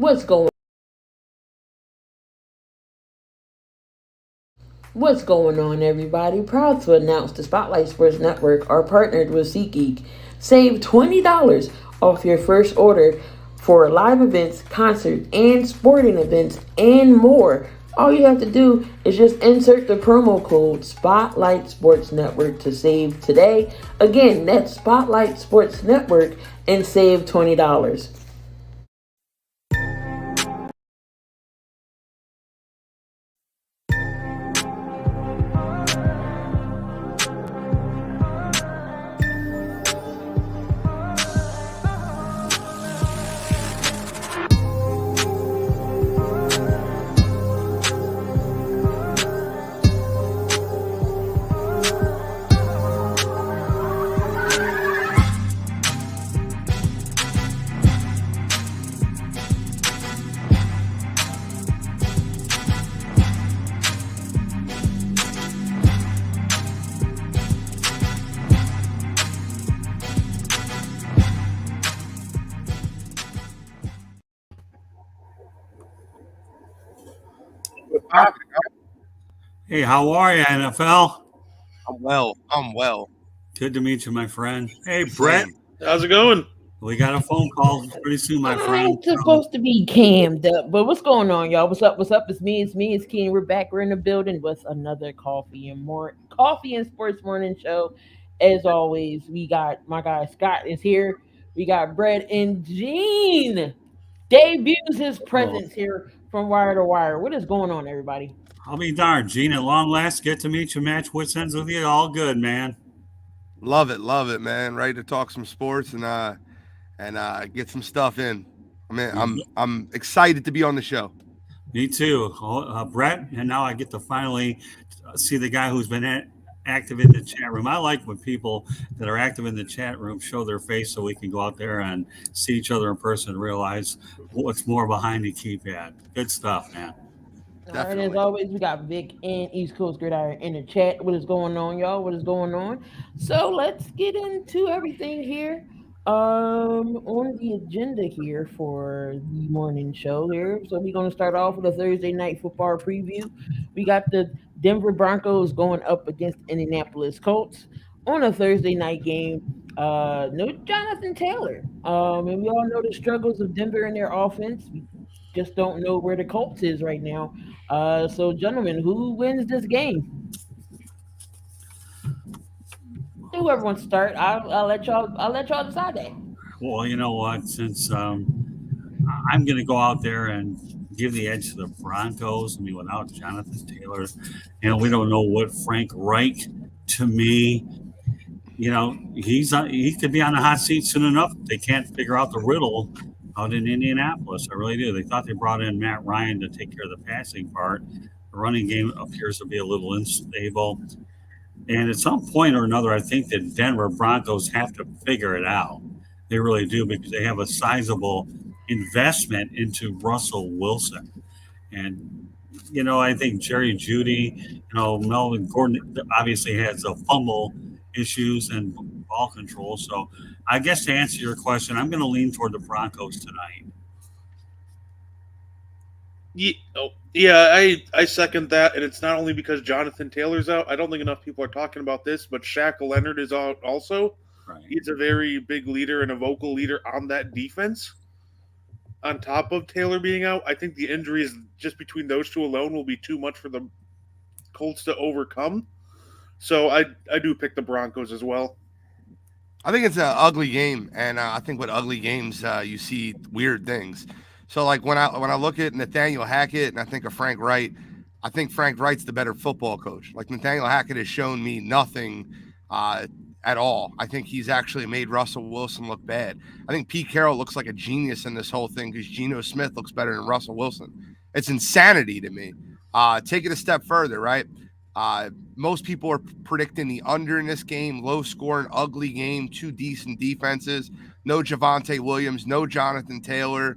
What's going What's going on, everybody? Proud to announce the Spotlight Sports Network are partnered with SeatGeek. Save $20 off your first order for live events, concerts, and sporting events, and more. All you have to do is just insert the promo code Spotlight Sports Network to save today. Again, that's Spotlight Sports Network and save $20. Hey, how are you, NFL? I'm well. I'm well. Good to meet you, my friend. Hey, Brett, Same. How's it going? we got a phone call pretty soon, my friend. It's supposed to be cammed up, but what's going on, y'all? What's up? What's up? It's Keen. We're back. We're in the building with another coffee and sports morning show. As always, we got my guy Scott is here. We got Brett and Gene debuts his Oh, presence here from wire to wire. What is going on, everybody? I'll be darned, Gene. At long last, get to meet you, match wits ends with you. All good, man. Love it, man. Ready to talk some sports and get some stuff in. I mean, I'm excited to be on the show. Me too, Brett. And now I get to finally see the guy who's been active in the chat room. I like when people that are active in the chat room show their face so we can go out there and see each other in person and realize what's more behind the keypad. Good stuff, man. All right, as Definitely. always, we got Vic and East Coast Gridiron in the chat. What is going on, y'all? What is going on? So let's get into everything here. On the agenda here for the morning show here. So we're gonna start off with a Thursday night football preview. We got the Denver Broncos going up against Indianapolis Colts on a Thursday night game. No Jonathan Taylor. And we all know the struggles of Denver in their offense. We just don't know where the Colts is right now. So, gentlemen, who wins this game? Whoever wants to start, I'll let y'all. I'll let y'all decide that. Well, you know what? Since I'm going to go out there and give the edge to the Broncos. I mean, without Jonathan Taylor, we don't know what Frank Reich. To me, he could be on the hot seat soon enough. They can't figure out the riddle out in Indianapolis. I really do. They thought they brought in Matt Ryan to take care of the passing part. The running game appears to be a little unstable. And at some point or another, I think the Denver Broncos have to figure it out. They really do because they have a sizable investment into Russell Wilson. And, I think Jerry Judy, Melvin Gordon obviously has a fumble issues and ball control. So I guess to answer your question, I'm going to lean toward the Broncos tonight. Yeah, I second that, and it's not only because Jonathan Taylor's out. I don't think enough people are talking about this, but Shaq Leonard is out also. Right. He's a very big leader and a vocal leader on that defense. On top of Taylor being out, I think the injuries just between those two alone will be too much for the Colts to overcome. So I do pick the Broncos as well. I think it's an ugly game, and I think with ugly games, you see weird things. So, like when I look at Nathaniel Hackett and I think of Frank Wright, I think Frank Wright's the better football coach. Like Nathaniel Hackett has shown me nothing at all. I think he's actually made Russell Wilson look bad. I think Pete Carroll looks like a genius in this whole thing because Geno Smith looks better than Russell Wilson. It's insanity to me. Take it a step further, right? Most people are predicting the under in this game, low scoring, ugly game, two decent defenses, no Javonte Williams, no Jonathan Taylor.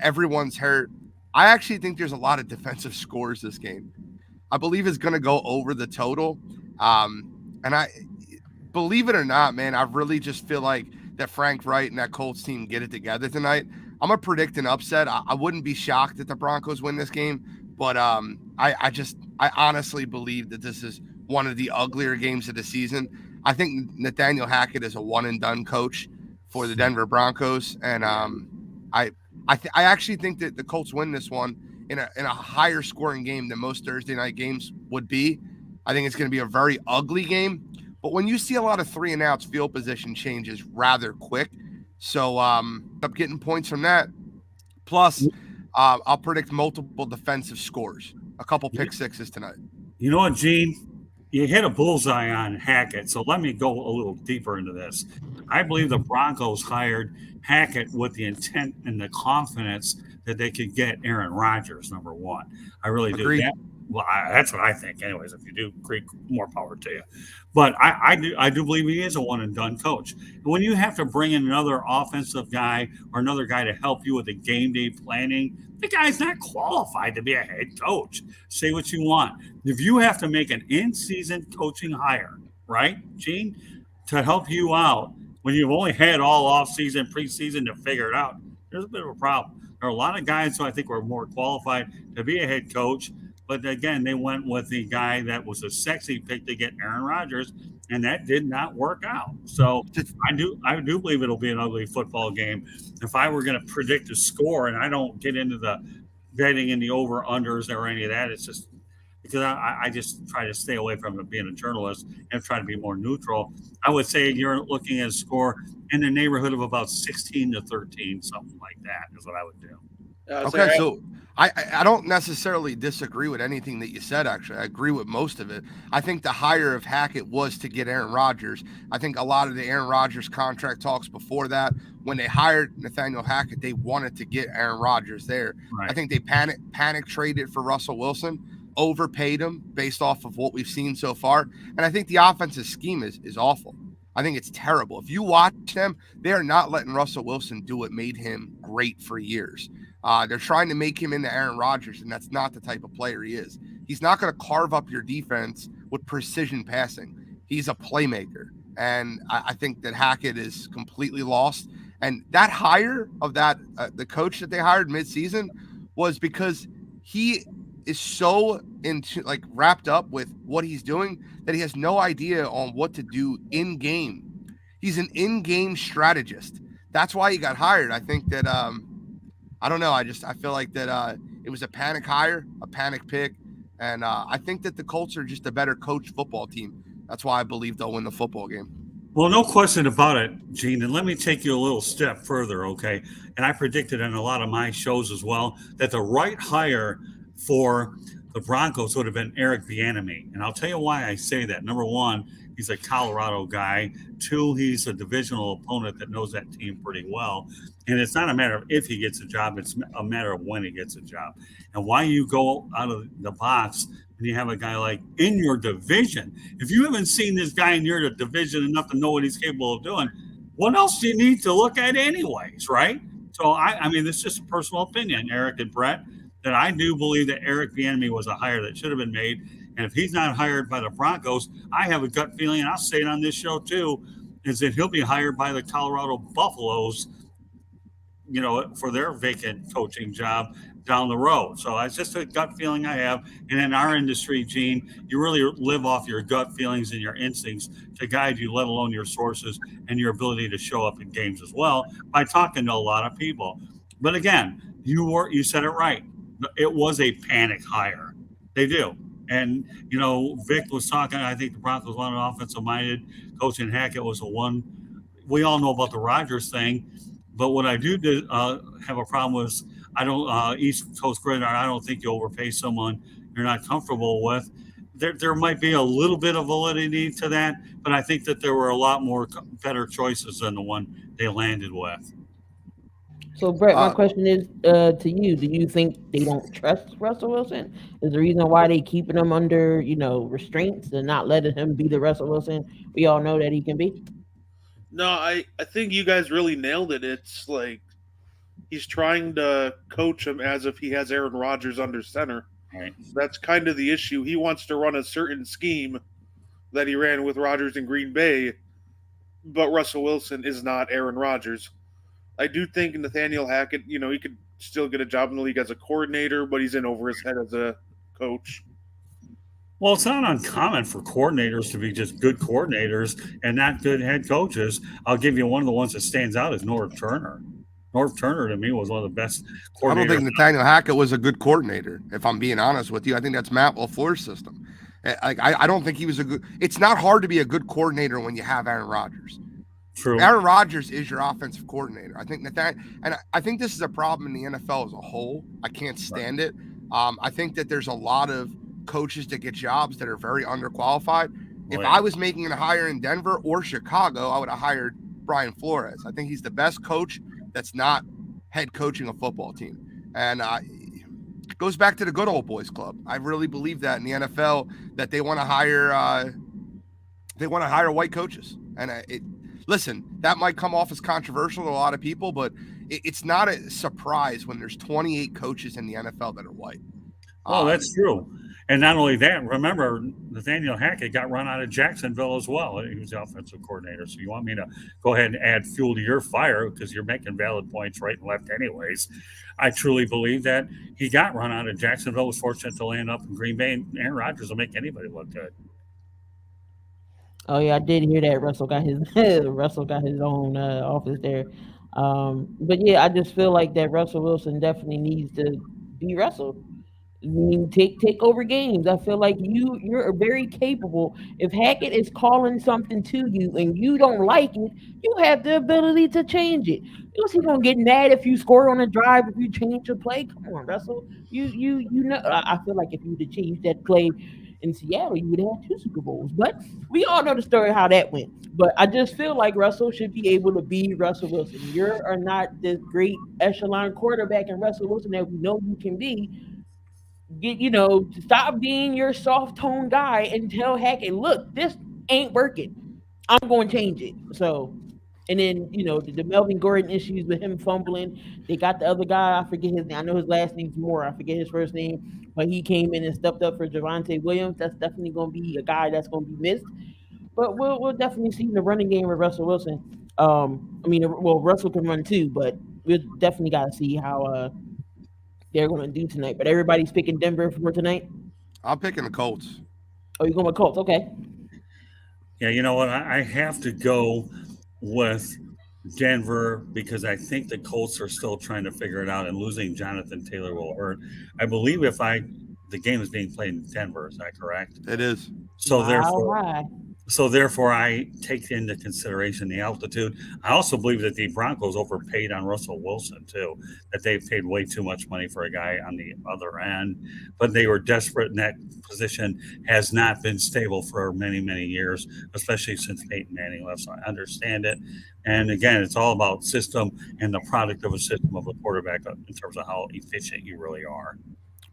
Everyone's hurt. I actually think there's a lot of defensive scores this game. I believe it's going to go over the total. And I believe it or not, man, I really just feel like that Frank Wright and that Colts team get it together tonight. I'm gonna predict an upset. I wouldn't be shocked if the Broncos win this game, but I honestly believe that this is one of the uglier games of the season. I think Nathaniel Hackett is a one and done coach for the Denver Broncos, and I actually think that the Colts win this one in a higher scoring game than most Thursday night games would be. I think it's going to be a very ugly game. But when you see a lot of 3-and-outs, field position changes rather quick. So up getting points from that. Plus, I'll predict multiple defensive scores, a couple pick sixes tonight. You know what, Gene? You hit a bullseye on Hackett, so let me go a little deeper into this. I believe the Broncos hired Hackett with the intent and the confidence that they could get Aaron Rodgers, number one. I really do. Agreed. That's what I think. Anyways, if you do, great, more power to you. But I do believe he is a one and done coach. And when you have to bring in another offensive guy or another guy to help you with the game day planning, the guy's not qualified to be a head coach. Say what you want. If you have to make an in-season coaching hire, right, Gene, to help you out when you've only had all off-season, preseason to figure it out, there's a bit of a problem. There are a lot of guys who I think were more qualified to be a head coach. But again, they went with the guy that was a sexy pick to get Aaron Rodgers, and that did not work out. So I do believe it'll be an ugly football game. If I were going to predict a score, and I don't get into the betting in the over unders or any of that, it's just because I just try to stay away from it being a journalist and try to be more neutral. I would say you're looking at a score in the neighborhood of about 16-13, something like that is what I would do. Okay, so I don't necessarily disagree with anything that you said, actually. I agree with most of it. I think the hire of Hackett was to get Aaron Rodgers. I think a lot of the Aaron Rodgers contract talks before that, when they hired Nathaniel Hackett, they wanted to get Aaron Rodgers there. Right. I think they panic traded for Russell Wilson, overpaid him based off of what we've seen so far. And I think the offensive scheme is awful. I think it's terrible. If you watch them, they are not letting Russell Wilson do what made him great for years. They're trying to make him into Aaron Rodgers, and that's not the type of player he is. He's not going to carve up your defense with precision passing. He's a playmaker, and I think that Hackett is completely lost. And that hire of the coach that they hired midseason was because he is so wrapped up with what he's doing that he has no idea on what to do in game. He's an in-game strategist. That's why he got hired. I think that I don't know. I feel like that it was a panic hire, a panic pick. And I think that the Colts are just a better coached football team. That's why I believe they'll win the football game. Well, no question about it, Gene. And let me take you a little step further, okay? And I predicted in a lot of my shows as well that the right hire for the Broncos would have been Eric Bieniemy. And I'll tell you why I say that. Number one, he's a Colorado guy. Two, he's a divisional opponent that knows that team pretty well. And it's not a matter of if he gets a job, it's a matter of when he gets a job. And why you go out of the box when you have a guy like in your division. If you haven't seen this guy in your division enough to know what he's capable of doing, what else do you need to look at anyways, right? So, I mean, this is just a personal opinion, Eric and Brett, that I do believe that Eric Bieniemy was a hire that should have been made. And if he's not hired by the Broncos, I have a gut feeling, and I'll say it on this show too, is that he'll be hired by the Colorado Buffaloes, you know, for their vacant coaching job down the road. So it's just a gut feeling I have. And in our industry, Gene, you really live off your gut feelings and your instincts to guide you, let alone your sources and your ability to show up in games as well by talking to a lot of people. But again, you said it right. It was a panic hire. They do. And, you know, Vic was talking, I think the Broncos wanted an offensive-minded coach, and Hackett was the one. We all know about the Rodgers thing. But what I do have a problem with, I don't East Coast Gridiron. I don't think you overpay someone you're not comfortable with. There might be a little bit of validity to that, but I think that there were a lot more better choices than the one they landed with. So, Brett, my question is to you: do you think they don't trust Russell Wilson? Is the reason why they keeping him under, restraints and not letting him be the Russell Wilson we all know that he can be? No, I think you guys really nailed it. It's like he's trying to coach him as if he has Aaron Rodgers under center. Right. That's kind of the issue. He wants to run a certain scheme that he ran with Rodgers in Green Bay, but Russell Wilson is not Aaron Rodgers. I do think Nathaniel Hackett, he could still get a job in the league as a coordinator, but he's in over his head as a coach. Well, it's not uncommon for coordinators to be just good coordinators and not good head coaches. I'll give you one of the ones that stands out is Norv Turner. Norv Turner to me was one of the best I don't coordinators. think Nathaniel Hackett was a good coordinator, if I'm being honest with you. I think that's Matt LaFleur's system. I don't think he was a good – it's not hard to be a good coordinator when you have Aaron Rodgers. True. Aaron Rodgers is your offensive coordinator. I think and I think this is a problem in the NFL as a whole. I can't stand it. I think that there's a lot of coaches that get jobs that are very underqualified. If I was making a hire in Denver or Chicago, I would have hired Brian Flores. I think he's the best coach that's not head coaching a football team. And it goes back to the good old boys club. I really believe that in the NFL, that they want to hire white coaches. And listen, that might come off as controversial to a lot of people, but it's not a surprise when there's 28 coaches in the NFL that are white. Oh, that's true. And not only that, remember, Nathaniel Hackett got run out of Jacksonville as well. He was the offensive coordinator. So you want me to go ahead and add fuel to your fire because you're making valid points right and left anyways. I truly believe that he got run out of Jacksonville, was fortunate to land up in Green Bay, and Aaron Rodgers will make anybody look good. Oh yeah, I did hear that Russell got his own office there. But yeah, I just feel like that Russell Wilson definitely needs to be Russell. I mean, take over games. I feel like you're very capable. If Hackett is calling something to you and you don't like it, you have the ability to change it. Is he gonna get mad if you score on a drive if you change your play? Come on, Russell. You know. I feel like if you'd have changed that play in Seattle, you would have had 2 Super Bowls. But we all know the story how that went. But I just feel like Russell should be able to be Russell Wilson. You are not this great echelon quarterback in Russell Wilson that we know you can be. Stop being your soft tone guy and tell Hackett, look, this ain't working. I'm going to change it. So, and then the Melvin Gordon issues with him fumbling. They got the other guy. I forget his name. I know his last name's Moore. I forget his first name, but he came in and stepped up for Javonte Williams. That's definitely going to be a guy that's going to be missed. But we'll definitely see the running game with Russell Wilson. Russell can run too, but we'll definitely got to see how they're going to do tonight. But everybody's picking Denver for tonight. I'm picking the Colts. Oh, you're going with Colts? Okay. Yeah, you know what? I have to go with Denver because I think the Colts are still trying to figure it out, and losing Jonathan Taylor will hurt. I believe the game is being played in Denver. Is that correct? It is. So therefore, I take into consideration the altitude. I also believe that the Broncos overpaid on Russell Wilson too. That they've paid way too much money for a guy on the other end, but they were desperate, and that position has not been stable for many, many years, especially since Peyton Manning left. So I understand it. And again, it's all about system and the product of a system of a quarterback in terms of how efficient you really are.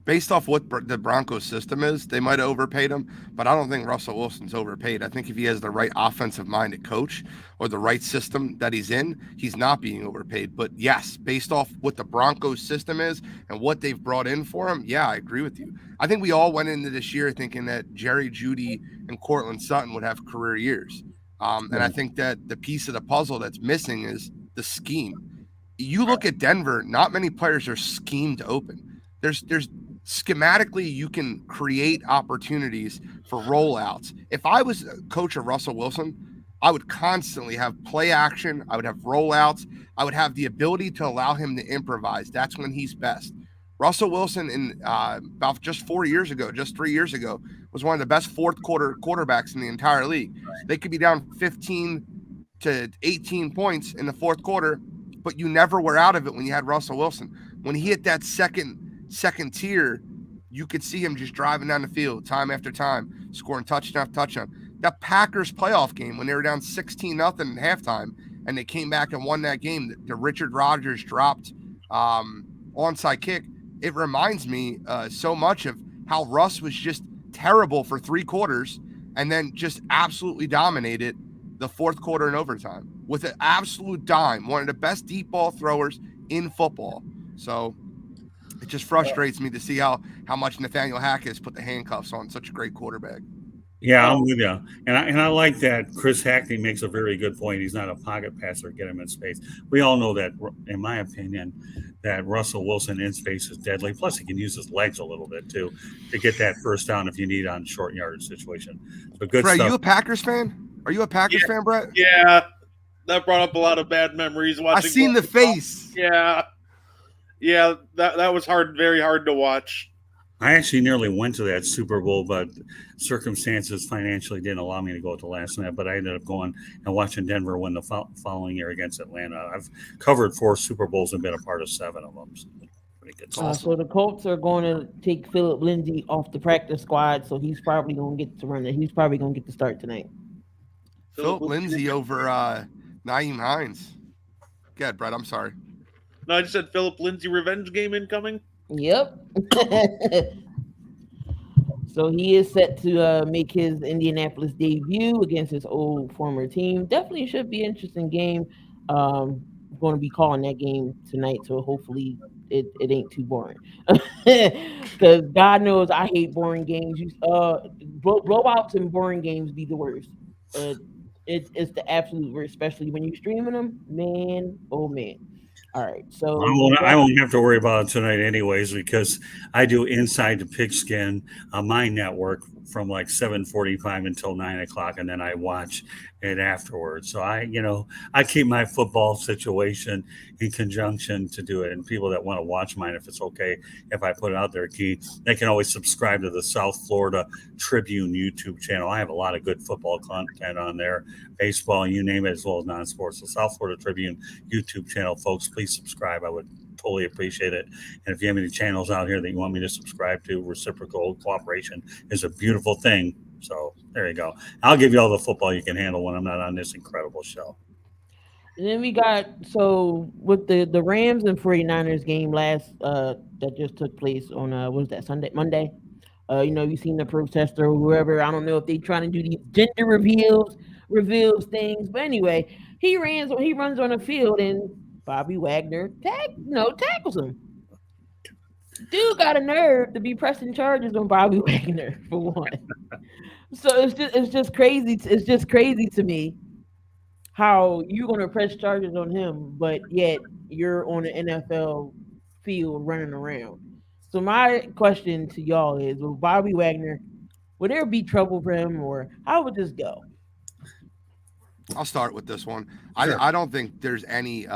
Based off what the Broncos system is, they might have overpaid him, but I don't think Russell Wilson's overpaid. I think if he has the right offensive-minded coach or the right system that he's in, he's not being overpaid. But yes, based off what the Broncos system is and what they've brought in for him, yeah, I agree with you. I think we all went into this year thinking that Jerry Jeudy and Cortland Sutton would have career years. And I think that the piece of the puzzle that's missing is the scheme. You look at Denver, not many players are schemed open. There's schematically, you can create opportunities for rollouts. If I was a coach of Russell Wilson, I would constantly have play action. I would have rollouts. I would have the ability to allow him to improvise. That's when he's best. Russell Wilson, in about just 3 years ago, was one of the best fourth quarter quarterbacks in the entire league. They could be down 15 to 18 points in the fourth quarter, but you never were out of it when you had Russell Wilson. When he hit that second tier, you could see him just driving down the field time after time, scoring touchdown after touchdown. That Packers playoff game when they were down 16-0 at halftime and they came back and won that game, the Richard Rodgers dropped onside kick. It reminds me so much of how Russ was just terrible for 3 quarters and then just absolutely dominated the fourth quarter and overtime with an absolute dime, one of the best deep ball throwers in football. So it just frustrates me to see how much Nathaniel Hackett has put the handcuffs on such a great quarterback. Yeah, I'm Um, with you, and I like that. Chris Hackney makes a very good point. He's not a pocket passer; get him in space. We all know that, in my opinion, that Russell Wilson in space is deadly. Plus, he can use his legs a little bit too to get that first down if you need on short yardage situation. So good Brett, are stuff. you a Packers fan? Are you a yeah, Packers fan, Brett? yeah, that brought up a lot of bad memories I watching. seen the face. Yeah, yeah, that was hard, very hard to watch. I actually nearly went to that Super Bowl, but circumstances financially didn't allow me to go at the last minute. But I ended up going and watching Denver win the following year against Atlanta. I've covered 4 Super Bowls and been a part of 7 of them. So pretty good It's stuff. So awesome. the Colts are going to take Philip Lindsay off the practice squad, so he's probably going to get to run it. He's probably going to get to start tonight. Philip Philip Lindsay. Lindsay over Naeem Hines. Go ahead, Brett. I'm sorry. No, I just said Philip Lindsay revenge game incoming. Yep. So he is set to make his Indianapolis debut against his old former team. Definitely should be an interesting game. Going to be calling that game tonight, so hopefully it ain't too boring. Because God knows I hate boring games. Blowouts and boring games be the worst. Uh, it's the absolute worst, especially when you're streaming them. Man, oh man. All right, I so the won't. I draft. won't have to worry about it tonight, anyways, because I do Inside the Pigskin on my network from like 7:45 until 9 o'clock, and then I watch it afterwards. So I keep my football situation in conjunction to do it. And people that want to watch mine, if it's okay, if I put it out there, Key, they can always subscribe to the South Florida Tribune YouTube channel. I have a lot of good football content on there, baseball, you name it, as well as non-sports. So South Florida Tribune YouTube channel, folks, please subscribe. I would totally appreciate it. And if you have any channels out here that you want me to subscribe to, reciprocal cooperation is a beautiful thing. So there you go. I'll give you all the football you can handle when I'm not on this incredible show. And then we got so with the Rams and 49ers game last that just took place on what was that Sunday Monday. You seen the protester or whoever. I don't know if they trying to do these gender reveals things, but anyway, he runs on the field and Bobby Wagner tackles him. Dude got a nerve to be pressing charges on Bobby Wagner for one. So it's just crazy. It's just crazy to me how you're going to press charges on him, but yet you're on the NFL field running around. So my question to y'all is: Will Bobby Wagner, would there be trouble for him, or how would this go? I'll start with this one. Sure. I don't think there's any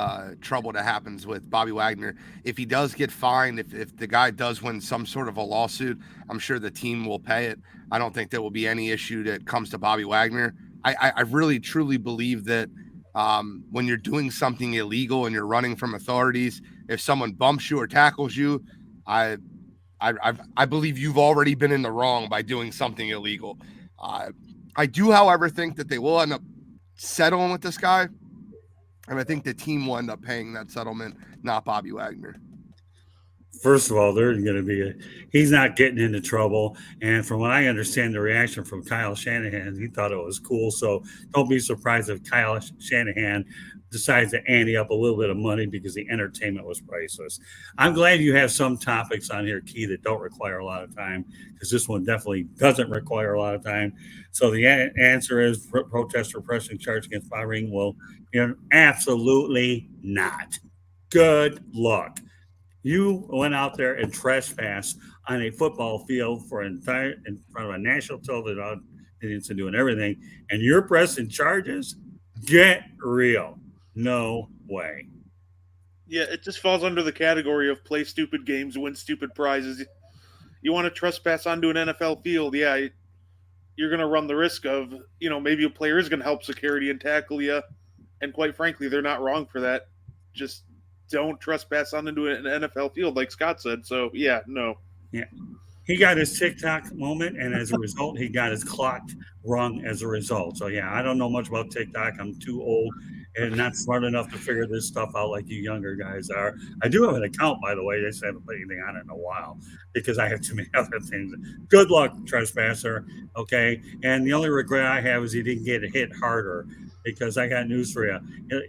trouble that happens with Bobby Wagner. If he does get fined, if the guy does win some sort of a lawsuit, I'm sure the team will pay it. I don't think there will be any issue that comes to Bobby Wagner. I really truly believe that when you're doing something illegal and you're running from authorities, if someone bumps you or tackles you, I I believe you've already been in the wrong by doing something illegal. I do, however, think that they will end up settling with this guy, and I think the team will end up paying that settlement, not Bobby Wagner. First of all, there's going to be he's not getting into trouble. And from what I understand, the reaction from Kyle Shanahan, he thought it was cool. So don't be surprised if Kyle Shanahan decides to ante up a little bit of money because the entertainment was priceless. I'm glad you have some topics on here, Key, that don't require a lot of time, because this one definitely doesn't require a lot of time. So the answer is protest or pressing charge against Bahrain. Well, absolutely not. Good luck. You went out there and trespassed on a football field for entire in front of a national television audience and doing everything, and you're pressing charges? Get real. No way. Yeah, it just falls under the category of play stupid games, win stupid prizes. You want to trespass onto an NFL field, yeah, you're going to run the risk of, maybe a player is going to help security and tackle you. And quite frankly, they're not wrong for that. Just don't trespass onto an NFL field, like Scott said. So, yeah, no. Yeah. He got his TikTok moment, and as a result, he got his clock rung as a result. So, yeah, I don't know much about TikTok. I'm too old and not smart enough to figure this stuff out like you younger guys are. I do have an account, by the way. I just haven't put anything on it in a while because I have too many other things. Good luck, trespasser. Okay. And the only regret I have is he didn't get hit harder, because I got news for you.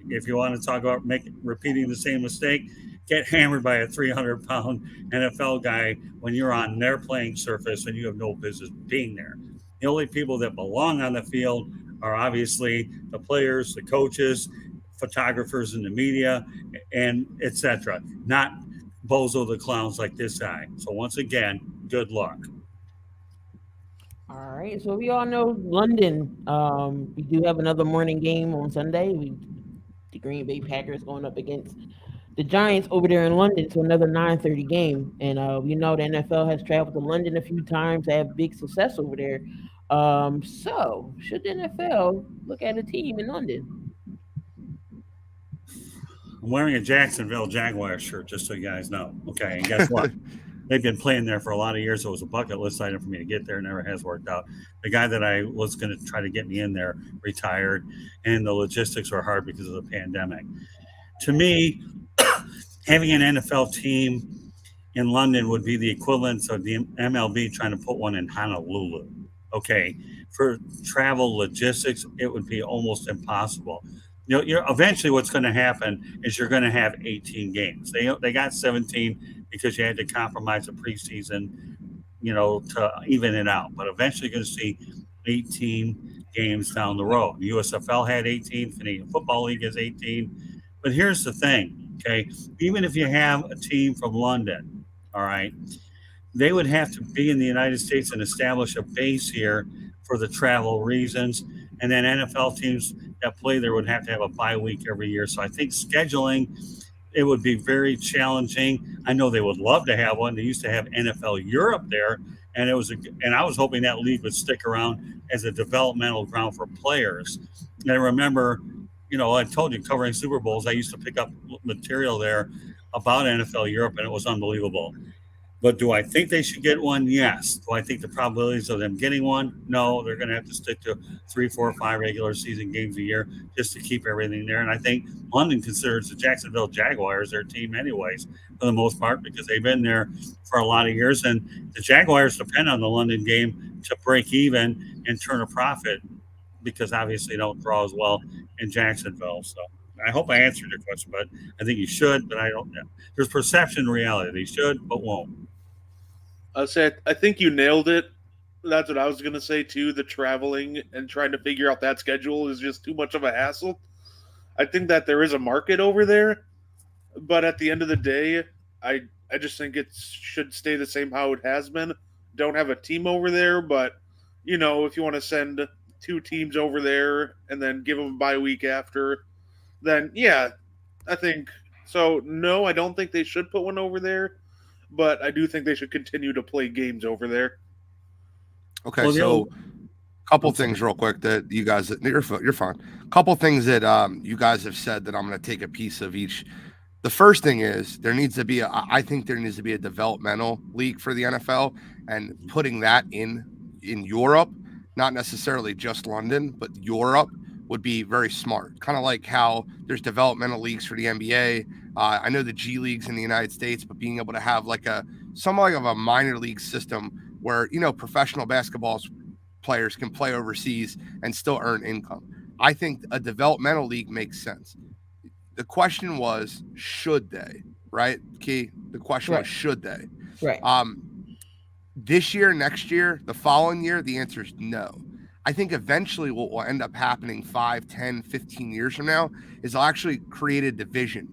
If you want to talk about repeating the same mistake, get hammered by a 300-pound NFL guy when you're on their playing surface and you have no business being there. The only people that belong on the field are obviously the players, the coaches, photographers in the media, and etc. Not bozo the clowns like this guy. So once again, good luck. All right, so we all know London. We do have another morning game on Sunday. The Green Bay Packers going up against the Giants over there in London, so another 9:30 game. And we know the NFL has traveled to London a few times, have big success over there. So should the NFL look at a team in London? I'm wearing a Jacksonville Jaguars shirt, just so you guys know. Okay, and guess what? They've been playing there for a lot of years. So it was a bucket list item for me to get there. Never has worked out. The guy that I was going to try to get me in there retired, and the logistics were hard because of the pandemic. To me, having an NFL team in London would be the equivalent of the MLB trying to put one in Honolulu. Okay, for travel logistics, it would be almost impossible. Eventually what's going to happen is you're going to have 18 games. They got 17 because you had to compromise the preseason, to even it out. But eventually you're going to see 18 games down the road. The USFL had 18, Canadian Football League has 18. But here's the thing, okay? Even if you have a team from London, all right, they would have to be in the United States and establish a base here for the travel reasons. And then NFL teams that play there would have to have a bye week every year. So I think scheduling, it would be very challenging. I know they would love to have one. They used to have NFL Europe there, and and I was hoping that league would stick around as a developmental ground for players. And I remember, I told you covering Super Bowls, I used to pick up material there about NFL Europe, and it was unbelievable. But do I think they should get one? Yes. Do I think the probabilities of them getting one? No. They're going to have to stick to 3, 4, 5 regular season games a year just to keep everything there. And I think London considers the Jacksonville Jaguars their team anyways, for the most part, because they've been there for a lot of years. And the Jaguars depend on the London game to break even and turn a profit because obviously they don't draw as well in Jacksonville. So I hope I answered your question, but I think you should, but I don't know. There's perception and reality. They should, but won't. I think you nailed it. That's what I was going to say too. The traveling and trying to figure out that schedule is just too much of a hassle. I think that there is a market over there, but at the end of the day, I just think it should stay the same how it has been. Don't have a team over there, but if you want to send two teams over there and then give them a bye week after, then yeah, I think so. No, I don't think they should put one over there, but I do think they should continue to play games over there. Okay, well, so couple things real quick that you guys, you're fine. Couple things that you guys have said that I'm going to take a piece of each. The first thing is I think there needs to be a developmental league for the NFL, and putting that in Europe, not necessarily just London, but Europe would be very smart. Kind of like how there's developmental leagues for the NBA. I know the G leagues in the United States, but being able to have somewhat of a minor league system where, professional basketball players can play overseas and still earn income. I think a developmental league makes sense. The question was, should they, right? Key. The question was, should they? Right. This year, next year, the following year, the answer is no. I think eventually what will end up happening 5, 10, 15 years from now is they'll actually create a division.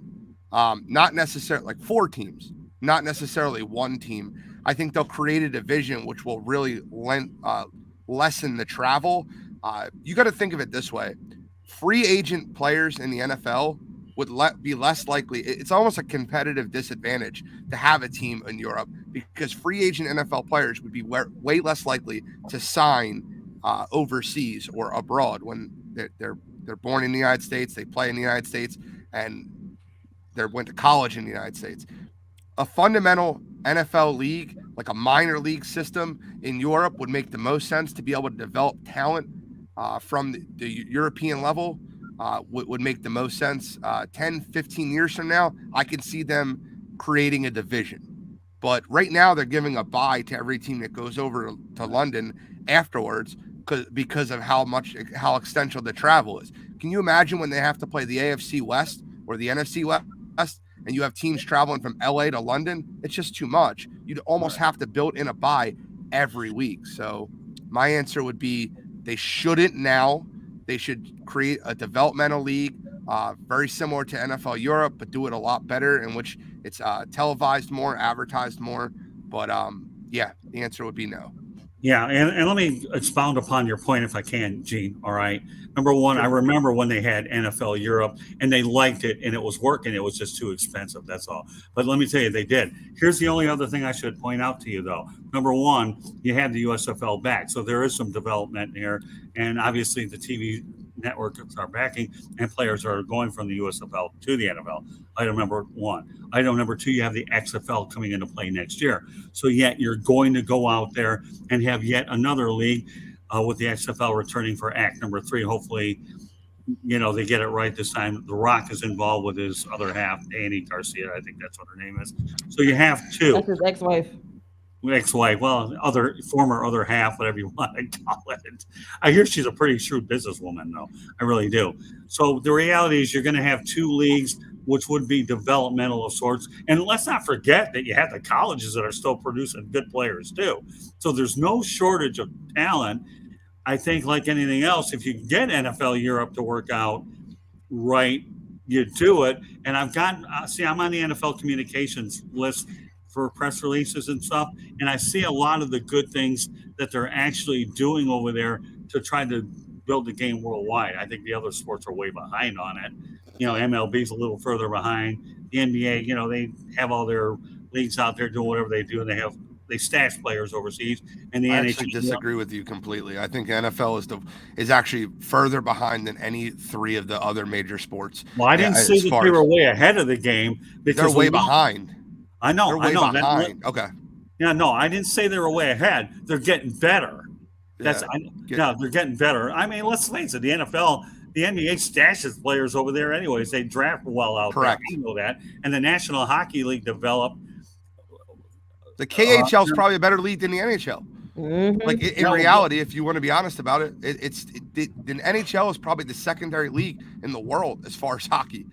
Not necessarily like 4 teams, not necessarily one team. I think they'll create a division which will really lessen the travel. You got to think of it this way. Free agent players in the NFL would be less likely. It's almost a competitive disadvantage to have a team in Europe because free agent NFL players would be way less likely to sign overseas or abroad when they're born in the United States, they play in the United States, and they went to college in the United States. A fundamental NFL league, like a minor league system in Europe, would make the most sense to be able to develop talent from the European level. Would make the most sense. 10, 15 years from now, I can see them creating a division. But right now, they're giving a bye to every team that goes over to London afterwards because of how extensive the travel is. Can you imagine when they have to play the AFC West or the NFC West, and you have teams traveling from LA to London? It's just too much. You'd almost have to build in a bye every week. So My answer would be they shouldn't now. They should create a developmental league, very similar to NFL Europe, but do it a lot better, in which it's televised more, advertised more. But yeah, the answer would be no. Yeah, and let me expound upon your point if I can, Gene. All right. Number one, I remember when they had NFL Europe and they liked it and it was working. It was just too expensive. That's all. But let me tell you, they did. Here's the only other thing I should point out to you, though. Number one, you have the USFL back. So there is some development here. And obviously, the TV networks are backing and players are going from the USFL to the NFL. Item number one. Item number two, you have the XFL coming into play next year. So yet you're going to go out there and have yet another league with the XFL returning for Act number three. Hopefully, they get it right this time. The Rock is involved with his other half, Annie Garcia. I think that's what her name is. So you have two. That's his ex-wife. Ex-wife, well, former other half, whatever you want to call it. I hear she's a pretty shrewd businesswoman, though. I really do. So the reality is you're going to have two leagues, which would be developmental of sorts. And let's not forget that you have the colleges that are still producing good players, too. So there's no shortage of talent. I think, like anything else, if you get NFL Europe to work out right, you do it. And I'm on the NFL communications list for press releases and stuff, and I see a lot of the good things that they're actually doing over there to try to build the game worldwide. I think the other sports are way behind on it. MLB's a little further behind. The NBA, they have all their leagues out there doing whatever they do, and they stash players overseas. And the I NHL, actually disagree with you completely. I think NFL is actually further behind than any three of the other major sports. Well, I didn't say that they were way ahead of the game because they're way behind. I know. They're way behind. Okay. Yeah, no, I didn't say they were way ahead. They're getting better. They're getting better. I mean, let's face it, the NFL, the NBA stashes players over there anyways. They draft well out Correct. there. I know that. And the National Hockey League developed. The KHL is probably a better league than the NHL. Mm-hmm. Like in reality, if you want to be honest about it, the NHL is probably the secondary league in the world as far as hockey.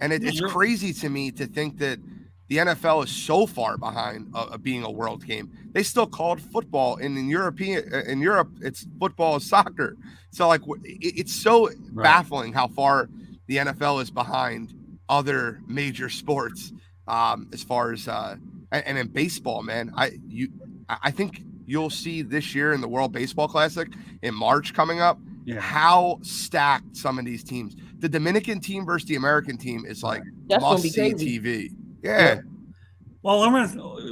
It's crazy to me to think that the NFL is so far behind being a world game. They still called football in Europe. It's football is soccer. So it's so baffling how far the NFL is behind other major sports as far as and in baseball, man. I think you'll see this year in the World Baseball Classic in March coming up how stacked some of these teams. The Dominican team versus the American team is like must-see TV. Yeah. Well,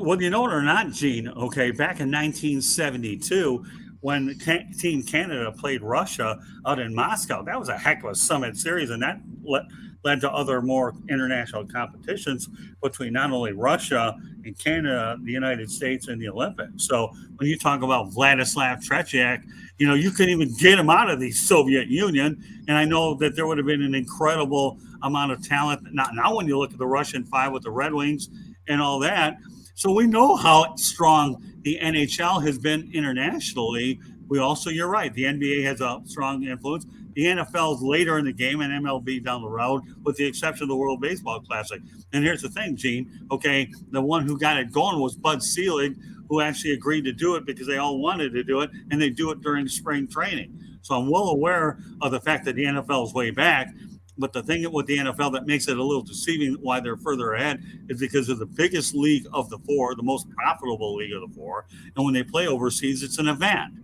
whether you know it or not, Gene, okay, back in 1972, when Team Canada played Russia out in Moscow, that was a heck of a summit series, and that led to other more international competitions between not only Russia and Canada, the United States, and the Olympics. So when you talk about Vladislav Tretiak, you couldn't even get him out of the Soviet Union. And I know that there would have been an incredible amount of talent. Now when you look at the Russian five with the Red Wings and all that. So we know how strong the NHL has been internationally. You're right, the NBA has a strong influence. The NFL's later in the game and MLB down the road, with the exception of the World Baseball Classic. And here's the thing, Gene, okay, the one who got it going was Bud Selig, who actually agreed to do it because they all wanted to do it, and they do it during spring training. So I'm well aware of the fact that the NFL is way back. But the thing with the NFL that makes it a little deceiving why they're further ahead is because of the biggest league of the four, the most profitable league of the four. And when they play overseas, it's an event.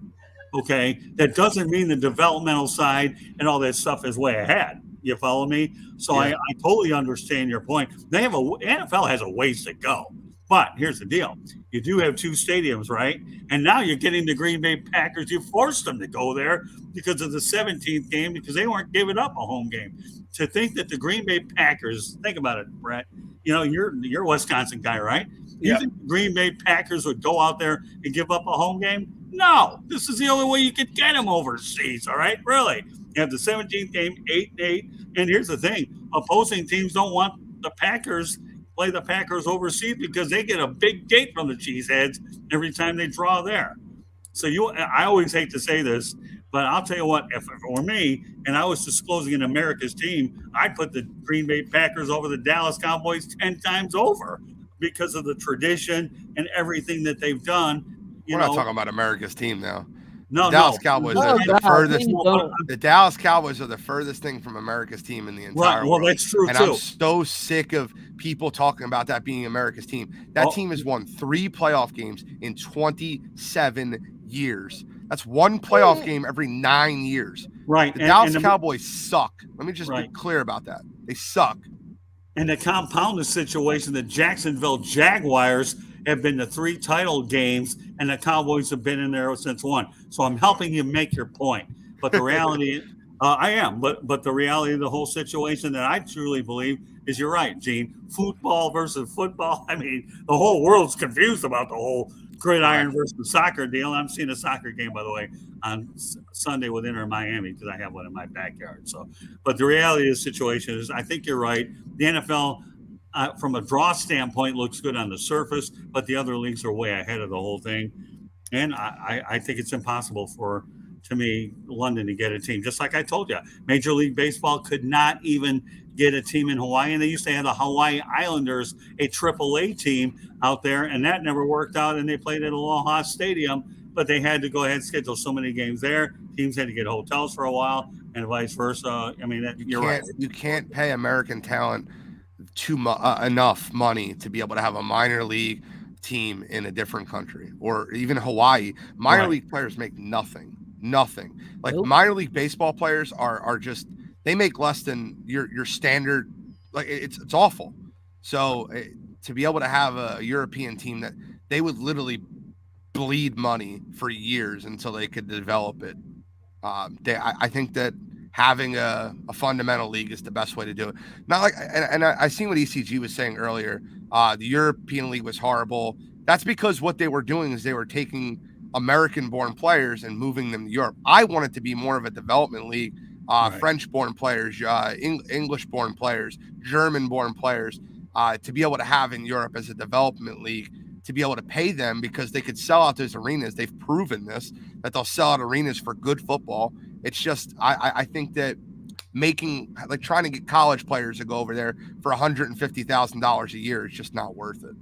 Okay. That doesn't mean the developmental side and all that stuff is way ahead. You follow me? So I totally understand your point. NFL has a ways to go. But here's the deal. You do have two stadiums, right? And now you're getting the Green Bay Packers. You forced them to go there because of the 17th game because they weren't giving up a home game. To think that the Green Bay Packers, think about it, Brett, you're a Wisconsin guy, right? You think the Green Bay Packers would go out there and give up a home game? No. This is the only way you could get them overseas, all right? Really. You have the 17th game, 8-8. And here's the thing. Opposing teams don't want the Packers play the Packers overseas because they get a big gate from the Cheeseheads every time they draw there. So I always hate to say this, but I'll tell you what, if it were me and I was disclosing an America's team, I'd put the Green Bay Packers over the Dallas Cowboys 10 times over because of the tradition and everything that they've done, you We're not know, talking about America's team now. The no, Dallas no, Cowboys Oh are the God, furthest. please no, don't. The Dallas Cowboys are the furthest thing from America's team in the right. entire Well, world. that's true And I'm too. so sick of people talking about that being America's team. That Oh, team has won 3 playoff games in 27 years. That's one playoff game every 9 years. right, The and Dallas Cowboys suck. Let me just be right. clear about that. They suck. And the compounded situation, the Jacksonville Jaguars have been to 3 title games, and the Cowboys have been in there since one. So I'm helping you make your point. But the reality, I am. But the reality of the whole situation that I truly believe is you're right, Gene. Football versus football. I mean, the whole world's confused about the whole gridiron Correct. versus soccer deal. I'm seeing a soccer game, by the way, on Sunday with Inter Miami because I have one in my backyard. So, but the reality of the situation is, I think you're right. The NFL, from a draw standpoint, looks good on the surface, but the other leagues are way ahead of the whole thing. And I think it's impossible for, to me, London to get a team. Just like I told you, Major League Baseball could not even get a team in Hawaii. And they used to have the Hawaii Islanders, a AAA team out there, and that never worked out. And they played at Aloha Stadium, but they had to go ahead and schedule so many games there. Teams had to get hotels for a while, and vice versa. I mean, you're right. You can't pay American talent enough money to be able to have a minor league team in a different country or even Hawaii. Minor Right. league players make nothing. Like Nope. minor league baseball players are just they make less than your standard. Like it's awful. So to be able to have a European team that they would literally bleed money for years until they could develop it. I think that having a fundamental league is the best way to do it. Not like, and I seen what ECG was saying earlier. The European League was horrible. That's because what they were doing is they were taking American-born players and moving them to Europe. I want it to be more of a development league. Right. French-born players, English-born players, German-born players, to be able to have in Europe as a development league, to be able to pay them because they could sell out those arenas. They've proven this, that they'll sell out arenas for good football. It's just, I think that trying to get college players to go over there for $150,000 a year is just not worth it.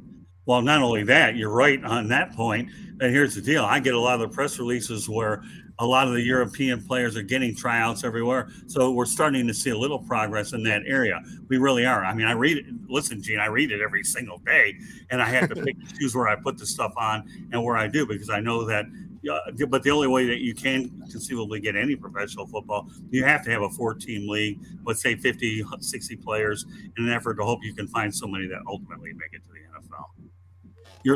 Well, not only that, you're right on that point. And here's the deal: I get a lot of the press releases where a lot of the European players are getting tryouts everywhere. So we're starting to see a little progress in that area. We really are. I mean, I read it. Listen, Gene, I read it every single day, and I have to pick and choose where I put the stuff on and where I do because I know that. But the only way that you can conceivably get any professional football, you have to have a 4-team league, let's say 50, 60 players, in an effort to hope you can find somebody that ultimately make it to the NFL.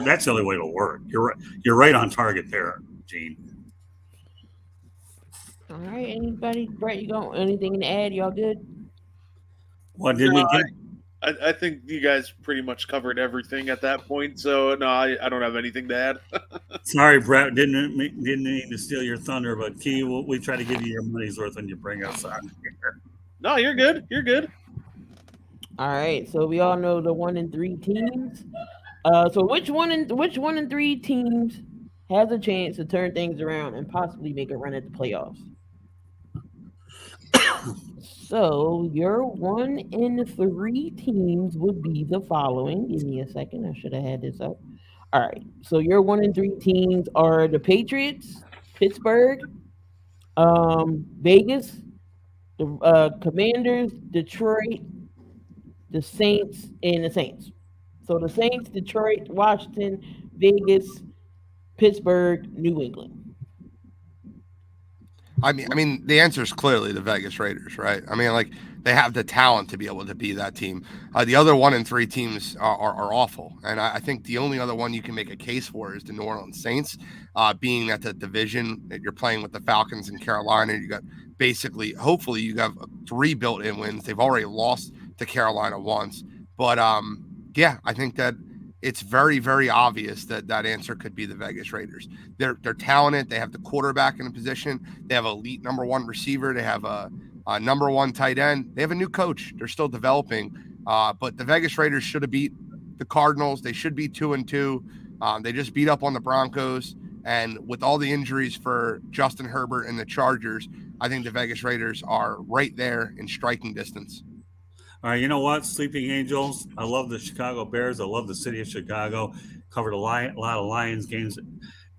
That's the only way it'll work. You're right on target there, Gene. All right, anybody? Brett, you got anything to add? Y'all good? What did we get? I think you guys pretty much covered everything at that point. So no, I don't have anything to add. Sorry, Brett, didn't mean to steal your thunder, but Key, we try to give you your money's worth when you bring us on here. No, you're good. You're good. All right, so we all know the 1 and 3 teams. So which one and 3 teams has a chance to turn things around and possibly make a run at the playoffs? So your 1 and 3 teams would be the following. Give me a second. I should have had this up. All right. So your 1 and 3 teams are the Patriots, Pittsburgh, Vegas, the Commanders, Detroit, the Saints, and the Saints. So the Saints, Detroit, Washington, Vegas, Pittsburgh, New England. I mean, the answer is clearly the Vegas Raiders, right? I mean, like they have the talent to be able to be that team. The other 1 and 3 teams are awful, and I think the only other one you can make a case for is the New Orleans Saints, being that the division that you're playing with the Falcons and Carolina. You got basically, hopefully, you have 3 built-in wins. They've already lost to Carolina once, but yeah, I think that it's very, very obvious that that answer could be the Vegas Raiders. They're talented. They have the quarterback in a position. They have elite number 1 receiver. They have a number 1 tight end. They have a new coach. They're still developing. But the Vegas Raiders should have beat the Cardinals. They should be 2-2. They just beat up on the Broncos. And with all the injuries for Justin Herbert and the Chargers, I think the Vegas Raiders are right there in striking distance. All right, you know what? Sleeping Angels. I love the Chicago Bears. I love the city of Chicago. Covered a lot of Lions games.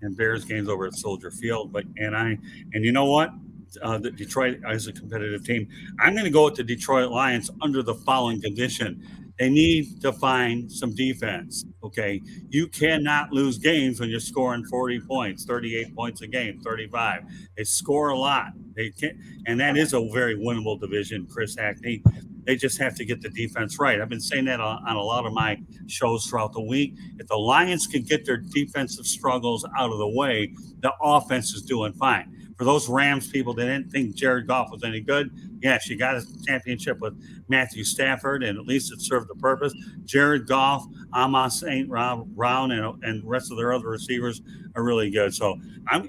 and Bears games over at Soldier Field. And you know what? The Detroit is a competitive team. I'm going to go with the Detroit Lions under the following condition. They need to find some defense. Okay. You cannot lose games when you're scoring 40 points, 38 points a game, 35. They score a lot. They can't, and that is a very winnable division, Chris Hackney. They just have to get the defense right. I've been saying that on a lot of my shows throughout the week. If the Lions can get their defensive struggles out of the way, the offense is doing fine. For those Rams people that didn't think Jared Goff was any good, yeah, she got a championship with Matthew Stafford, and at least it served the purpose. Jared Goff, Amos St. Brown, and the rest of their other receivers are really good. So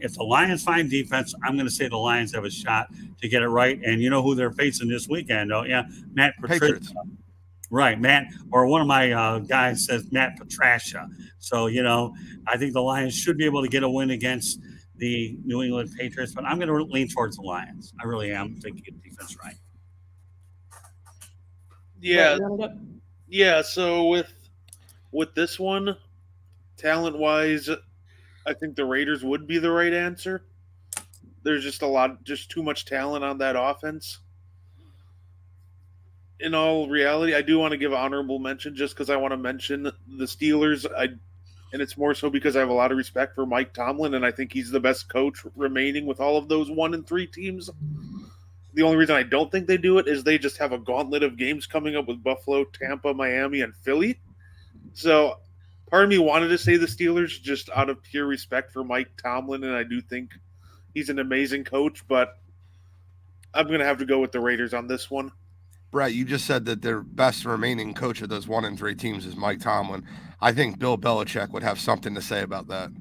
if the Lions find defense, I'm going to say the Lions have a shot to get it right. And you know who they're facing this weekend, though? Yeah, Matt Patricia. Right, Matt, or one of my guys says Matt Patricia. So, I think the Lions should be able to get a win against the New England Patriots, but I'm going to lean towards the Lions. I really am. I think get defense right. Yeah. So with this one, talent wise, I think the Raiders would be the right answer. There's just too much talent on that offense. In all reality, I do want to give honorable mention just because I want to mention the Steelers. And it's more so because I have a lot of respect for Mike Tomlin, and I think he's the best coach remaining with all of those 1-3 teams. The only reason I don't think they do it is they just have a gauntlet of games coming up with Buffalo, Tampa, Miami, and Philly. So part of me wanted to say the Steelers just out of pure respect for Mike Tomlin, and I do think he's an amazing coach, but I'm going to have to go with the Raiders on this one. Brett, you just said that their best remaining coach of those 1-3 teams is Mike Tomlin. I think Bill Belichick would have something to say about that.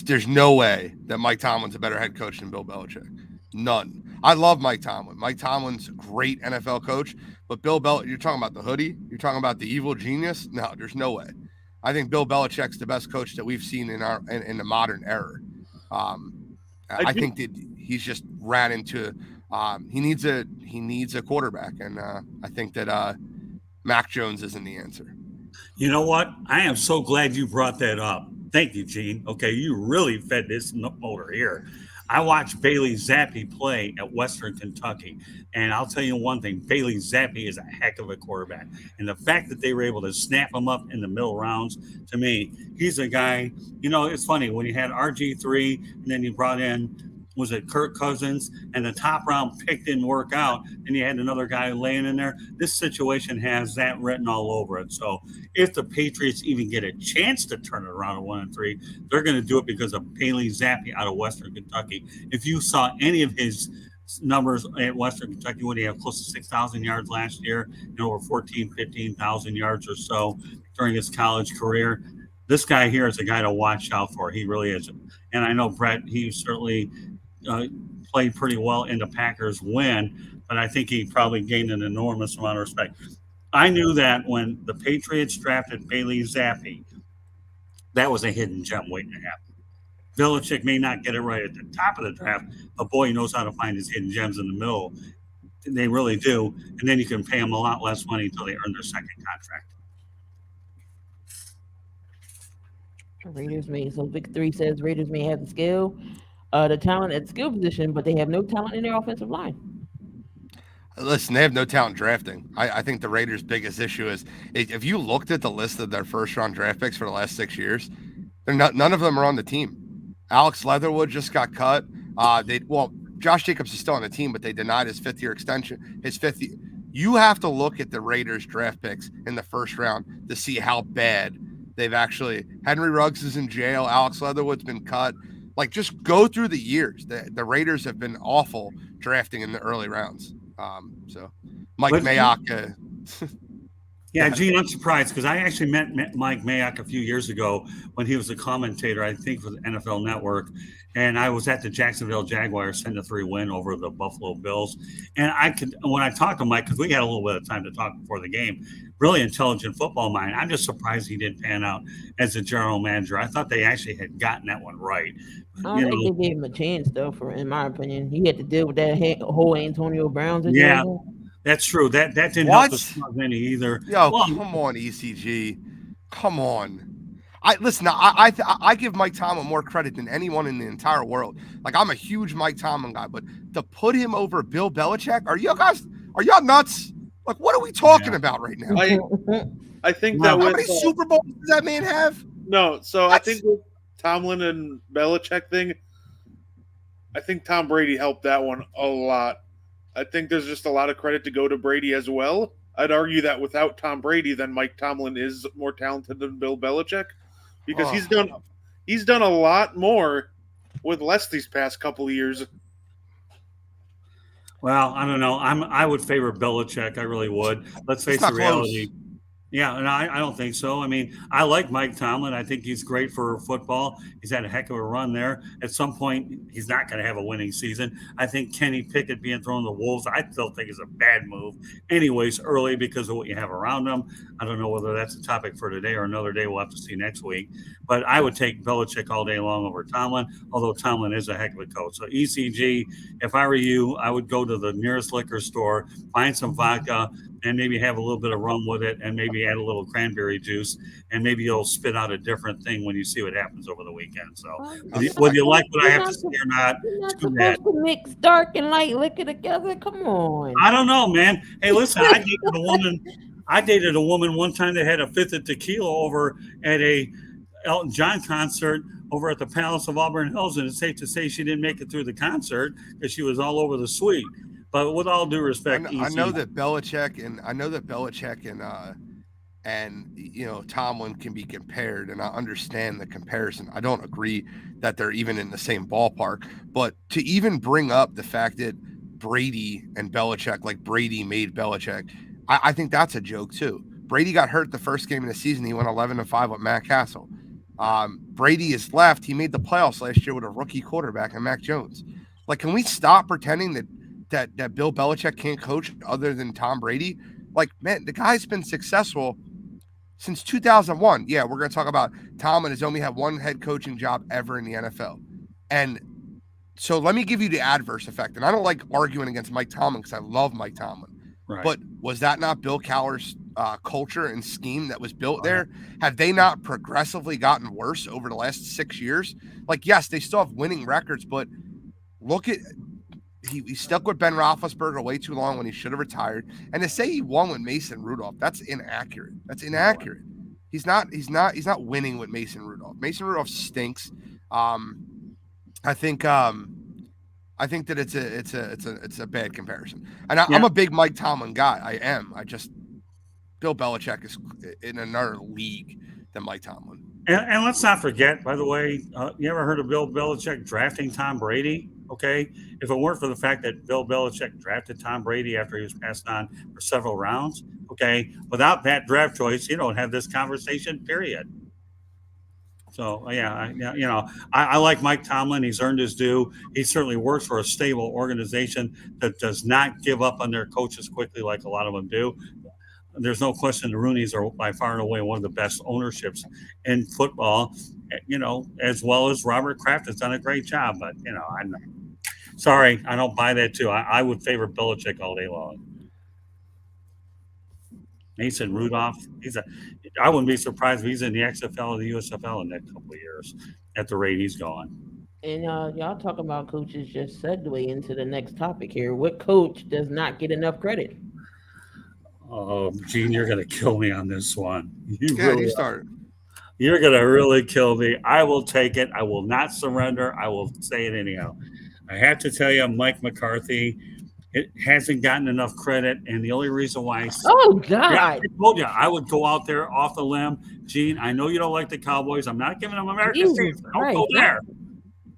There's no way that Mike Tomlin's a better head coach than Bill Belichick. None. I love Mike Tomlin. Mike Tomlin's a great NFL coach, but Bill Belichick, you're talking about the hoodie? You're talking about the evil genius? No, there's no way. I think Bill Belichick's the best coach that we've seen in the modern era. I think that he's just ran into he needs a quarterback, and I think that Mac Jones isn't the answer. You know what? I am so glad you brought that up. Thank you, Gene. Okay, you really fed this motor here. I watched Bailey Zappi play at Western Kentucky, and I'll tell you one thing: Bailey Zappi is a heck of a quarterback, and the fact that they were able to snap him up in the middle rounds, to me, he's a guy. It's funny when you had RG3, and then you brought in, was it Kirk Cousins, and the top round pick didn't work out, and you had another guy laying in there. This situation has that written all over it. So if the Patriots even get a chance to turn it around at 1-3, they're going to do it because of Bailey Zappi out of Western Kentucky. If you saw any of his numbers at Western Kentucky, when he had close to 6,000 yards last year and over 15,000 yards or so during his college career, this guy here is a guy to watch out for. He really is. And I know, Brett, he certainly played pretty well in the Packers win, but I think he probably gained an enormous amount of respect. I knew that when the Patriots drafted Bailey Zappi, that was a hidden gem waiting to happen. Belichick may not get it right at the top of the draft, but boy, he knows how to find his hidden gems in the middle. They really do. And then you can pay them a lot less money until they earn their second contract. So Vic 3 says Raiders may have the skill, the talent at skill position, but they have no talent in their offensive line. Listen, they have no talent drafting. I think the Raiders' biggest issue is if you looked at the list of their first-round draft picks for the last 6 years, none of them are on the team. Alex Leatherwood just got cut. Josh Jacobs is still on the team, but they denied his fifth-year extension. You have to look at the Raiders' draft picks in the first round to see how bad they've actually. Henry Ruggs is in jail. Alex Leatherwood's been cut. Just go through the years. The Raiders have been awful drafting in the early rounds. So Mike Mayock. Yeah, Gene, I'm surprised because I actually met Mike Mayock a few years ago when he was a commentator, I think, for the NFL Network. And I was at the Jacksonville Jaguars 10-3 win over the Buffalo Bills. And when I talked to Mike, because we had a little bit of time to talk before the game, really intelligent football mind. I'm just surprised he didn't pan out as a general manager. I thought they actually had gotten that one right. I don't think they gave him a chance, though, in my opinion. He had to deal with that whole Antonio Brown situation. Yeah, that's true. That didn't help us any either. Yo, come on, ECG. Come on. I give Mike Tomlin more credit than anyone in the entire world. Like, I'm a huge Mike Tomlin guy, but to put him over Bill Belichick, are y'all nuts? Like, what are we talking about right now? I think Well, that How with many Super Bowls does that man have? no, so I That's think with Tomlin and Belichick thing, I think Tom Brady helped that one a lot. I think there's just a lot of credit to go to Brady as well. I'd argue that without Tom Brady, then Mike Tomlin is more talented than Bill Belichick because oh, he's done a lot more with less these past couple of years. well, I don't know. I would favor Belichick. I really would. Let's it's face the not close. reality. Yeah, and I don't think so. I mean, I like Mike Tomlin. I think he's great for football. He's had a heck of a run there. At some point, he's not going to have a winning season. I think Kenny Pickett being thrown to the Wolves, I still think is a bad move. Anyways, early because of what you have around him. I don't know whether that's a topic for today or another day. We'll have to see next week. But I would take Belichick all day long over Tomlin, although Tomlin is a heck of a coach. So ECG, if I were you, I would go to the nearest liquor store, find some vodka, and maybe have a little bit of rum with it and maybe add a little cranberry juice and maybe you'll spit out a different thing when you see what happens over the weekend. So whether you like what I have to say or not, You're not too bad. supposed to mix dark and light liquor together. Come on. I don't know, man. Hey, listen, I dated a woman one time that had a fifth of tequila over at a Elton John concert over at the Palace of Auburn Hills, and it's safe to say she didn't make it through the concert because she was all over the suite. But with all due respect, I know that Belichick and Tomlin can be compared, and I understand the comparison. I don't agree that they're even in the same ballpark, but to even bring up the fact that Brady and Belichick, like Brady made Belichick, I think that's a joke too. Brady got hurt the first game of the season. He went 11-5 with Matt Castle. Brady is left. He made the playoffs last year with a rookie quarterback and Mac Jones. Like, can we stop pretending that Bill Belichick can't coach other than Tom Brady? Like, man, the guy's been successful since 2001. Yeah, we're going to talk about Tomlin has only had one head coaching job ever in the NFL. And so let me give you the adverse effect. And I don't like arguing against Mike Tomlin because I love Mike Tomlin. Right. But was that not Bill Cowher's culture and scheme that was built there? Have they not progressively gotten worse over the last 6 years? Like, yes, they still have winning records, but look at he stuck with Ben Roethlisberger way too long when he should have retired. And to say he won with Mason Rudolph, that's inaccurate. He's not winning with Mason Rudolph. Mason Rudolph stinks. I think that it's a bad comparison. And I'm a big Mike Tomlin guy. I am. Bill Belichick is in another league than Mike Tomlin. And let's not forget, by the way, you ever heard of Bill Belichick drafting Tom Brady? Okay. If it weren't for the fact that Bill Belichick drafted Tom Brady after he was passed on for several rounds, okay, without that draft choice, you don't have this conversation, period. So, I like Mike Tomlin. He's earned his due. He certainly works for a stable organization that does not give up on their coaches quickly like a lot of them do. There's no question the Rooneys are by far and away one of the best ownerships in football, as well as Robert Kraft has done a great job. But, I'm sorry, I don't buy that too. I would favor Belichick all day long. Mason Rudolph, I wouldn't be surprised if he's in the XFL or the USFL in the next couple of years at the rate he's going. And y'all talking about coaches just segue into the next topic here. What coach does not get enough credit? Oh, Gene, you're going to kill me on this one. You started. You're going to really kill me. I will take it. I will not surrender. I will say it anyhow. I have to tell you, Mike McCarthy, it hasn't gotten enough credit. And the only reason why God. I told you I would go out there off the limb. Gene, I know you don't like the Cowboys. I'm not giving them American teams. Don't go there.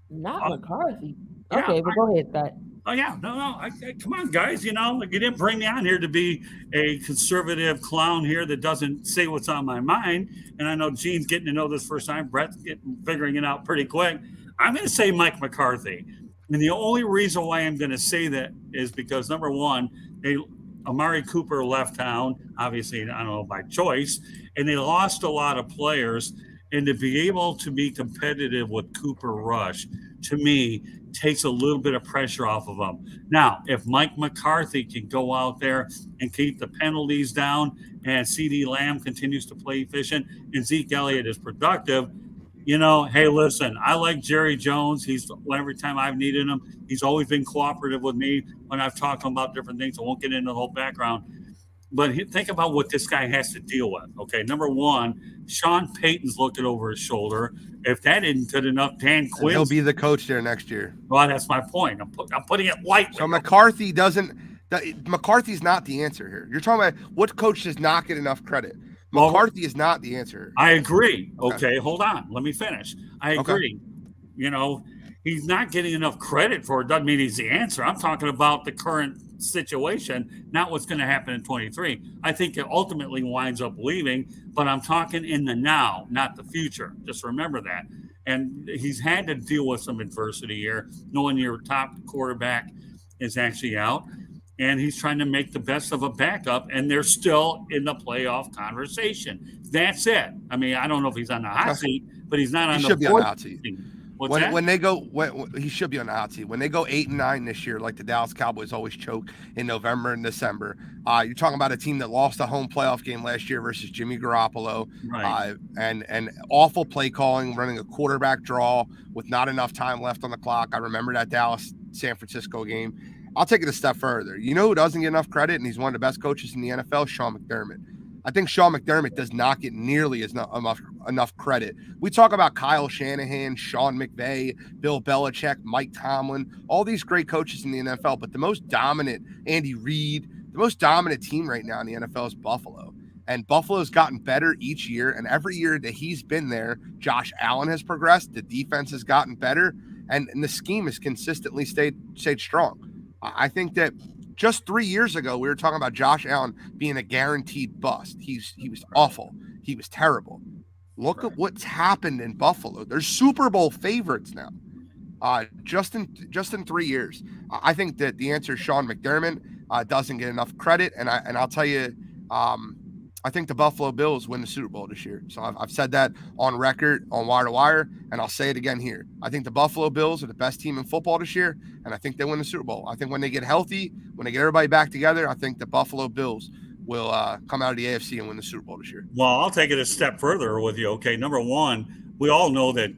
Not McCarthy. Okay, but go ahead, Scott. Oh, yeah. No. Come on, guys. You didn't bring me on here to be a conservative clown here that doesn't say what's on my mind. And I know Gene's getting to know this first time. Brett's figuring it out pretty quick. I'm going to say Mike McCarthy. And the only reason why I'm going to say that is because, number one, Amari Cooper left town, obviously, I don't know, by choice, and they lost a lot of players. And to be able to be competitive with Cooper Rush to me, takes a little bit of pressure off of them. Now, if Mike McCarthy can go out there and keep the penalties down, and CD Lamb continues to play efficient, and Zeke Elliott is productive, hey, listen, I like Jerry Jones. Every time I've needed him, he's always been cooperative with me when I've talked to him about different things. I won't get into the whole background. But think about what this guy has to deal with. Okay, number one, Sean Payton's looking over his shoulder. If that isn't good enough, Dan Quinn. He'll be the coach there next year. Well, that's my point. I'm putting it lightly. So McCarthy's not the answer here. You're talking about what coach does not get enough credit. McCarthy is not the answer. I agree. Okay, hold on. Let me finish. I agree. Okay. He's not getting enough credit for it. Doesn't mean he's the answer. I'm talking about the current situation, not what's going to happen in 23. I think it ultimately winds up leaving, but I'm talking in the now, not the future. Just remember that. And he's had to deal with some adversity here, knowing your top quarterback is actually out. And he's trying to make the best of a backup, and they're still in the playoff conversation. That's it. I mean, I don't know if he's on the hot seat, but he's not on the hot seat. When they go, he should be on the hot seat. When they go 8-9 this year, like the Dallas Cowboys always choke in November and December, you're talking about a team that lost a home playoff game last year versus Jimmy Garoppolo, right. And awful play calling, running a quarterback draw with not enough time left on the clock. I remember that Dallas San Francisco game. I'll take it a step further. You know who doesn't get enough credit, and he's one of the best coaches in the NFL? Sean McDermott. I think Sean McDermott does not get nearly enough credit. We talk about Kyle Shanahan, Sean McVay, Bill Belichick, Mike Tomlin, all these great coaches in the NFL, but the most dominant, Andy Reid, the most dominant team right now in the NFL is Buffalo. And Buffalo's gotten better each year, and every year that he's been there, Josh Allen has progressed, the defense has gotten better, and the scheme has consistently stayed strong. I think that just 3 years ago, we were talking about Josh Allen being a guaranteed bust. He was awful. He was terrible. Look at what's happened in Buffalo. They're Super Bowl favorites now. Just in 3 years. I think that the answer is Sean McDermott doesn't get enough credit, and I'll tell you, I think the Buffalo Bills win the Super Bowl this year. So I've said that on record, on Wire to Wire, and I'll say it again here. I think the Buffalo Bills are the best team in football this year, and I think they win the Super Bowl. I think when they get healthy, when they get everybody back together, I think the Buffalo Bills will come out of the AFC and win the Super Bowl this year. Well, I'll take it a step further with you. Okay, number one, we all know that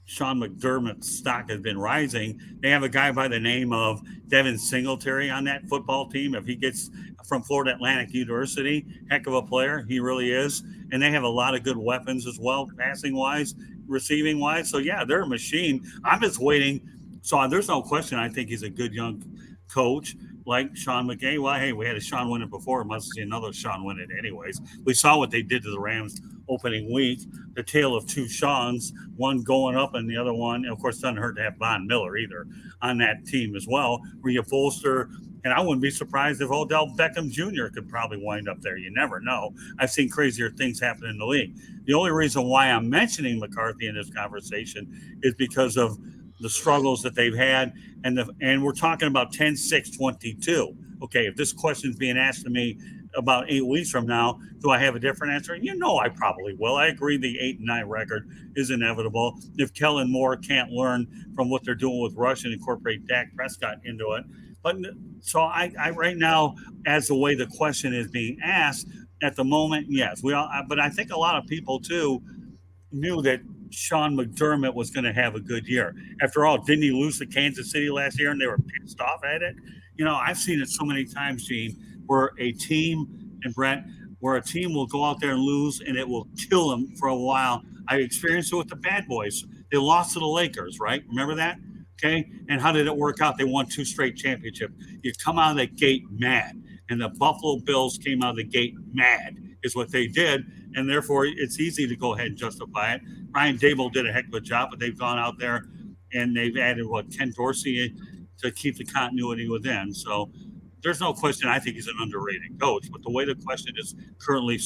Sean McDermott's stock has been rising. They have a guy by the name of Devin Singletary on that football team. If he gets from Florida Atlantic University, heck of a player. He really is. And they have a lot of good weapons as well, passing wise, receiving wise. So yeah, they're a machine. I'm just waiting. So there's no question. I think he's a good young coach like Sean McVay. Well, hey, we had a Sean win it before. Must see another Sean win it anyways. We saw what they did to the Rams opening week, the tale of two Seans, one going up and the other one, and of course, doesn't hurt to have Von Miller either on that team as well, where you bolster. And I wouldn't be surprised if Odell Beckham Jr. could probably wind up there. You never know. I've seen crazier things happen in the league. The only reason why I'm mentioning McCarthy in this conversation is because of the struggles that they've had. And we're talking about 10-6-22. Okay, if this question is being asked to me about 8 weeks from now, do I have a different answer? I probably will. I agree the 8-9 record is inevitable. If Kellen Moore can't learn from what they're doing with Rush and incorporate Dak Prescott into it. But so I right now, as the way the question is being asked at the moment, yes, but I think a lot of people too knew that Sean McDermott was going to have a good year. After all, didn't he lose to Kansas City last year and they were pissed off at it? I've seen it so many times, Gene, where a team, and Brent, where a team will go out there and lose and it will kill them for a while. I experienced it with the Bad Boys. They lost to the Lakers, right? Remember that? Okay. And how did it work out? They won 2 straight championships. You come out of the gate mad. And the Buffalo Bills came out of the gate mad is what they did. And therefore, it's easy to go ahead and justify it. Brian Dable did a heck of a job, but they've gone out there and they've added, Ken Dorsey to keep the continuity within. So there's no question. I think he's an underrated coach. But the way the question is currently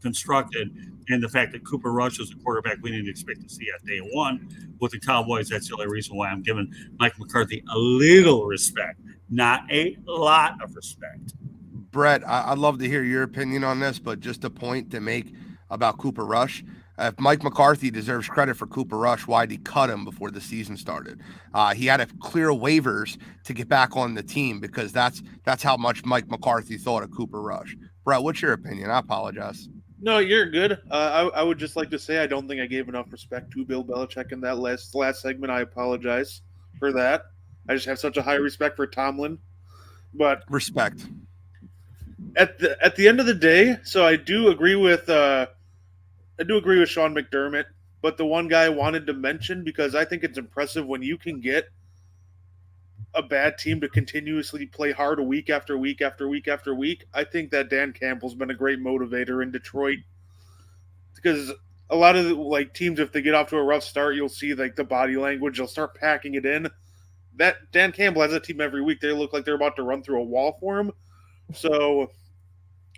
constructed, and the fact that Cooper Rush is a quarterback we didn't expect to see at day one with the Cowboys, that's the only reason why I'm giving Mike McCarthy a little respect, not a lot of respect. Brett, I'd love to hear your opinion on this, but just a point to make about Cooper Rush. If Mike McCarthy deserves credit for Cooper Rush, why did he cut him before the season started? He had to clear waivers to get back on the team because that's how much Mike McCarthy thought of Cooper Rush. Brett, what's your opinion? I apologize. No, you're good. I would just like to say I don't think I gave enough respect to Bill Belichick in that last segment. I apologize for that. I just have such a high respect for Tomlin. But Respect. at the end of the day, so I do agree with Sean McDermott. But the one guy I wanted to mention, because I think it's impressive when you can get a bad team to continuously play hard week after week after week after week. I think that Dan Campbell's been a great motivator in Detroit, because a lot of like teams, if they get off to a rough start, you'll see like the body language. They'll start packing it in. That Dan Campbell has a team every week. They look like they're about to run through a wall for him. So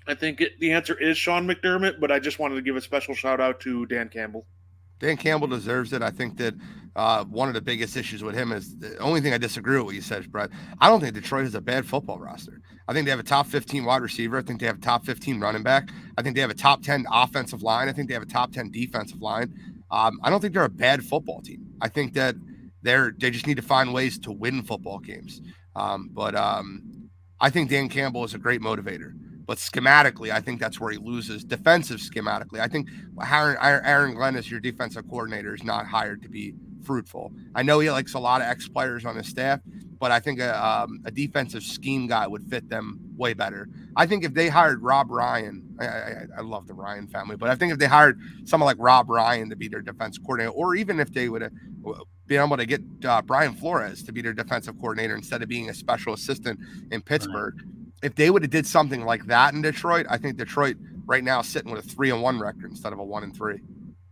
I think the answer is Sean McDermott, but I just wanted to give a special shout out to Dan Campbell. Dan Campbell deserves it. I think that one of the biggest issues with him is the only thing I disagree with what you said, Brett. I don't think Detroit has a bad football roster. I think they have a top 15 wide receiver. I think they have a top 15 running back. I think they have a top 10 offensive line. I think they have a top 10 defensive line. I don't think they're a bad football team. I think that they just need to find ways to win football games. But I think Dan Campbell is a great motivator. But schematically, I think that's where he loses. Defensive schematically, I think Aaron Glenn as your defensive coordinator is not hired to be fruitful. I know he likes a lot of ex-players on his staff, but I think a defensive scheme guy would fit them way better. I think if they hired Rob Ryan, I love the Ryan family, but I think if they hired someone like Rob Ryan to be their defense coordinator, or even if they would have been able to get Brian Flores to be their defensive coordinator instead of being a special assistant in Pittsburgh, if they would have did something like that in Detroit, I think Detroit right now is sitting with a 3-1 record instead of a 1-3.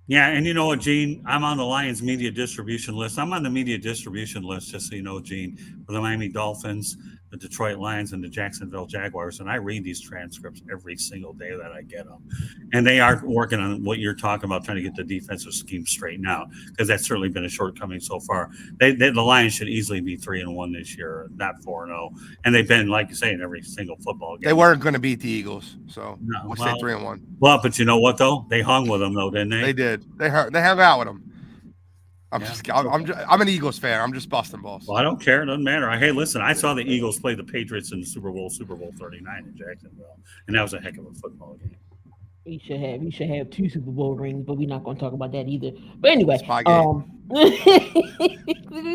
Yeah, and you know what, Gene? I'm on the Lions media distribution list. I'm on the media distribution list, just so you know, Gene, for the Miami Dolphins, the Detroit Lions, and the Jacksonville Jaguars. And I read these transcripts every single day that I get them. And they are working on what you're talking about, trying to get the defensive scheme straightened out, because that's certainly been a shortcoming so far. The Lions should easily be 3-1 this year, not 4-0. And they've been, like you say, in every single football game. They weren't going to beat the Eagles, so we'll say 3-1. Well, but you know what, though? They hung with them, though, didn't they? They did. They hung out with them. I'm an Eagles fan. I'm just busting balls. Well, I don't care. It doesn't matter. Hey, listen, I saw the Eagles play the Patriots in the Super Bowl 39 in Jacksonville, and that was a heck of a football game. We should have 2 Super Bowl rings, but we're not going to talk about that either. But anyway, we're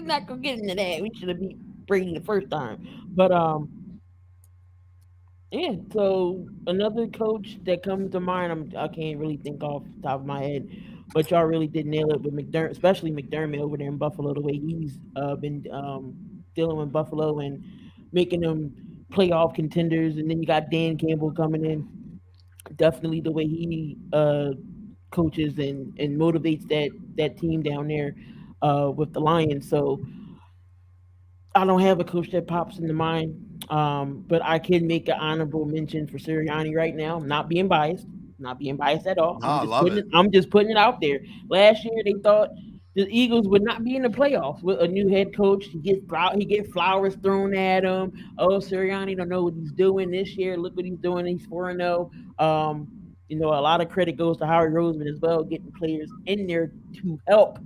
not going to get into that. We should have beat Brady the first time. But yeah. So another coach that comes to mind, I can't really think off the top of my head, but y'all really did nail it with McDermott, especially McDermott over there in Buffalo. The way he's been dealing with Buffalo and making them playoff contenders, and then you got Dan Campbell coming in. Definitely the way he coaches and motivates that team down there with the Lions. So I don't have a coach that pops into mind, but I can make an honorable mention for Sirianni right now. I'm not being biased, at all. I'm just putting it out there. Last year they thought the Eagles would not be in the playoffs with a new head coach. He get flowers thrown at him. Oh, Sirianni don't know what he's doing this year. Look what he's doing. He's 4-0. A lot of credit goes to Howard Roseman as well, getting players in there to help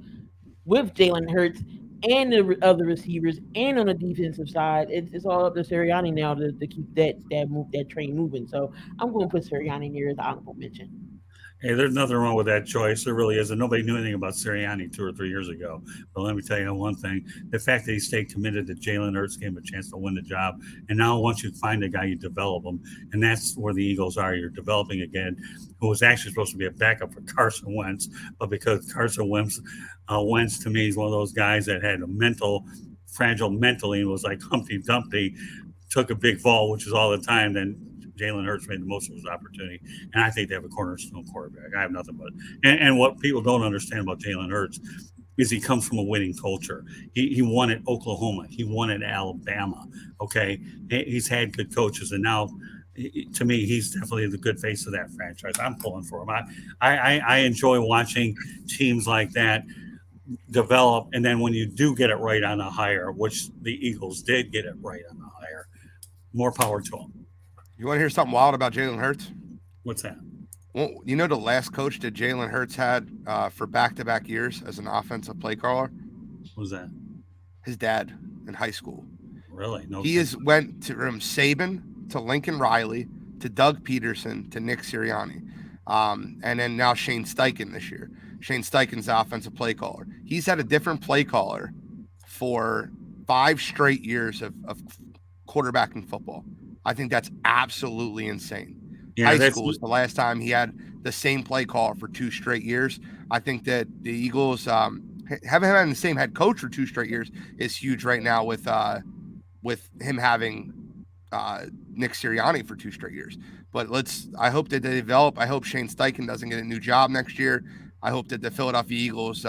with Jalen Hurts and the other receivers, and on the defensive side. It's all up to Sirianni now to keep that train moving. So I'm going to put Sirianni near as honorable mention. Hey, there's nothing wrong with that choice. There really isn't. Nobody knew anything about Sirianni 2 or 3 years ago. But let me tell you one thing. The fact that he stayed committed to Jalen Hurts gave him a chance to win the job. And now once you find a guy, you develop him. And that's where the Eagles are. You're developing again, who was actually supposed to be a backup for Carson Wentz. But because Carson Wentz to me is one of those guys that had fragile mentally, and was like Humpty Dumpty, took a big fall, which is all the time, then Jalen Hurts made the most of his opportunity, and I think they have a cornerstone quarterback. I have nothing but and what people don't understand about Jalen Hurts is he comes from a winning culture. He won at Oklahoma. He won at Alabama. Okay, he's had good coaches, and now, to me, he's definitely the good face of that franchise. I'm pulling for him. I enjoy watching teams like that develop, and then when you do get it right on a hire, which the Eagles did get it right on the hire, more power to them. You want to hear something wild about Jalen Hurts? What's that? Well, you know the last coach that Jalen Hurts had for back-to-back years as an offensive play caller? Who's that? His dad in high school. Really? No He kidding. is went to from Saban to Lincoln Riley to Doug Peterson to Nick Sirianni, and then now Shane Steichen this year. Shane Steichen's the offensive play caller. He's had a different play caller for 5 straight years of quarterbacking football. I think that's absolutely insane. Yeah, High that's school was the last time he had the same play caller for 2 straight years. I think that the Eagles having him having the same head coach for 2 straight years is huge right now with him having Nick Sirianni for 2 straight years. But I hope that they develop. I hope Shane Steichen doesn't get a new job next year. I hope that the Philadelphia Eagles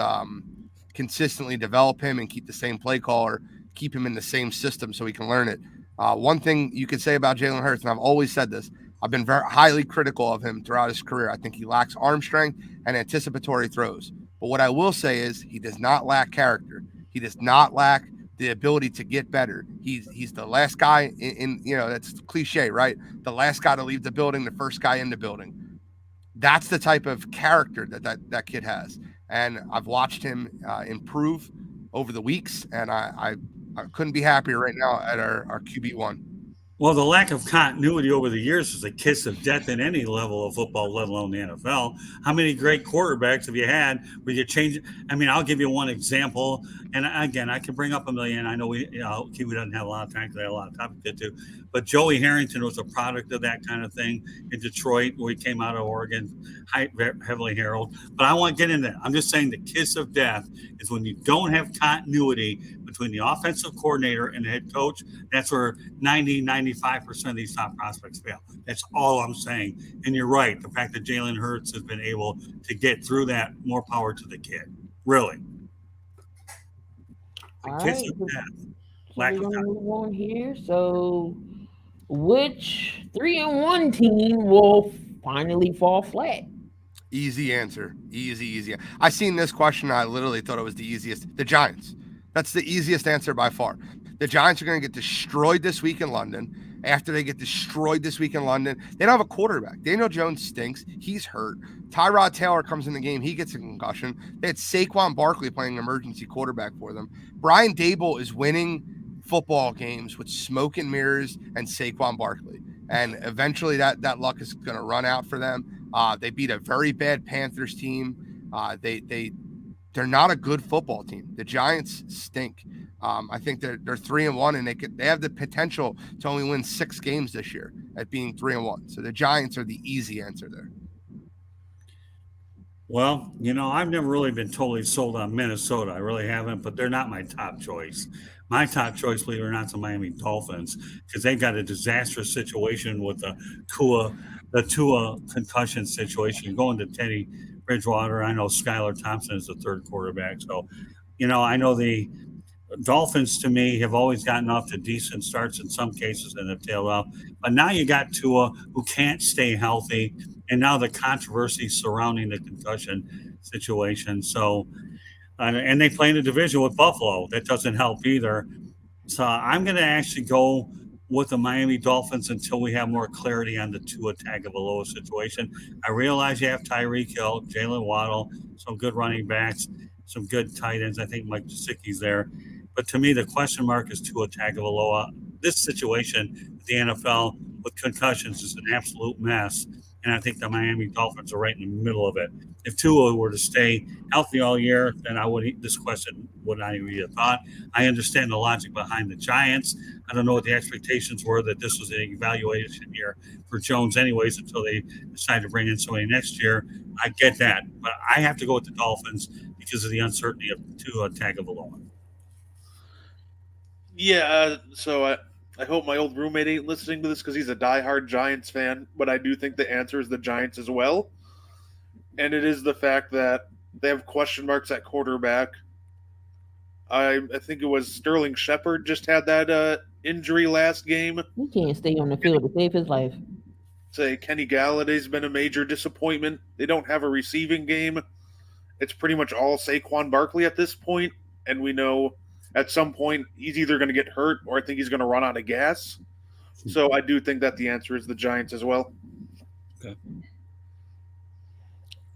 consistently develop him and keep the same play caller, keep him in the same system so he can learn it. One thing you could say about Jalen Hurts, and I've always said this, I've been very highly critical of him throughout his career. I think he lacks arm strength and anticipatory throws. But what I will say is he does not lack character. He does not lack the ability to get better. He's the last guy in that's cliche, right? The last guy to leave the building, the first guy in the building. That's the type of character that kid has. And I've watched him improve over the weeks, and I couldn't be happier right now at our QB1. Well, the lack of continuity over the years is a kiss of death in any level of football, let alone the NFL. How many great quarterbacks have you had where you change? I mean, I'll give you one example. And again, I can bring up a million. I know we doesn't have a lot of time because I have a lot of topics to get to. But Joey Harrington was a product of that kind of thing in Detroit, where he came out of Oregon, heavily heralded. But I won't get into that. I'm just saying the kiss of death is when you don't have continuity between the offensive coordinator and the head coach. That's where 95% of these top prospects fail. That's all I'm saying. And you're right. The fact that Jalen Hurts has been able to get through that, more power to the kid. Really. The All kiss right. of death. So Lack we're of gonna time. move on here. So, which 3-1 team will finally fall flat? Easy answer. Easy. I seen this question. I literally thought it was the easiest. The Giants. That's the easiest answer by far. The Giants are going to get destroyed this week in London. After they get destroyed this week in London, they don't have a quarterback. Daniel Jones stinks. He's hurt. Tyrod Taylor comes in the game. He gets a concussion. They had Saquon Barkley playing emergency quarterback for them. Brian Dable is winning football games with smoke and mirrors and Saquon Barkley. And eventually that luck is going to run out for them. They beat a very bad Panthers team. They're not a good football team. The Giants stink. I think they're 3-1, and they have the potential to only win 6 games this year at being 3-1. So the Giants are the easy answer there. Well, I've never really been totally sold on Minnesota. I really haven't, but they're not my top choice. My top choice, believe it or not, is the Miami Dolphins, because they've got a disastrous situation with the Tua concussion situation. You're going to Teddy Bridgewater. I know Skylar Thompson is the third quarterback. So, I know the Dolphins, to me, have always gotten off to decent starts in some cases and have tailed off. But now you got Tua, who can't stay healthy, and now the controversy surrounding the concussion situation. So, and they play in a division with Buffalo. That doesn't help either. So I'm going to actually go with the Miami Dolphins until we have more clarity on the Tua Tagovailoa situation. I realize you have Tyreek Hill, Jalen Waddle, some good running backs, some good tight ends. I think Mike Gesicki's there. But to me, the question mark is Tua Tagovailoa. This situation with the NFL with concussions is an absolute mess. And I think the Miami Dolphins are right in the middle of it. If Tua were to stay healthy all year, then this question would not even be a thought. I understand the logic behind the Giants. I don't know what the expectations were that this was an evaluation year for Jones anyways until they decide to bring in somebody next year. I get that. But I have to go with the Dolphins because of the uncertainty of Tua Tagovailoa. Yeah, so I hope my old roommate ain't listening to this because he's a diehard Giants fan, but I do think the answer is the Giants as well. And it is the fact that they have question marks at quarterback. I think it was Sterling Shepard just had that injury last game. He can't stay on the field to save his life. Say Kenny Galladay's been a major disappointment. They don't have a receiving game. It's pretty much all Saquon Barkley at this point, and we know at some point he's either going to get hurt or I think he's going to run out of gas. So I do think that the answer is the Giants as well. Okay.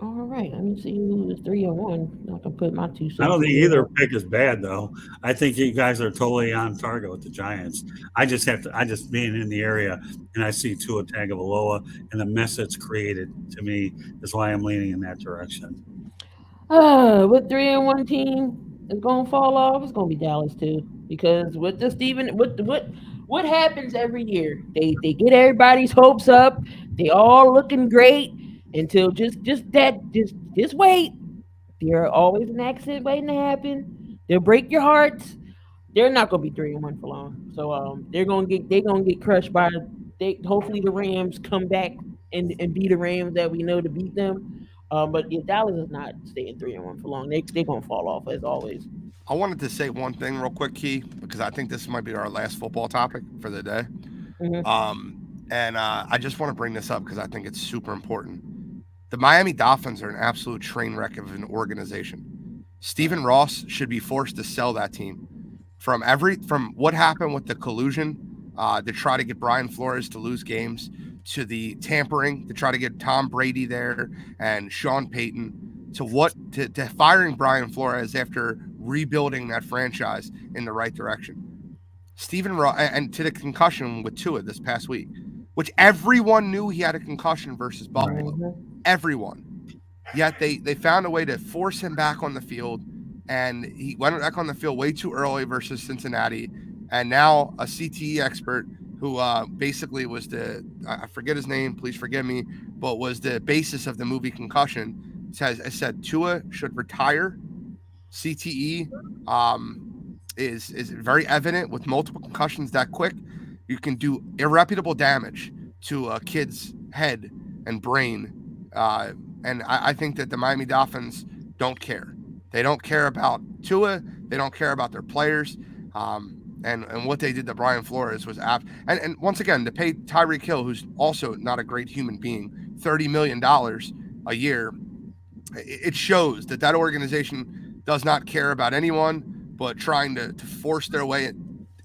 All right, let me see who is 3-1. I can put my two I cents don't think in there. either pick is bad though. I think you guys are totally on target with the Giants. I just being in the area and I see Tua Tagovailoa and the mess it's created to me is why I'm leaning in that direction. What 3-1 team is gonna fall off? It's gonna be Dallas too. Because with the Steven, what happens every year? They get everybody's hopes up. They all looking great until just wait. There's always an accident waiting to happen. They'll break your hearts. They're not gonna be 3-1 for long. So they're gonna get crushed by they hopefully the Rams come back and beat the Rams that we know to beat them. But yeah, Dallas is not staying 3-1 for long. They're gonna fall off as always. I wanted to say one thing real quick, Key, because I think this might be our last football topic for the day. Hmm. And I just want to bring this up because I think it's super important. The Miami Dolphins are an absolute train wreck of an organization. Stephen Ross should be forced to sell that team. From what happened with the collusion to try to get Brian Flores to lose games, to the tampering to try to get Tom Brady there and Sean Payton, to firing Brian Flores after rebuilding that franchise in the right direction. Stephen Ross, and to the concussion with Tua this past week, which everyone knew he had a concussion versus Buffalo. Hmm. Everyone. Yet they found a way to force him back on the field, and he went back on the field way too early versus Cincinnati. And now a CTE expert who basically was I forget his name, please forgive me, but was the basis of the movie Concussion, said Tua should retire. CTE is very evident with multiple concussions that quick. You can do irreparable damage to a kid's head and brain. And I think that the Miami Dolphins don't care. They don't care about Tua. They don't care about their players. And what they did to Brian Flores was and once again, to pay Tyreek Hill, who's also not a great human being, $30 million a year, it shows that organization does not care about anyone but trying to force their way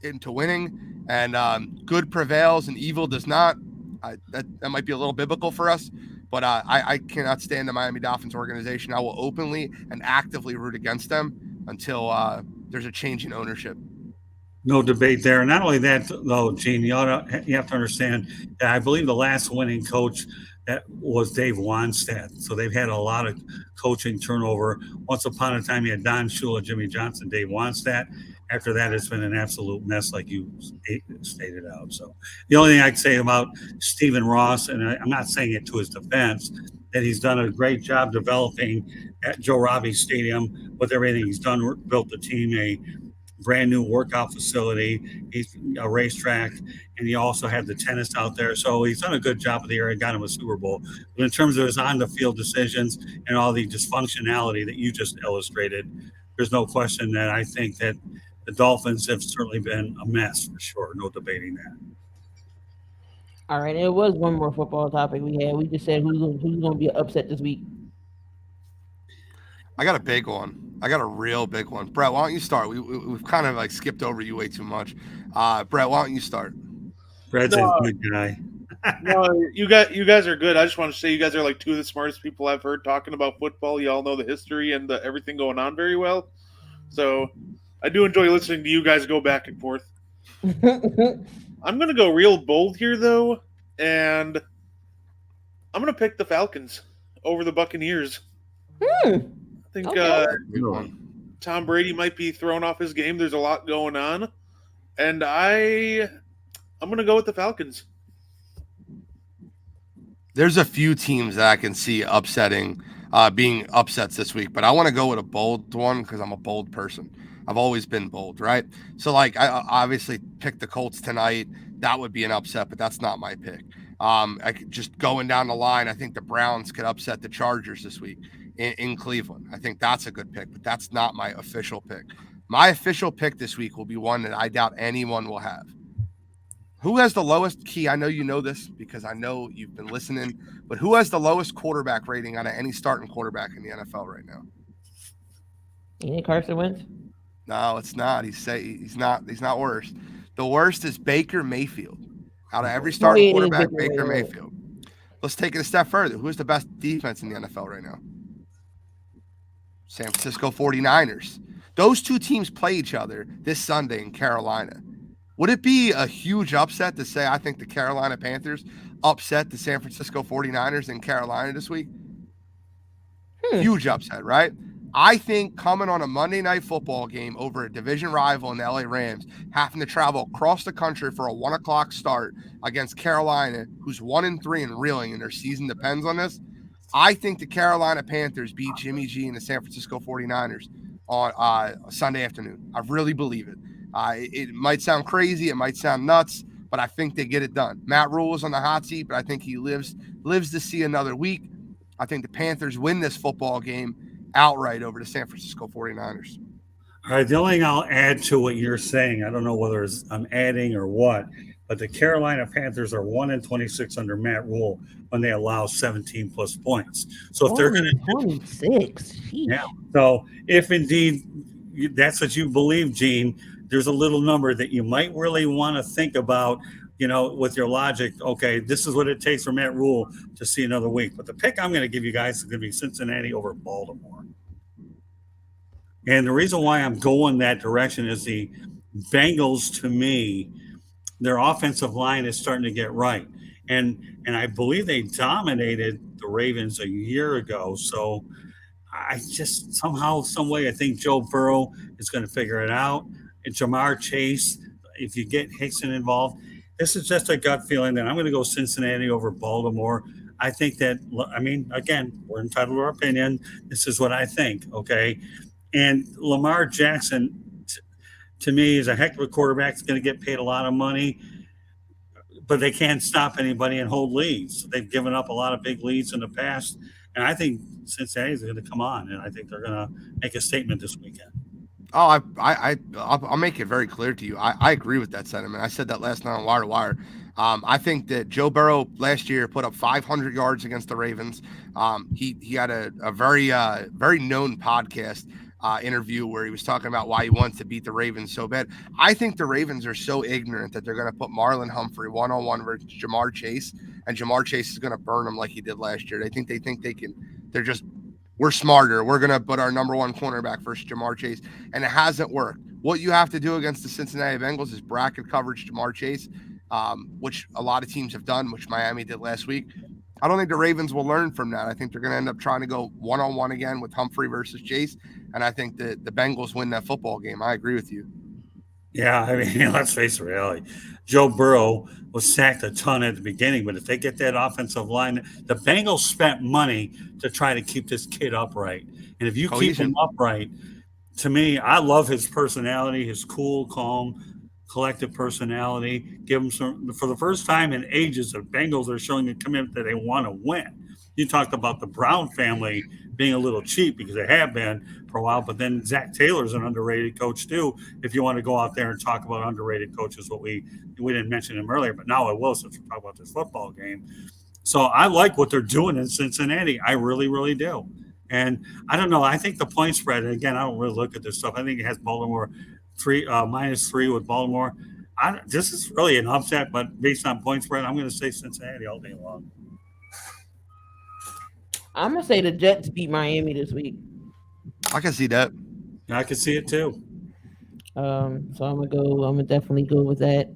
into winning. And good prevails and evil does not. That might be a little biblical for us, but I cannot stand the Miami Dolphins organization. I will openly and actively root against them until there's a change in ownership. No debate there. Not only that, though, Gene, you have to understand that I believe the last winning coach that was Dave Wanstead. So they've had a lot of coaching turnover. Once upon a time, you had Don Shula, Jimmy Johnson, Dave Wanstead. After that, it's been an absolute mess, like you stated out. So the only thing I'd say about Stephen Ross, and I'm not saying it to his defense, that he's done a great job developing at Joe Robbie Stadium with everything he's done, built the team a brand new workout facility. He's a racetrack, and he also had the tennis out there. So he's done a good job of the area, got him a Super Bowl. But in terms of his on the field decisions and all the dysfunctionality that you just illustrated, there's no question that I think that the Dolphins have certainly been a mess for sure. No debating that. All right, it was one more football topic we had. We just said who's gonna be upset this week. I got a big one. I got a real big one. Brett, why don't you start? We've kind of like skipped over you way too much. Brett, why don't you start? Brad's a No, good guy. no, you guys are good. I just want to say you guys are like two of the smartest people I've heard talking about football. You all know the history and everything going on very well. So I do enjoy listening to you guys go back and forth. I'm gonna go real bold here though, and I'm gonna pick the Falcons over the Buccaneers. Hmm. I think Okay. Big one. Tom Brady might be thrown off his game. There's a lot going on, and I'm gonna go with the Falcons. There's a few teams that I can see upsetting, being upsets this week, but I want to go with a bold one because I'm a bold person. I've always been bold, right? So, like, I obviously picked the Colts tonight. That would be an upset, but that's not my pick. I could just going down the line. I think the Browns could upset the Chargers this week in Cleveland. I think that's a good pick, but that's not my official pick. My official pick this week will be one that I doubt anyone will have. Who has the lowest key? I know you know this because I know you've been listening, but who has the lowest quarterback rating out of any starting quarterback in the NFL right now? You think Carson Wentz? No, it's not. He's not worst. The worst is Baker Mayfield. Out of every Oh starting yeah, it is quarterback, Baker Baker Mayfield. Mayfield. Let's take it a step further. Who's the best defense in the NFL right now? San Francisco 49ers. Those two teams play each other this Sunday in Carolina. Would it be a huge upset to say I think the Carolina Panthers upset the San Francisco 49ers in Carolina this week? Huge upset, right? I think coming on a Monday night football game over a division rival in the LA Rams, having to travel across the country for a 1 o'clock start against Carolina, who's 1-3 and reeling, and their season depends on this. I think the Carolina Panthers beat Jimmy G and the San Francisco 49ers on Sunday afternoon. I really believe it. It might sound crazy, it might sound nuts, but I think they get it done. Matt Rule is on the hot seat, but I think he lives to see another week. I think the Panthers win this football game outright over the San Francisco 49ers. All right, the only thing I'll add to what you're saying, I don't know whether I'm adding or what, but the Carolina Panthers are 1-26 under Matt Rule when they allow 17 plus points. So if they're going to 26, yeah. So if indeed that's what you believe, Gene, there's a little number that you might really want to think about, with your logic. Okay, this is what it takes for Matt Rule to see another week. But the pick I'm going to give you guys is going to be Cincinnati over Baltimore. And the reason why I'm going that direction is the Bengals, to me, their offensive line is starting to get right. And I believe they dominated the Ravens a year ago. So I just somehow, some way, I think Joe Burrow is going to figure it out. And Jamar Chase, if you get Hickson involved, this is just a gut feeling that I'm going to go Cincinnati over Baltimore. I think that, again, we're entitled to our opinion. This is what I think, okay? And Lamar Jackson, to me, is a heck of a quarterback. He's going to get paid a lot of money, but they can't stop anybody and hold leads. They've given up a lot of big leads in the past, and I think Cincinnati is going to come on, and I think they're going to make a statement this weekend. Oh, I'll make it very clear to you. I agree with that sentiment. I said that last night on Wire to Wire. I think that Joe Burrow last year put up 500 yards against the Ravens. He had a very known podcast interview where he was talking about why he wants to beat the Ravens so bad. I think the Ravens are so ignorant that they're going to put Marlon Humphrey one-on-one versus Jamar Chase, and Jamar Chase is going to burn him like he did last year. They think they can. We're smarter. We're going to put our number one cornerback versus Jamar Chase, and it hasn't worked. What you have to do against the Cincinnati Bengals is bracket coverage Jamar Chase, which a lot of teams have done, which Miami did last week. I don't think the Ravens will learn from that. I think they're going to end up trying to go one-on-one again with Humphrey versus Chase, and I think that the Bengals win that football game. I agree with you. Yeah, let's face the reality. Joe Burrow was sacked a ton at the beginning, but if they get that offensive line, the Bengals spent money to try to keep this kid upright. And if you keep him upright, to me, I love his personality, his cool, calm, collective personality. Give him some. For the first time in ages, the Bengals are showing a commitment that they want to win. You talked about the Brown family being a little cheap because they have been for a while, but then Zach Taylor's an underrated coach too. If you want to go out there and talk about underrated coaches, what we didn't mention him earlier, but now I will since we're talking about this football game. So I like what they're doing in Cincinnati. I really, really do. And I don't know. I think the point spread, and again, I don't really look at this stuff. I think it has Baltimore -3 with Baltimore. This is really an upset, but based on point spread, I'm going to say Cincinnati all day long. I'm gonna say the Jets beat Miami this week. I can see that. Yeah, I can see it too. So I'm gonna definitely go with that.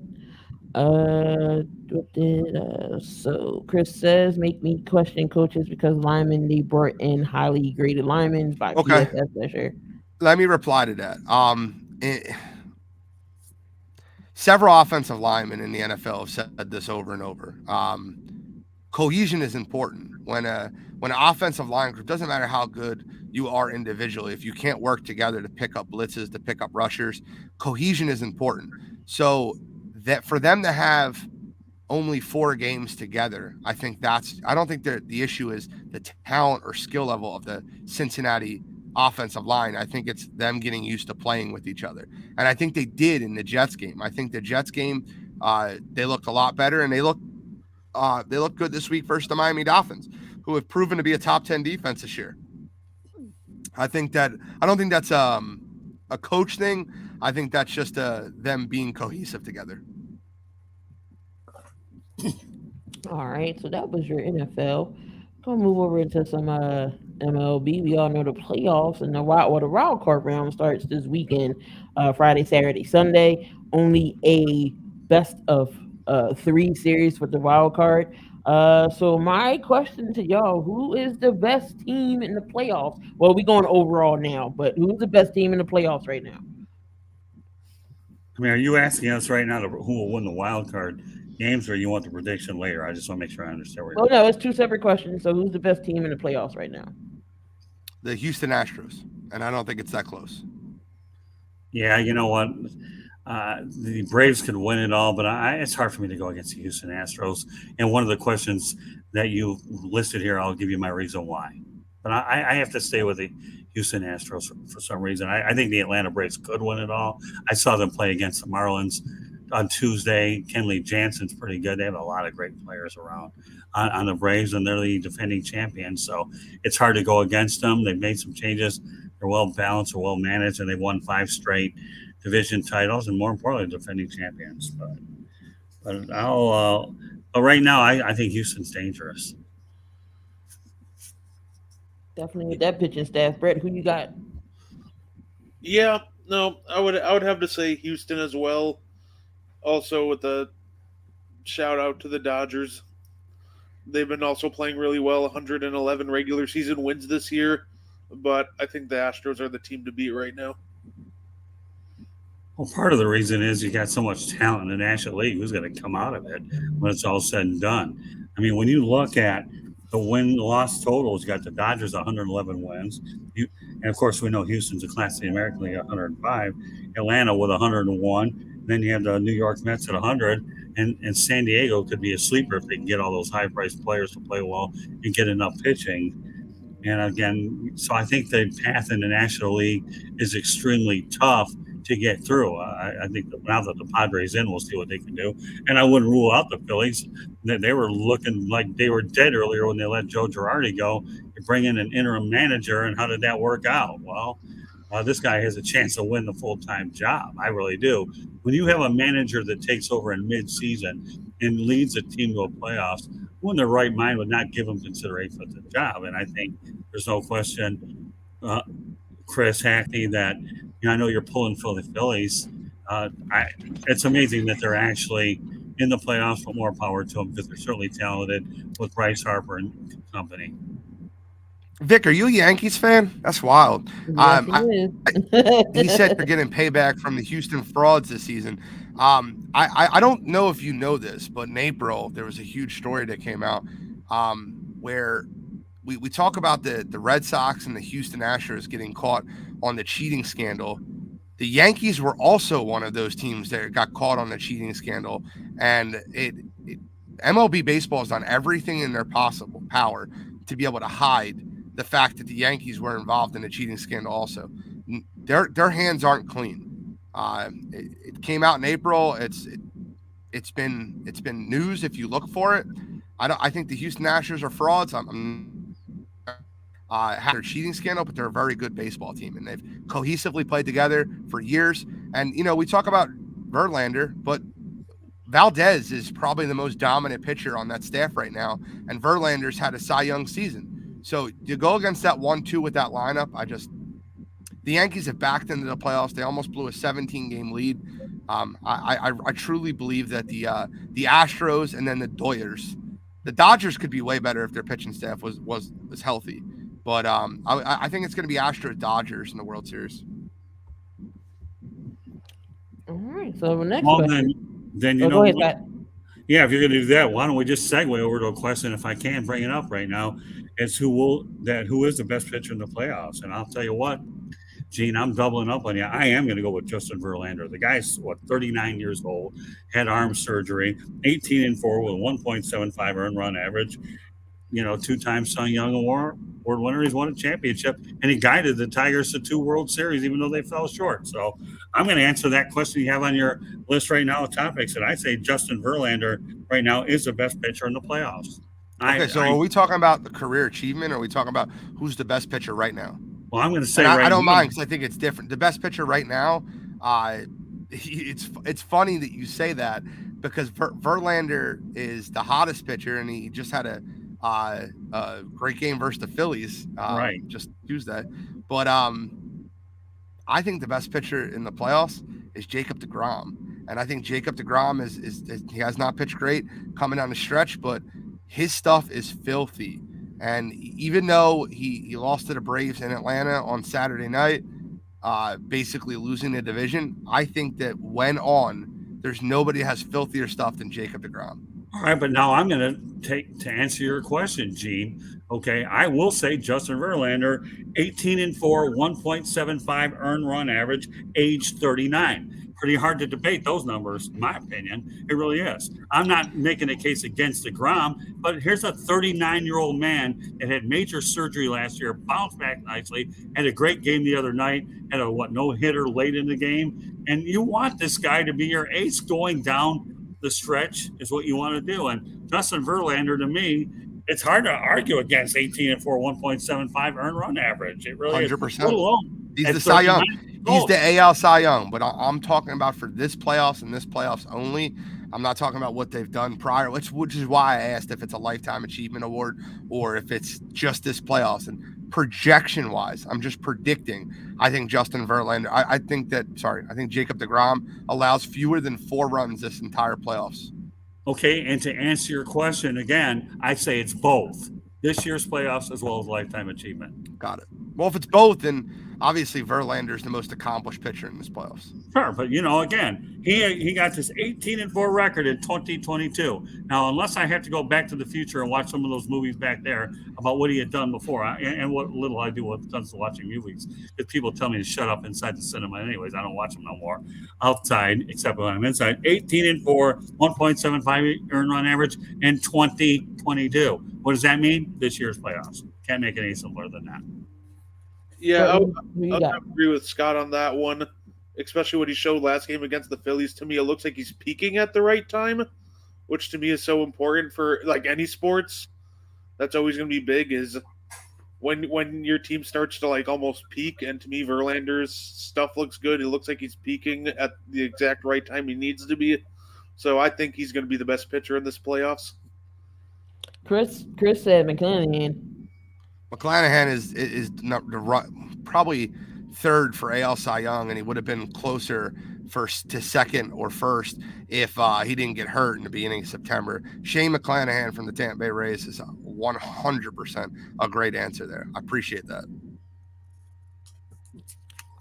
So Chris says, make me question coaches because linemen they brought in highly graded linemen by PFF measure. Let me reply to that. Several offensive linemen in the NFL have said this over and over. Cohesion is important. When an offensive line group, doesn't matter how good you are individually, if you can't work together to pick up blitzes, to pick up rushers, cohesion is important. So that for them to have only 4 games together, I don't think the issue is the talent or skill level of the Cincinnati offensive line. I think it's them getting used to playing with each other. And I think they did in the Jets game. I think the Jets game, they looked a lot better, and they look good this week versus the Miami Dolphins, who have proven to be a top 10 defense this year. I don't think that's a coach thing. I think that's just them being cohesive together. All right, so that was your NFL. Gonna move over into some MLB. We all know the playoffs and the wild card round starts this weekend, Friday, Saturday, Sunday. Only a best of three series for the wild card. So my question to y'all: who is the best team in the playoffs? Well, we going overall now, but who's the best team in the playoffs right now? I mean, are you asking us right now who will win the wild card games, or you want the prediction later? I just want to make sure I understand where you're Well, going. no, it's two separate questions. So who's the best team in the playoffs right now? The Houston Astros, and I don't think it's that close. Yeah, you know what? The Braves could win it all, but it's hard for me to go against the Houston Astros. And one of the questions that you listed here, I'll give you my reason why. But I have to stay with the Houston Astros for some reason. I think the Atlanta Braves could win it all. I saw them play against the Marlins on Tuesday. Kenley Jansen's pretty good. They have a lot of great players around on the Braves, and they're the defending champions. So it's hard to go against them. They've made some changes. They're well balanced, they're well managed, and they won 5 straight division titles, and more importantly, defending champions. But but right now, I think Houston's dangerous. Definitely with that pitching staff. Brett, who you got? Yeah, no, I would have to say Houston as well. Also, with a shout out to the Dodgers, they've been also playing really well. 111 regular season wins this year, but I think the Astros are the team to beat right now. Well, part of the reason is you got so much talent in the National League. Who's going to come out of it when it's all said and done? I mean, when you look at the win-loss totals, you got the Dodgers 111 wins, and of course we know Houston's a Class A American League 105, Atlanta with 101, then you have the New York Mets at 100, and San Diego could be a sleeper if they can get all those high-priced players to play well and get enough pitching. And again, so I think the path in the National League is extremely tough to get through. I think that now that the Padres in, we'll see what they can do. And I wouldn't rule out the Phillies. They were looking like they were dead earlier when they let Joe Girardi go. You bring in an interim manager, and how did that work out? Well, this guy has a chance to win the full time job. I really do. When you have a manager that takes over in mid season and leads a team to a playoffs, who in their right mind would not give him consideration for the job? And I think there's no question, uh, Chris Hackney, that I know you're pulling for the Phillies. It's amazing that they're actually in the playoffs, but more power to them because they're certainly talented with Bryce Harper and company. Vic, are you a Yankees fan? That's wild. Yes, he is. He said they're getting payback from the Houston frauds this season. I don't know if you know this, but in April there was a huge story that came out where we talk about the Red Sox and the Houston Astros getting caught on the cheating scandal. The Yankees were also one of those teams that got caught on the cheating scandal, and MLB baseball has done everything in their possible power to be able to hide the fact that the Yankees were involved in a cheating scandal. Also, their hands aren't clean. It came out in April. It's been news if you look for it. I think the Houston Astros are frauds. Had their cheating scandal, but they're a very good baseball team, and they've cohesively played together for years. And we talk about Verlander, but Valdez is probably the most dominant pitcher on that staff right now, and Verlander's had a Cy Young season. So you go against that 1-2 with that lineup. The Yankees have backed into the playoffs. They almost blew a 17-game lead. I truly believe that the Astros and then the Dodgers could be way better if their pitching staff was healthy. But I think it's going to be Astros Dodgers in the World Series. All right. So the next Well, question. then Go ahead, Scott. Yeah, if you're going to do that, why don't we just segue over to a question, if I can bring it up right now, is who is the best pitcher in the playoffs? And I'll tell you what, Gene, I'm doubling up on you. I am going to go with Justin Verlander. The guy's 39 years old, had arm surgery, 18-4 with 1.75 earned run average. 2-time Cy Young Award winner. He's won a championship, and he guided the Tigers to 2 World Series, even though they fell short. So I'm going to answer that question you have on your list right now of topics, and I say Justin Verlander right now is the best pitcher in the playoffs. Okay, so are we talking about the career achievement, or are we talking about who's the best pitcher right now? Well, I'm going to say I don't mind, because I think it's different. The best pitcher right now, it's funny that you say that. because Verlander is the hottest pitcher, and he just had a great game versus the Phillies Right. just Tuesday. But I think the best pitcher in the playoffs is Jacob DeGrom, and I think Jacob DeGrom is he has not pitched great coming down the stretch, but his stuff is filthy. And even though he lost to the Braves in Atlanta on Saturday night, basically losing the division, I think that when on, there's nobody that has filthier stuff than Jacob DeGrom. All right, but now I'm going to take to answer your question, Gene. Okay, I will say Justin Verlander, 18-4, 1.75 earned run average, age 39. Pretty hard to debate those numbers, in my opinion. It really is. I'm not making a case against DeGrom, but here's a 39-year-old man that had major surgery last year, bounced back nicely, had a great game the other night, had a no hitter late in the game, and you want this guy to be your ace going down the stretch is what you want to do. And Justin Verlander, to me, it's hard to argue against 18-4, 1.75 earned run average. It really is. 100%. Let alone He's at the Cy Young. 39 He's goals. the AL Cy Young, but I'm talking about for this playoffs and this playoffs only. I'm not talking about what they've done prior, which is why I asked if it's a lifetime achievement award or if it's just this playoffs. And projection wise, I'm just predicting. I think Justin Verlander. I think Jacob DeGrom allows fewer than 4 runs this entire playoffs. Okay, and to answer your question again, I say it's both this year's playoffs as well as lifetime achievement. Got it. Well, if it's both, then obviously Verlander is the most accomplished pitcher in this playoffs. Sure, but again, he got this 18-4 record in 2022. Now, unless I have to go back to the future and watch some of those movies back there about what he had done before, and what little I do when it comes to watching movies, because people tell me to shut up inside the cinema. Anyways, I don't watch them no more outside, except when I'm inside. 18-4, 1.75 earned run average in 2022. What does that mean? This year's playoffs. Can't make it any simpler than that. Yeah, Who you I'll got? agree with Scott on that one, especially what he showed last game against the Phillies. To me, it looks like he's peaking at the right time, which to me is so important for like any sports. That's always going to be big is when your team starts to like almost peak. And to me, Verlander's stuff looks good. It looks like he's peaking at the exact right time he needs to be. So I think he's going to be the best pitcher in this playoffs. Chris said McClanahan. McClanahan is not probably third for AL Cy Young, and he would have been closer first to second or first if he didn't get hurt in the beginning of September. Shane McClanahan from the Tampa Bay Rays is 100% a great answer there. I appreciate that.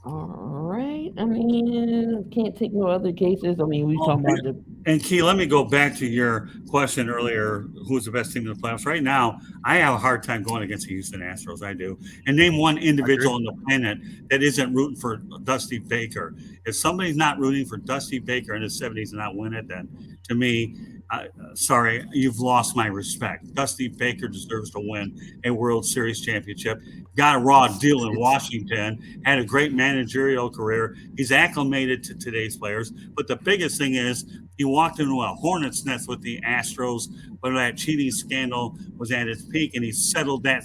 All right. I mean, can't take no other cases. I mean, we talking about the. And Key, let me go back to your question earlier. Who's the best team in the playoffs? Right now, I have a hard time going against the Houston Astros. I do. And name one individual on the planet that isn't rooting for Dusty Baker. If somebody's not rooting for Dusty Baker in his 70s and not win it, then to me, sorry, you've lost my respect. Dusty Baker deserves to win a World Series championship. Got a raw deal in Washington, had a great managerial career. He's acclimated to today's players. But the biggest thing is he walked into a hornet's nest with the Astros when that cheating scandal was at its peak, and he settled that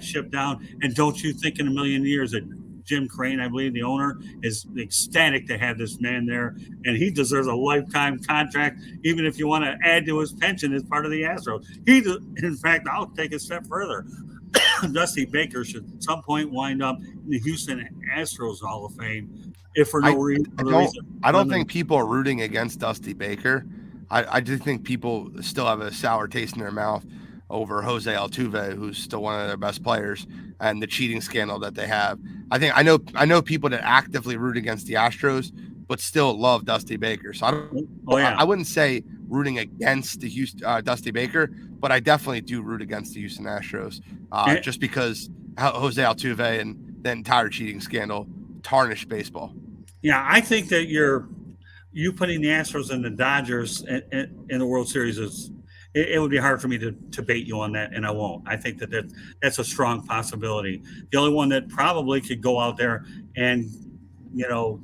ship down. And don't you think in a million years that Jim Crane, I believe the owner, is ecstatic to have this man there, and he deserves a lifetime contract, even if you want to add to his pension as part of the Astros. In fact, I'll take a step further. Dusty Baker should at some point wind up in the Houston Astros Hall of Fame, if for no reason. I don't think people are rooting against Dusty Baker. I do think people still have a sour taste in their mouth over Jose Altuve, who's still one of their best players, and the cheating scandal that they have. I know people that actively root against the Astros, but still love Dusty Baker. So I wouldn't say rooting against the Houston Dusty Baker, but I definitely do root against the Houston Astros, just because Jose Altuve and the entire cheating scandal tarnished baseball. Yeah, I think that you putting the Astros and the Dodgers in the World Series is. It would be hard for me to bait you on that, and I won't. I think that's a strong possibility. The only one that probably could go out there and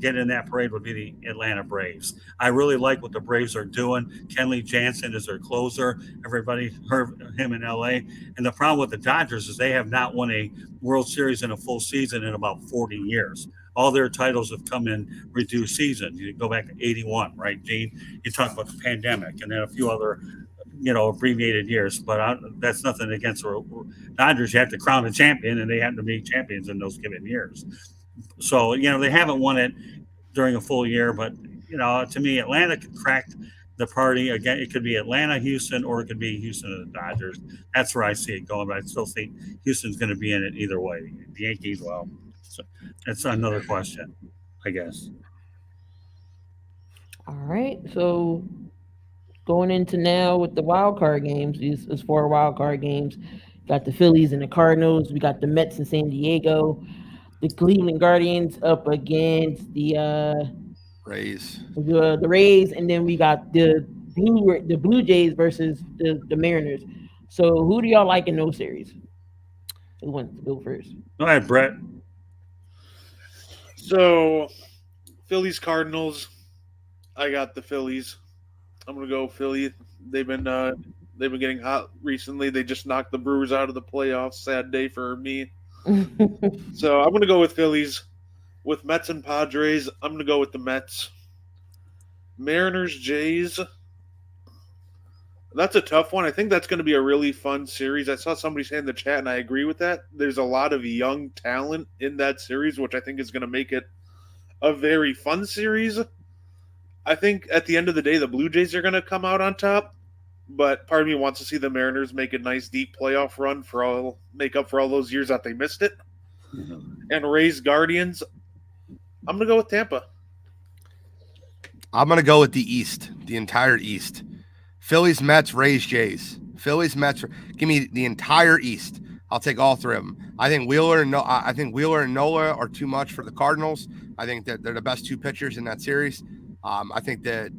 get in that parade would be the Atlanta Braves. I really like what the Braves are doing. Kenley Jansen is their closer. Everybody heard him in LA. And the problem with the Dodgers is they have not won a World Series in a full season in about 40 years. all their titles have come in reduced season. You go back to 81, right, Gene? You talk about the pandemic and then a few other, abbreviated years. But that's nothing against the Dodgers. You have to crown a champion, and they happen to be champions in those given years. So, they haven't won it during a full year, but to me, Atlanta could crack the party again. It could be Atlanta, Houston, or it could be Houston and the Dodgers. That's where I see it going. But I still think Houston's going to be in it either way. The Yankees, well, so that's another question, I guess. All right. So going into now with the wild card games, these 4 wild card games. Got the Phillies and the Cardinals. We got the Mets in San Diego. The Cleveland Guardians up against Rays. the Rays, and then we got the Blue Jays versus the Mariners. So who do y'all like in those series? Who wants to go first? Go ahead, Brett. So, Phillies Cardinals. I got the Phillies. I'm gonna go Philly. They've been getting hot recently. They just knocked the Brewers out of the playoffs. Sad day for me. So I'm gonna go with Phillies. With Mets and Padres, I'm gonna go with the Mets. Mariners Jays. That's a tough one. I think that's going to be a really fun series. I saw somebody say in the chat, and I agree with that. There's a lot of young talent in that series, which I think is going to make it a very fun series. I think at the end of the day, the Blue Jays are going to come out on top, but part of me wants to see the Mariners make a nice deep playoff run make up for all those years that they missed it. And Rays Guardians, I'm going to go with Tampa. I'm going to go with the East, the entire East. Phillies, Mets, Rays, Jays. Phillies, Mets. Give me the entire East. I'll take all 3 of them. I think Wheeler and Nola are too much for the Cardinals. I think that they're the best 2 pitchers in that series. I think that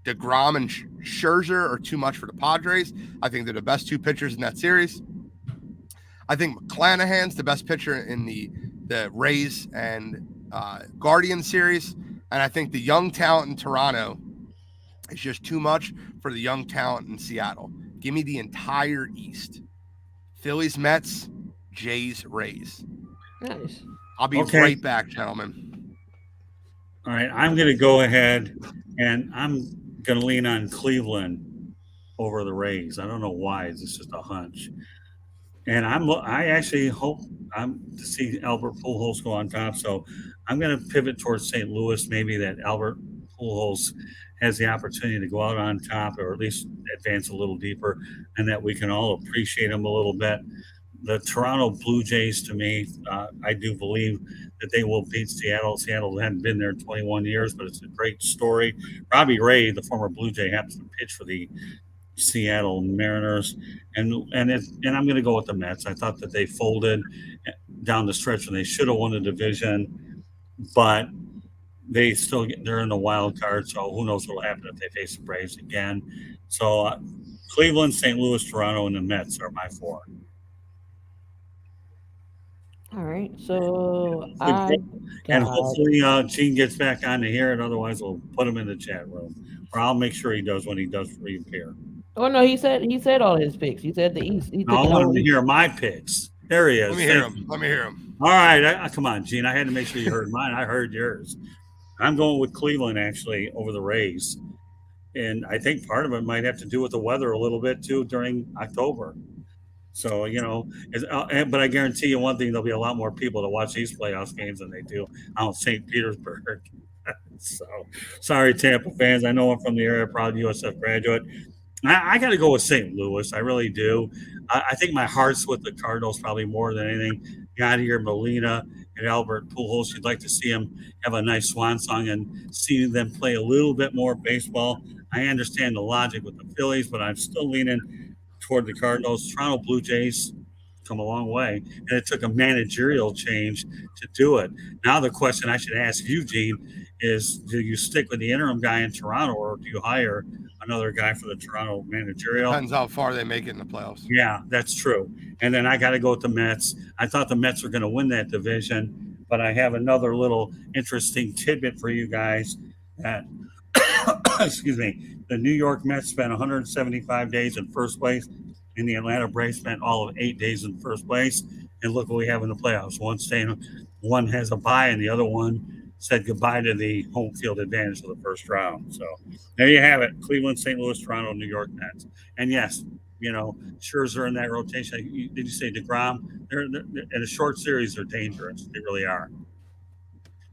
DeGrom and Scherzer are too much for the Padres. I think they're the best 2 pitchers in that series. I think McClanahan's the best pitcher in the Rays and Guardian series. And I think the young talent in Toronto is just too much for the young talent in Seattle. Give me the entire East. Phillies, Mets, Jays, Rays. Nice. I'll be right back, gentlemen. All right, I'm going to go ahead and I'm going to lean on Cleveland over the Rays. I don't know why. It's just a hunch. And I actually hope to see Albert Pujols go on top. So I'm going to pivot towards St. Louis. Maybe that Albert Pujols has the opportunity to go out on top, or at least advance a little deeper, and that we can all appreciate him a little bit. The Toronto Blue Jays, to me, I do believe that they will beat Seattle. Seattle hadn't been there in 21 years, but it's a great story. Robbie Ray, the former Blue Jay, happens to pitch for the Seattle Mariners, and I'm going to go with the Mets. I thought that they folded down the stretch when they should have won the division, but they're in the wild card. So who knows what will happen if they face the Braves again? So Cleveland, St. Louis, Toronto, and the Mets are my 4. All right. So and hopefully Gene gets back on to hear it. Otherwise, we'll put him in the chat room, or I'll make sure he does when he does reappear. Oh no, he said all his picks. He said the East. No, I want him to hear my picks. There he is. Let me hear him. All right, come on, Gene. I had to make sure you heard mine. I heard yours. I'm going with Cleveland actually over the Rays, and I think part of it might have to do with the weather a little bit too during October. So but I guarantee you one thing: there'll be a lot more people to watch these playoffs games than they do out in St. Petersburg. So sorry, Tampa fans. I know I'm from the area, proud USF graduate. I got to go with St. Louis. I really do. I think my heart's with the Cardinals probably more than anything. Got here, Molina and Albert Pujols. You'd like to see them have a nice swan song and see them play a little bit more baseball. I understand the logic with the Phillies, but I'm still leaning toward the Cardinals. Toronto Blue Jays come a long way, and it took a managerial change to do it. Now the question I should ask you, Gene, is do you stick with the interim guy in Toronto, or do you hire another guy for the Toronto managerial? Depends how far they make it in the playoffs. Yeah, that's true. And then I got to go with the Mets. I thought the Mets were going to win that division, but I have another little interesting tidbit for you guys. That excuse me, the New York Mets spent 175 days in first place, and the Atlanta Braves spent all of 8 days in first place. and look what we have in the playoffs. One has a bye, and the other one said goodbye to the home field advantage of the first round. So there you have it: Cleveland, St. Louis, Toronto, New York Mets. And yes, Scherzer in that rotation. Did you say Degrom? They're in a short series. They're dangerous. They really are.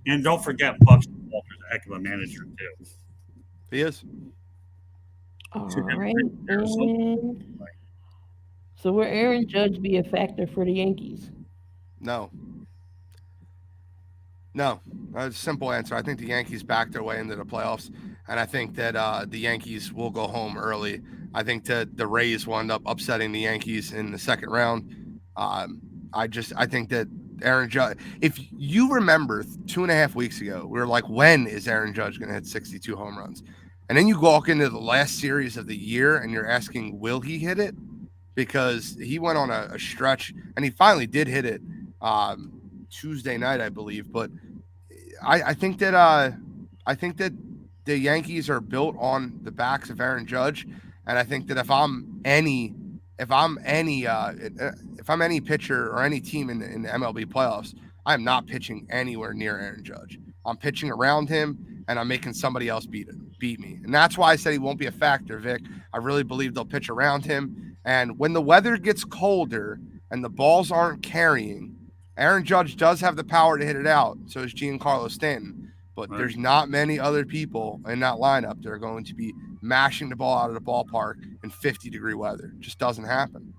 And don't forget, Buck Walter's a heck of a manager too. He is. All Should have right. Arizona. And so will Aaron Judge be a factor for the Yankees? No. No, a simple answer. I think the Yankees back their way into the playoffs, and I think that the Yankees will go home early. I think that the Rays will end up upsetting the Yankees in the second round. I think that Aaron Judge. If you remember 2.5 weeks ago, we were like, when is Aaron Judge going to hit 62 home runs? And then you walk into the last series of the year, and you're asking, will he hit it? Because he went on a stretch, and he finally did hit it. Tuesday night, I believe. But I think that the Yankees are built on the backs of Aaron Judge, and I think that if I'm any if I'm any pitcher or any team in the MLB playoffs, I'm not pitching anywhere near Aaron Judge. I'm pitching around him, and I'm making somebody else beat me, and that's why I said he won't be a factor, Vic. I really believe they'll pitch around him, and when the weather gets colder and the balls aren't carrying, Aaron Judge does have the power to hit it out. So is Giancarlo Stanton. But there's not many other people in that lineup that are going to be mashing the ball out of the ballpark in 50-degree weather. It just doesn't happen.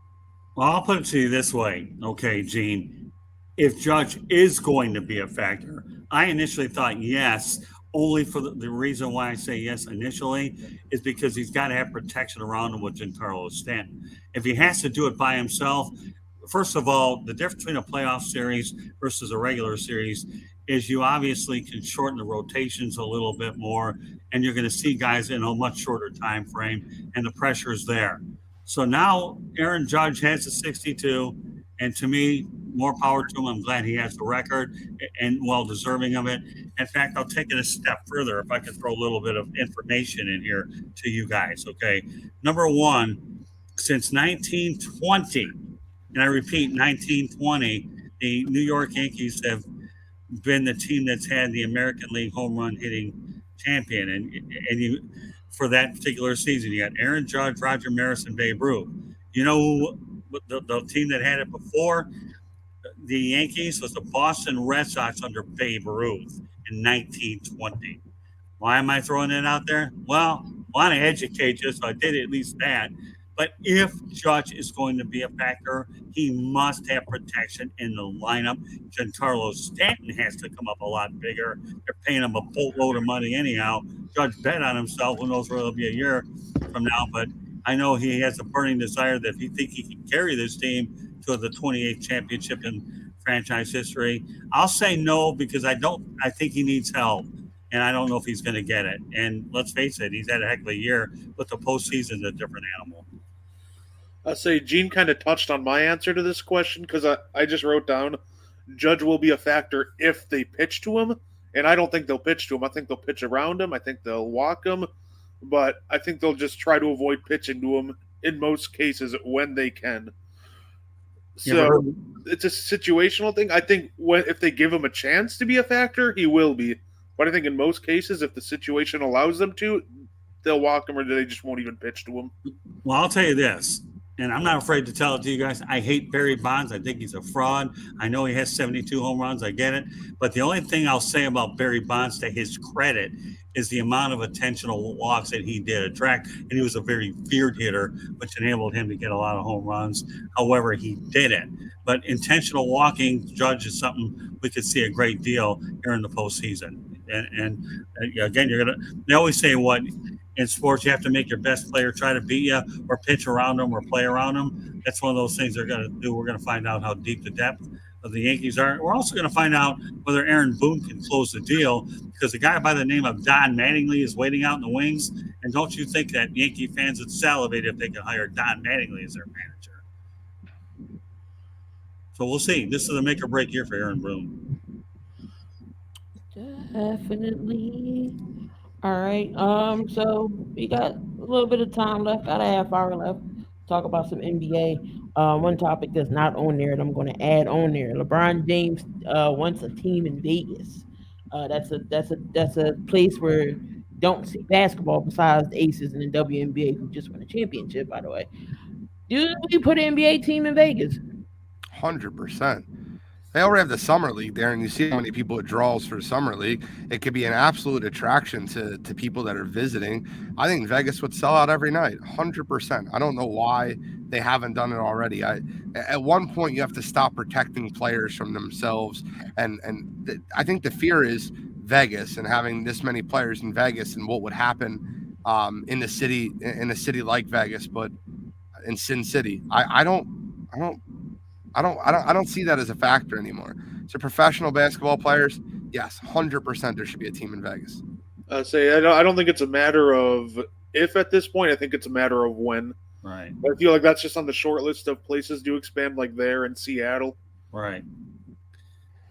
Well, I'll put it to you this way, okay, Gene. If Judge is going to be a factor, I initially thought yes, only for the reason why I say yes initially is because he's got to have protection around him with Giancarlo Stanton. If he has to do it by himself, first of all, the difference between a playoff series versus a regular series is you obviously can shorten the rotations a little bit more, and you're going to see guys in a much shorter time frame, and the pressure is there. So now Aaron Judge has the 62, and to me, more power to him. I'm glad he has the record and well deserving of it. In fact, I'll take it a step further if I can throw a little bit of information in here to you guys. Okay, number one, since 1920. And I repeat, 1920, the New York Yankees have been the team that's had the American League home run hitting champion. And you, for that particular season, you got Aaron Judge, Roger Maris, and Babe Ruth. You know the team that had it before the Yankees was the Boston Red Sox under Babe Ruth in 1920. Why am I throwing it out there? Well, I want to educate you, so I did at least that. But if Judge is going to be a factor, he must have protection in the lineup. Giancarlo Stanton has to come up a lot bigger. They're paying him a boatload of money anyhow. Judge bet on himself. Who knows where it'll be a year from now? But I know he has a burning desire that if he thinks he can carry this team to the 28th championship in franchise history, I'll say no because I don't. I think he needs help, and I don't know if he's going to get it. And let's face it, he's had a heck of a year, but the postseason's a different animal. I say Gene kind of touched on my answer to this question because I just wrote down Judge will be a factor if they pitch to him, and I don't think they'll pitch to him. I think they'll pitch around him. I think they'll walk him, but I think they'll just try to avoid pitching to him in most cases when they can. So it's a situational thing. I think if they give him a chance to be a factor, he will be. But I think in most cases, if the situation allows them to, they'll walk him or they just won't even pitch to him. Well, I'll tell you this, and I'm not afraid to tell it to you guys. I hate Barry Bonds. I think he's a fraud. I know he has 72 home runs. I get it. But the only thing I'll say about Barry Bonds, to his credit, is the amount of intentional walks that he did attract. And he was a very feared hitter, which enabled him to get a lot of home runs. However, he did it. But intentional walking, Judge, is something we could see a great deal here in the postseason. And again, they always say what in sports, you have to make your best player try to beat you or pitch around them or play around them. That's one of those things they're going to do. We're going to find out how deep the depth of the Yankees are. We're also going to find out whether Aaron Boone can close the deal because a guy by the name of Don Mattingly is waiting out in the wings. And don't you think that Yankee fans would salivate if they could hire Don Mattingly as their manager? So we'll see. This is a make or break year for Aaron Boone. Definitely. All right. So we got a little bit of time left. Got a half hour left. Talk about some NBA. One topic that's not on there that I'm going to add on there. LeBron James wants a team in Vegas. That's a place where you don't see basketball besides the Aces and the WNBA who just won a championship. By the way, do we put an NBA team in Vegas? 100%. They already have the summer league there, and you see how many people it draws for the summer league. It could be an absolute attraction to people that are visiting. I think Vegas would sell out every night, 100%. I don't know why they haven't done it already. At one point you have to stop protecting players from themselves, and I think the fear is Vegas and having this many players in Vegas and what would happen in a city like Vegas, but in Sin City. I don't I don't see that as a factor anymore. So professional basketball players, yes, 100% there should be a team in Vegas. I don't think it's a matter of if at this point. I think it's a matter of when. Right. I feel like that's just on the short list of places to expand, like there in Seattle. Right.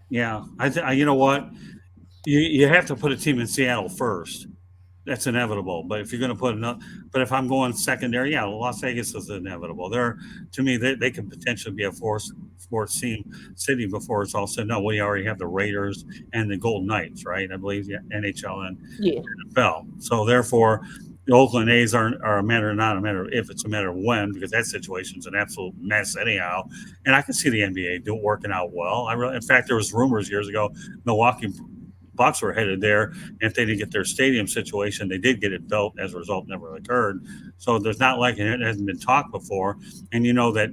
Yeah. You know what? You have to put a team in Seattle first. That's inevitable. But if you're going to put enough, but if I'm going secondary, yeah, Las Vegas is inevitable. They're to me they can potentially be a sports team city before it's all said. No, we already have the Raiders and the Golden Knights, right? I believe yeah, NHL and Yeah. NFL. So therefore, the Oakland A's are a matter not a matter of if, it's a matter of when, because that situation's an absolute mess anyhow. And I can see the NBA working out well. In fact, there was rumors years ago Milwaukee Bucks were headed there, and if they didn't get their stadium situation, they did get it built. As a result, never occurred. So there's not like it hasn't been talked before, and you know that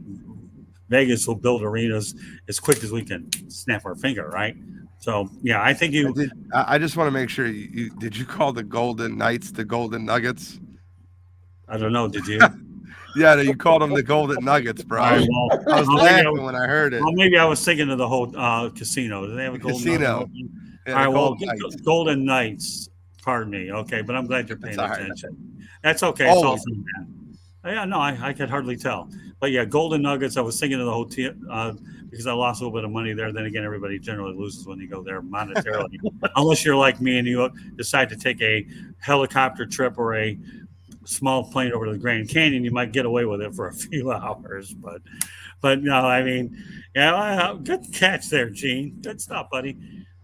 Vegas will build arenas as quick as we can snap our finger, right? So yeah, I think you. I just want to make sure did you call the Golden Knights the Golden Nuggets? I don't know. Did you? Yeah, you called them the Golden Nuggets, bro. All right, well, I was laughing when I heard it. Well, maybe I was thinking of the whole casino. Do they have a Golden casino? Yeah, all right, well, Golden Knights. Pardon me. Okay, but I'm glad you're paying attention. That's okay. It's also yeah, no, I could hardly tell. But yeah, Golden Nuggets. I was thinking of the hotel because I lost a little bit of money there. Then again, everybody generally loses when you go there monetarily, unless you're like me and you decide to take a helicopter trip or a small plane over to the Grand Canyon. You might get away with it for a few hours, but no, I mean, yeah, good catch there, Gene. Good stuff, buddy.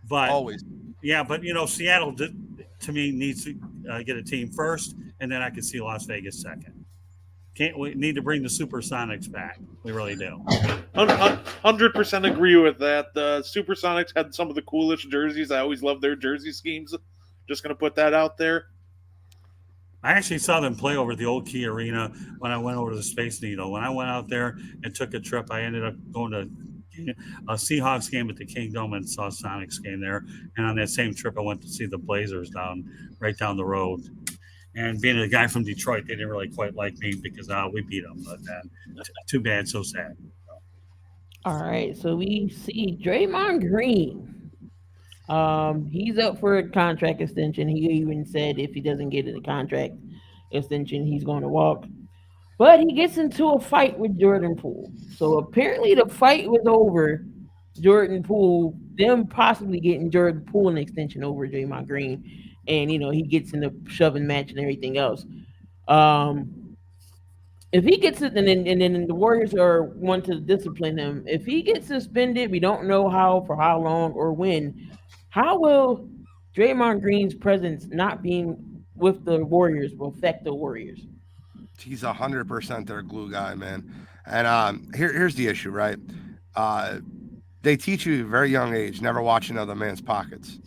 But always, yeah, but you know, Seattle to me needs to get a team first, and then I can see Las Vegas second. We need to bring the Supersonics back. We really do. 100% agree with that. The Supersonics had some of the coolest jerseys. I always love their jersey schemes. Just going to put that out there. I actually saw them play over at the old Key Arena when I went over to the Space Needle. When I went out there and took a trip, I ended up going to a Seahawks game at the Kingdom and saw Sonics game there. And on that same trip, I went to see the Blazers right down the road. And being a guy from Detroit, they didn't really quite like me because we beat them. But too bad, so sad. All right, so we see Draymond Green. He's up for a contract extension. He even said if he doesn't get a contract extension, he's going to walk. But he gets into a fight with Jordan Poole. So apparently the fight was over. Jordan Poole, them possibly getting Jordan Poole an extension over Draymond Green. And, you know, he gets in the shoving match and everything else. If he gets it, and then the Warriors want to discipline him. If he gets suspended, we don't know for how long or when. How will Draymond Green's presence not being with the Warriors will affect the Warriors? He's 100% their glue guy, man. And here's the issue, right? They teach you at a very young age, never watch another man's pockets.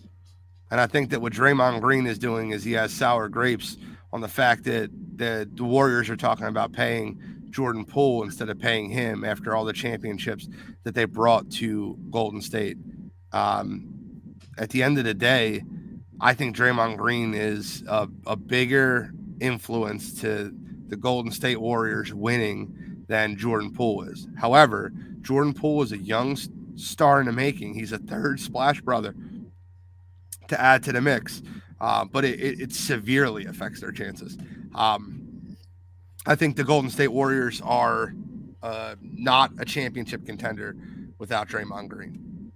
And I think that what Draymond Green is doing is he has sour grapes on the fact that the Warriors are talking about paying Jordan Poole instead of paying him after all the championships that they brought to Golden State. At the end of the day, I think Draymond Green is a bigger influence to the Golden State Warriors winning than Jordan Poole is. However, Jordan Poole is a young star in the making. He's a third Splash brother to add to the mix, but it severely affects their chances. I think the Golden State Warriors are not a championship contender without Draymond Green.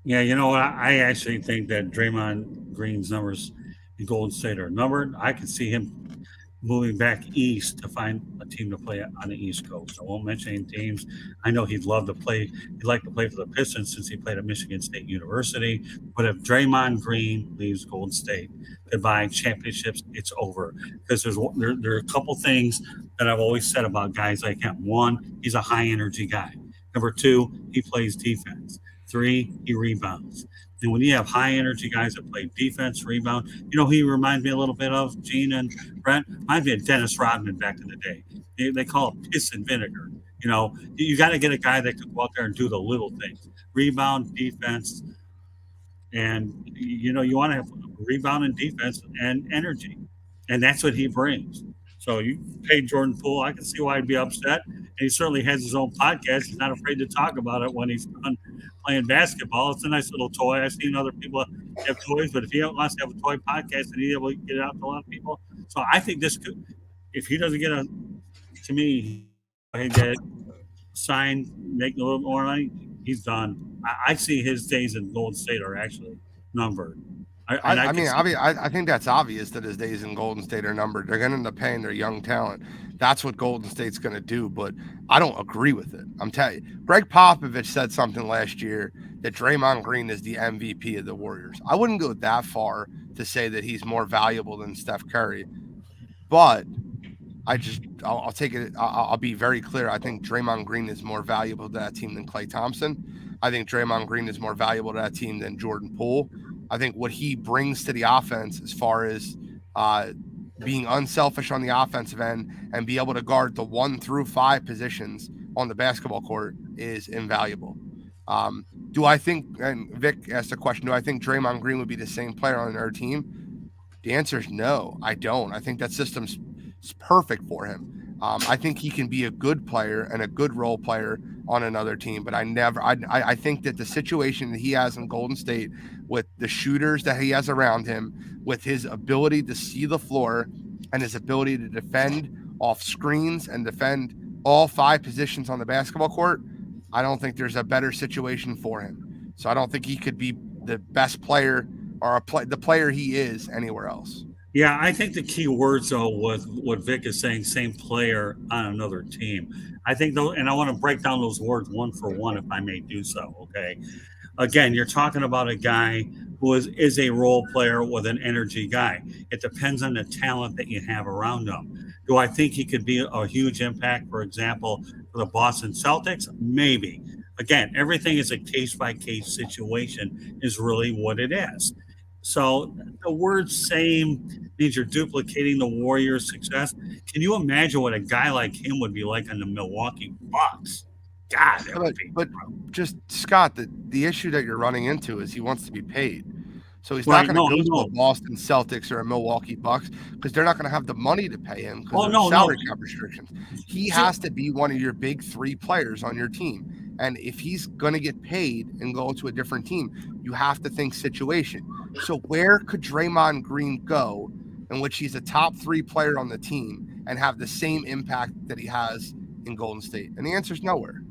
Yeah, you know what? I actually think that Draymond Green's numbers in Golden State are numbered. I can see him moving back east to find a team to play on the East Coast. I won't mention any teams. I know he'd love to play. He'd like to play for the Pistons since he played at Michigan State University. But if Draymond Green leaves Golden State, goodbye championships, it's over. Because there are a couple things that I've always said about guys like him. One, he's a high energy guy. Number two, he plays defense. Three, he rebounds. And when you have high energy guys that play defense, rebound, he reminds me a little bit of Gene and Brent. Reminds me of Dennis Rodman back in the day. They call it piss and vinegar. You got to get a guy that can go out there and do the little things: rebound, defense, and you want to have rebound and defense and energy, and that's what he brings. So you paid Jordan Poole. I can see why he'd be upset. And he certainly has his own podcast. He's not afraid to talk about it when he's done playing basketball. It's a nice little toy. I've seen other people have toys, but if he wants to have a toy podcast and he's able to get it out to a lot of people, so I think this could, if he doesn't get to me, he get signed, make a little more money, he's done. I see his days in Golden State are actually numbered. I think that's obvious that his days in Golden State are numbered. They're going to end up paying their young talent. That's what Golden State's going to do, but I don't agree with it. I'm telling you, Greg Popovich said something last year that Draymond Green is the MVP of the Warriors. I wouldn't go that far to say that he's more valuable than Steph Curry, but I'll take it. I'll be very clear. I think Draymond Green is more valuable to that team than Klay Thompson. I think Draymond Green is more valuable to that team than Jordan Poole. I think what he brings to the offense as far as being unselfish on the offensive end and be able to guard the 1 through 5 positions on the basketball court is invaluable. Do I think, and Vic asked a question, do I think Draymond Green would be the same player on our team? The answer is no, I don't. I think that system's perfect for him. I think he can be a good player and a good role player on another team, but I think that the situation that he has in Golden State with the shooters that he has around him, with his ability to see the floor and his ability to defend off screens and defend all 5 positions on the basketball court, I don't think there's a better situation for him. So I don't think he could be the best player or the player he is anywhere else. Yeah, I think the key words though with what Vic is saying, same player on another team. I think though, and I want to break down those words one for one if I may do so. Okay. Again, you're talking about a guy who is a role player with an energy guy. It depends on the talent that you have around him. Do I think he could be a huge impact, for example, for the Boston Celtics? Maybe. Again, everything is a case by case situation, is really what it is. So the word same means you're duplicating the Warriors' success. Can you imagine what a guy like him would be like on the Milwaukee Bucks? God, that would be. But just Scott, the issue that you're running into is he wants to be paid. So he's Right, not going to no, go to a Boston Celtics or a Milwaukee Bucks because they're not going to have the money to pay him because Oh, of no, salary no. cap restrictions. He has to be one of your big 3 players on your team. And if he's going to get paid and go to a different team, you have to think situation. So where could Draymond Green go in which he's a top 3 player on the team and have the same impact that he has in Golden State? And the answer is nowhere.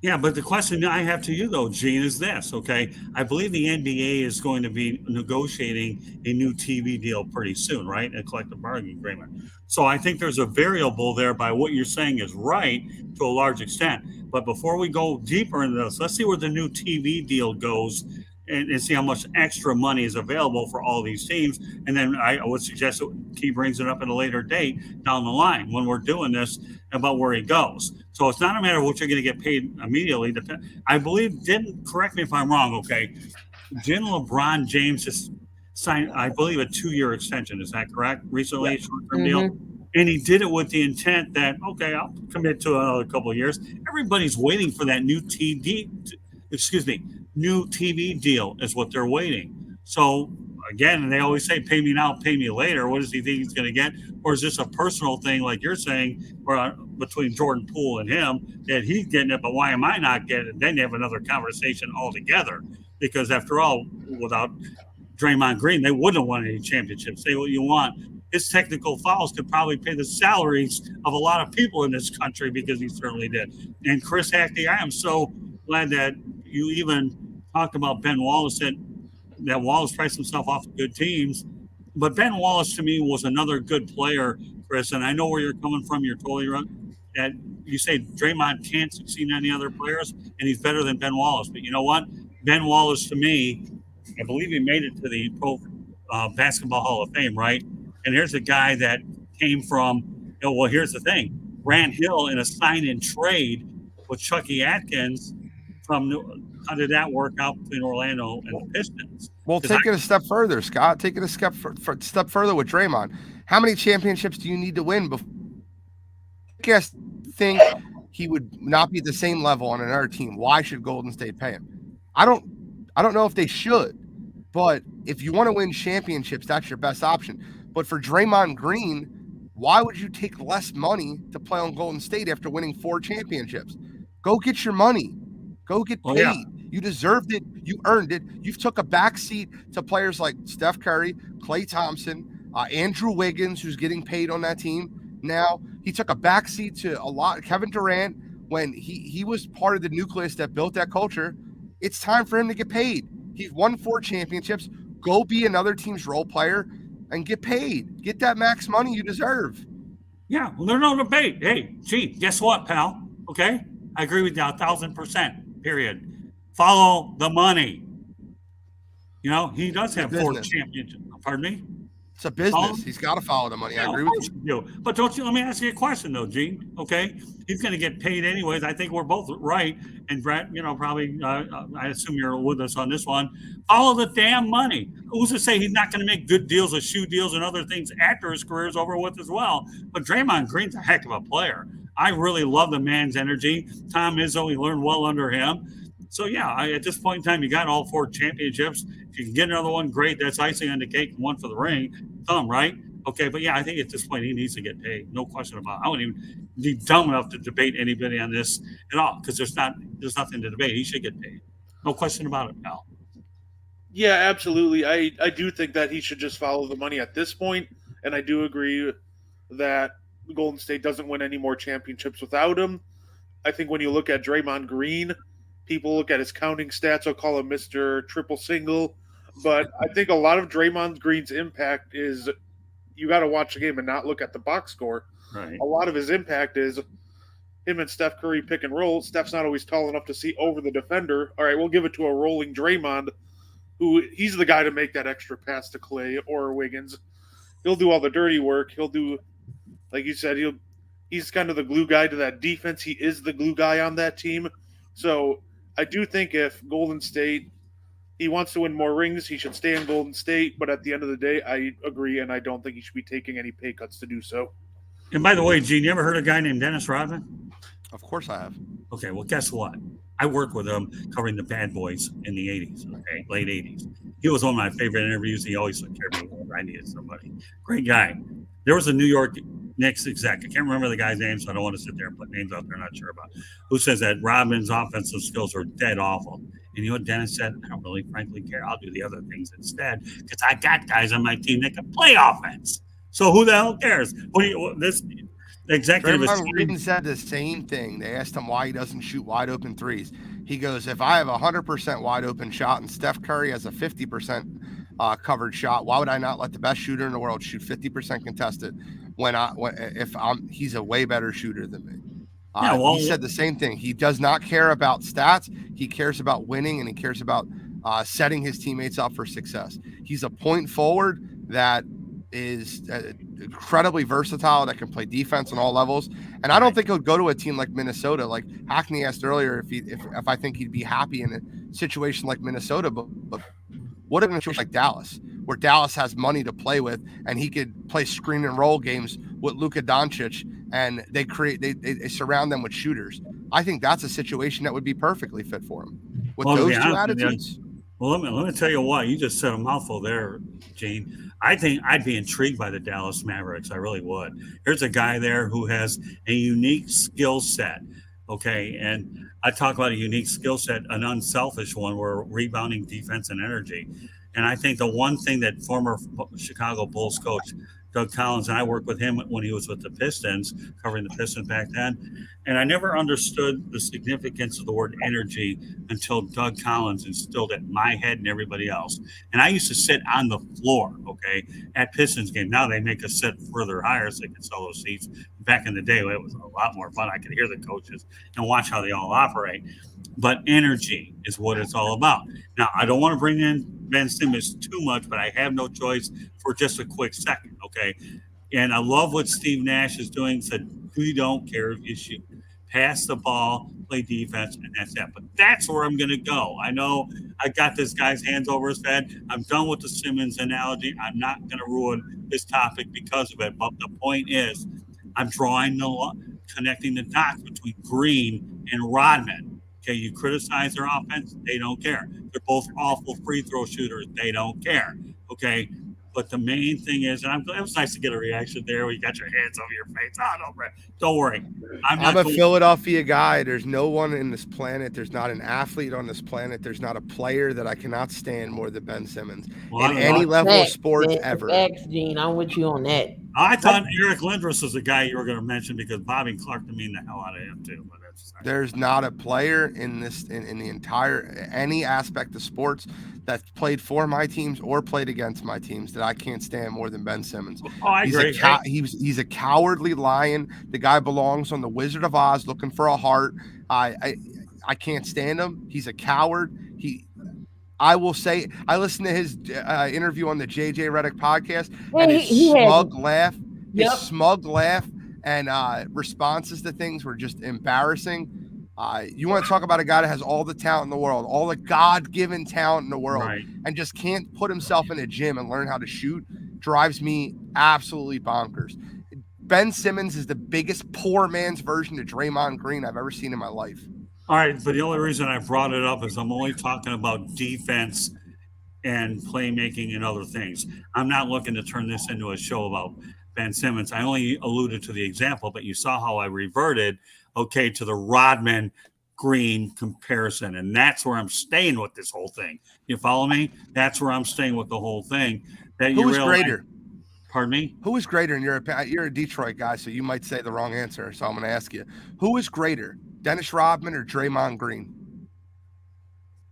Yeah, but the question I have to you, though, Gene, is this, okay? I believe the NBA is going to be negotiating a new TV deal pretty soon, right? A collective bargaining agreement. So I think there's a variable there by what you're saying is right to a large extent. But before we go deeper into this, let's see where the new TV deal goes and see how much extra money is available for all these teams. And then I would suggest that he brings it up at a later date down the line when we're doing this about where he goes. So it's not a matter of what you're going to get paid immediately. I believe, correct me if I'm wrong, okay, didn't LeBron James just sign, I believe, a 2-year extension? Is that correct? Recently, a short-term deal? And he did it with the intent that, okay, I'll commit to another couple of years. Everybody's waiting for that new TV deal is what they're waiting. So again, they always say, pay me now, pay me later. What does he think he's going to get? Or is this a personal thing, like you're saying, or between Jordan Poole and him, that he's getting it, but why am I not getting it? Then you have another conversation altogether. Because after all, without Draymond Green, they wouldn't have won any championships. Say what you want. His technical fouls could probably pay the salaries of a lot of people in this country because he certainly did. And Chris Hackney, I am so glad that you even talked about Ben Wallace, that Wallace priced himself off of good teams. But Ben Wallace, to me, was another good player Chris, and I know where you're coming from. You're totally right. That you say Draymond can't succeed in any other players, and he's better than Ben Wallace. But you know what? Ben Wallace, to me, I believe he made it to the Pro Basketball Hall of Fame, right? And here's a guy that came from, well, here's the thing. Grant Hill in a sign-in trade with Chucky Atkins from how did that work out between Orlando and the Pistons? Well, take it a step further, Scott. Take it a step further with Draymond. How many championships do you need to win before I guess think he would not be at the same level on another team? Why should Golden State pay him? I don't know if they should, but if you want to win championships, that's your best option. But for Draymond Green, why would you take less money to play on Golden State after winning 4 championships? Go get your money. Go get paid. Yeah. You deserved it. You earned it. You've took a backseat to players like Steph Curry, Klay Thompson, Andrew Wiggins, who's getting paid on that team now. He took a backseat to a lot. Kevin Durant, when he was part of the nucleus that built that culture. It's time for him to get paid. He's won 4 championships. Go be another team's role player and get paid. Get that max money you deserve. Yeah, well, there's no debate. Hey, gee, guess what, pal? Okay, I agree with you 1,000%. Period. Follow the money. You know, he does have 4 championships. Pardon me? It's a business. He's got to follow the money. I agree with you. But don't you? Let me ask you a question, though, Gene. Okay, he's going to get paid anyways. I think we're both right. And Brett, probably. I assume you're with us on this one. Follow the damn money. Who's to say he's not going to make good deals with shoe deals and other things after his career is over with as well? But Draymond Green's a heck of a player. I really love the man's energy. Tom Izzo, he learned well under him. So, yeah, at this point in time, you got all 4 championships. If you can get another one, great. That's icing on the cake, one for the ring. Right? Okay, but yeah, I think at this point he needs to get paid. No question about it. I wouldn't even be dumb enough to debate anybody on this at all because there's nothing to debate. He should get paid. No question about it, pal. Yeah, absolutely. I do think that he should just follow the money at this point, and I do agree that Golden State doesn't win any more championships without him. I think when you look at Draymond Green, people look at his counting stats. I'll call him Mr. Triple Single. But I think a lot of Draymond Green's impact is you got to watch the game and not look at the box score. Right. A lot of his impact is him and Steph Curry pick and roll. Steph's not always tall enough to see over the defender. All right, we'll give it to a rolling Draymond, who he's the guy to make that extra pass to Klay or Wiggins. He'll do all the dirty work. He'll do, like you said, he's kind of the glue guy to that defense. He is the glue guy on that team. So I do think if Golden State – he wants to win more rings, he should stay in Golden State. But at the end of the day, I agree, and I don't think he should be taking any pay cuts to do so. And by the way, Gene, you ever heard of a guy named Dennis Rodman? Of course I have. Okay, well, guess what? I worked with him covering the Bad Boys in the 80s, okay, late 80s. He was one of my favorite interviews. He always took care of me whenever I needed somebody. Great guy. There was a New York Knicks exec, I can't remember the guy's name, so I don't want to sit there and put names out there I'm not sure about, who says that Rodman's offensive skills are dead awful. And you know what Dennis said? I don't really frankly care. I'll do the other things instead because I got guys on my team that can play offense. So who the hell cares? This executive Draymond said the same thing. They asked him why he doesn't shoot wide open threes. He goes, if I have a 100% wide open shot and Steph Curry has a 50% covered shot, why would I not let the best shooter in the world shoot 50% contested he's a way better shooter than me? He said the same thing. He does not care about stats. He cares about winning, and he cares about setting his teammates up for success. He's a point forward that is incredibly versatile, that can play defense on all levels. And I don't think he'll go to a team like Minnesota. Like Hackney asked earlier if I think he'd be happy in a situation like Minnesota, but what if in a situation like Dallas, where Dallas has money to play with, and he could play screen and roll games with Luka Doncic, and they surround them with shooters. I think that's a situation that would be perfectly fit for him with those two attitudes. Well, let me tell you what, you just said a mouthful there, Gene. I think I'd be intrigued by the Dallas Mavericks. I really would. Here's a guy there who has a unique skill set. Okay, and I talk about a unique skill set, an unselfish one, where rebounding, defense, and energy. And I think the one thing that former Chicago Bulls coach Doug Collins, and I worked with him when he was with the Pistons, covering the Pistons back then. And I never understood the significance of the word energy until Doug Collins instilled it in my head and everybody else. And I used to sit on the floor, okay, at Pistons game. Now they make us sit further higher so they can sell those seats. Back in the day, it was a lot more fun. I could hear the coaches and watch how they all operate. But energy is what it's all about. Now, I don't want to bring in Ben Simmons too much, but I have no choice for just a quick second, okay? And I love what Steve Nash is doing. Said, we don't care if you shoot. Pass the ball, play defense, and that's that. But that's where I'm going to go. I know I got this guy's hands over his head. I'm done with the Simmons analogy. I'm not going to ruin this topic because of it. But the point is, I'm drawing connecting the dots between Green and Rodman. Okay, you criticize their offense, they don't care. They're both awful free throw shooters, they don't care. Okay, but the main thing is, and it was nice to get a reaction there where you got your hands over your face. Oh, no, Brett, don't worry. I'm a Philadelphia guy. There's no one in this planet. There's not an athlete on this planet. There's not a player that I cannot stand more than Ben Simmons in any level of sports ever. Facts, Gene. I'm with you on that. I thought Eric Lindros was the guy you were going to mention because Bobby Clark to mean the hell out of him too. But there's not a player in this in the entire any aspect of sports that's played for my teams or played against my teams that I can't stand more than Ben Simmons. Oh, I agree. He's a cowardly lion. The guy belongs on the Wizard of Oz looking for a heart. I can't stand him. He's a coward. I will say, I listened to his interview on the JJ Redick podcast, and his smug laugh, smug laugh and responses to things were just embarrassing. You want to talk about a guy that has all the talent in the world, all the God-given talent in the world, right, and just can't put himself in a gym and learn how to shoot, drives me absolutely bonkers. Ben Simmons is the biggest poor man's version of Draymond Green I've ever seen in my life. All right, but the only reason I brought it up is I'm only talking about defense and playmaking and other things. I'm not looking to turn this into a show about Ben Simmons. I only alluded to the example, but you saw how I reverted, to the Rodman Green comparison. And that's where I'm staying with this whole thing. You follow me? That's where I'm staying with the whole thing. Who was greater? Pardon me? Who is greater in your opinion? You're a Detroit guy, so you might say the wrong answer. So I'm going to ask you, who is greater, Dennis Rodman or Draymond Green?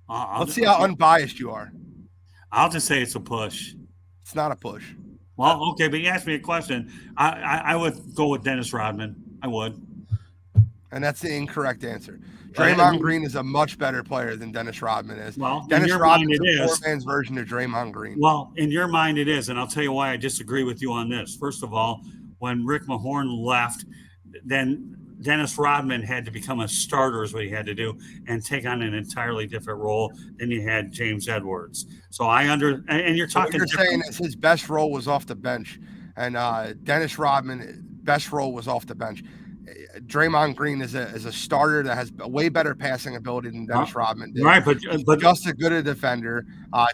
Let's see how unbiased you are. I'll just say it's a push. It's not a push. Well, okay, but you asked me a question. I would go with Dennis Rodman. I would. And that's the incorrect answer. Draymond Green is a much better player than Dennis Rodman is. Well, Dennis Rodman is a poor man's version of Draymond Green. Well, in your mind it is, and I'll tell you why I disagree with you on this. First of all, when Rick Mahorn left, then Dennis Rodman had to become a starter is what he had to do and take on an entirely different role than you had James Edwards. So and you're talking. What you're saying is his best role was off the bench, and Dennis Rodman best role was off the bench. Draymond Green is a starter that has a way better passing ability than Dennis Rodman did. Right, but just as good a defender.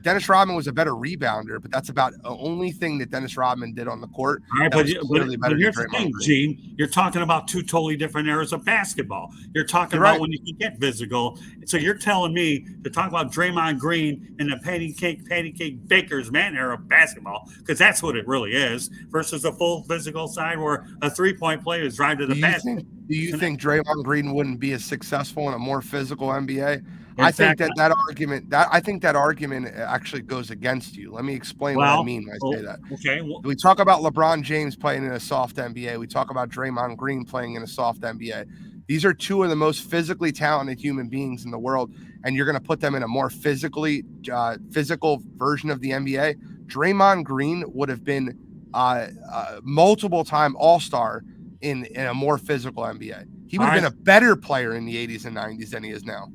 Dennis Rodman was a better rebounder, but that's about the only thing that Dennis Rodman did on the court. Right, but here's the thing, Gene. You're talking about two totally different eras of basketball. You're talking about when you can get physical. So you're telling me to talk about Draymond Green and the patty cake baker's man era of basketball, because that's what it really is, versus the full physical side where a 3-point play is drive to the basket. Do you think Draymond Green wouldn't be as successful in a more physical NBA? Exactly. I think that argument actually goes against you. Let me explain what I mean when I say that. Okay. We talk about LeBron James playing in a soft NBA. We talk about Draymond Green playing in a soft NBA. These are two of the most physically talented human beings in the world, and you're going to put them in a more physical version of the NBA. Draymond Green would have been multiple-time All-Star in a more physical NBA. He would have been a better player in the 80s and 90s than he is now.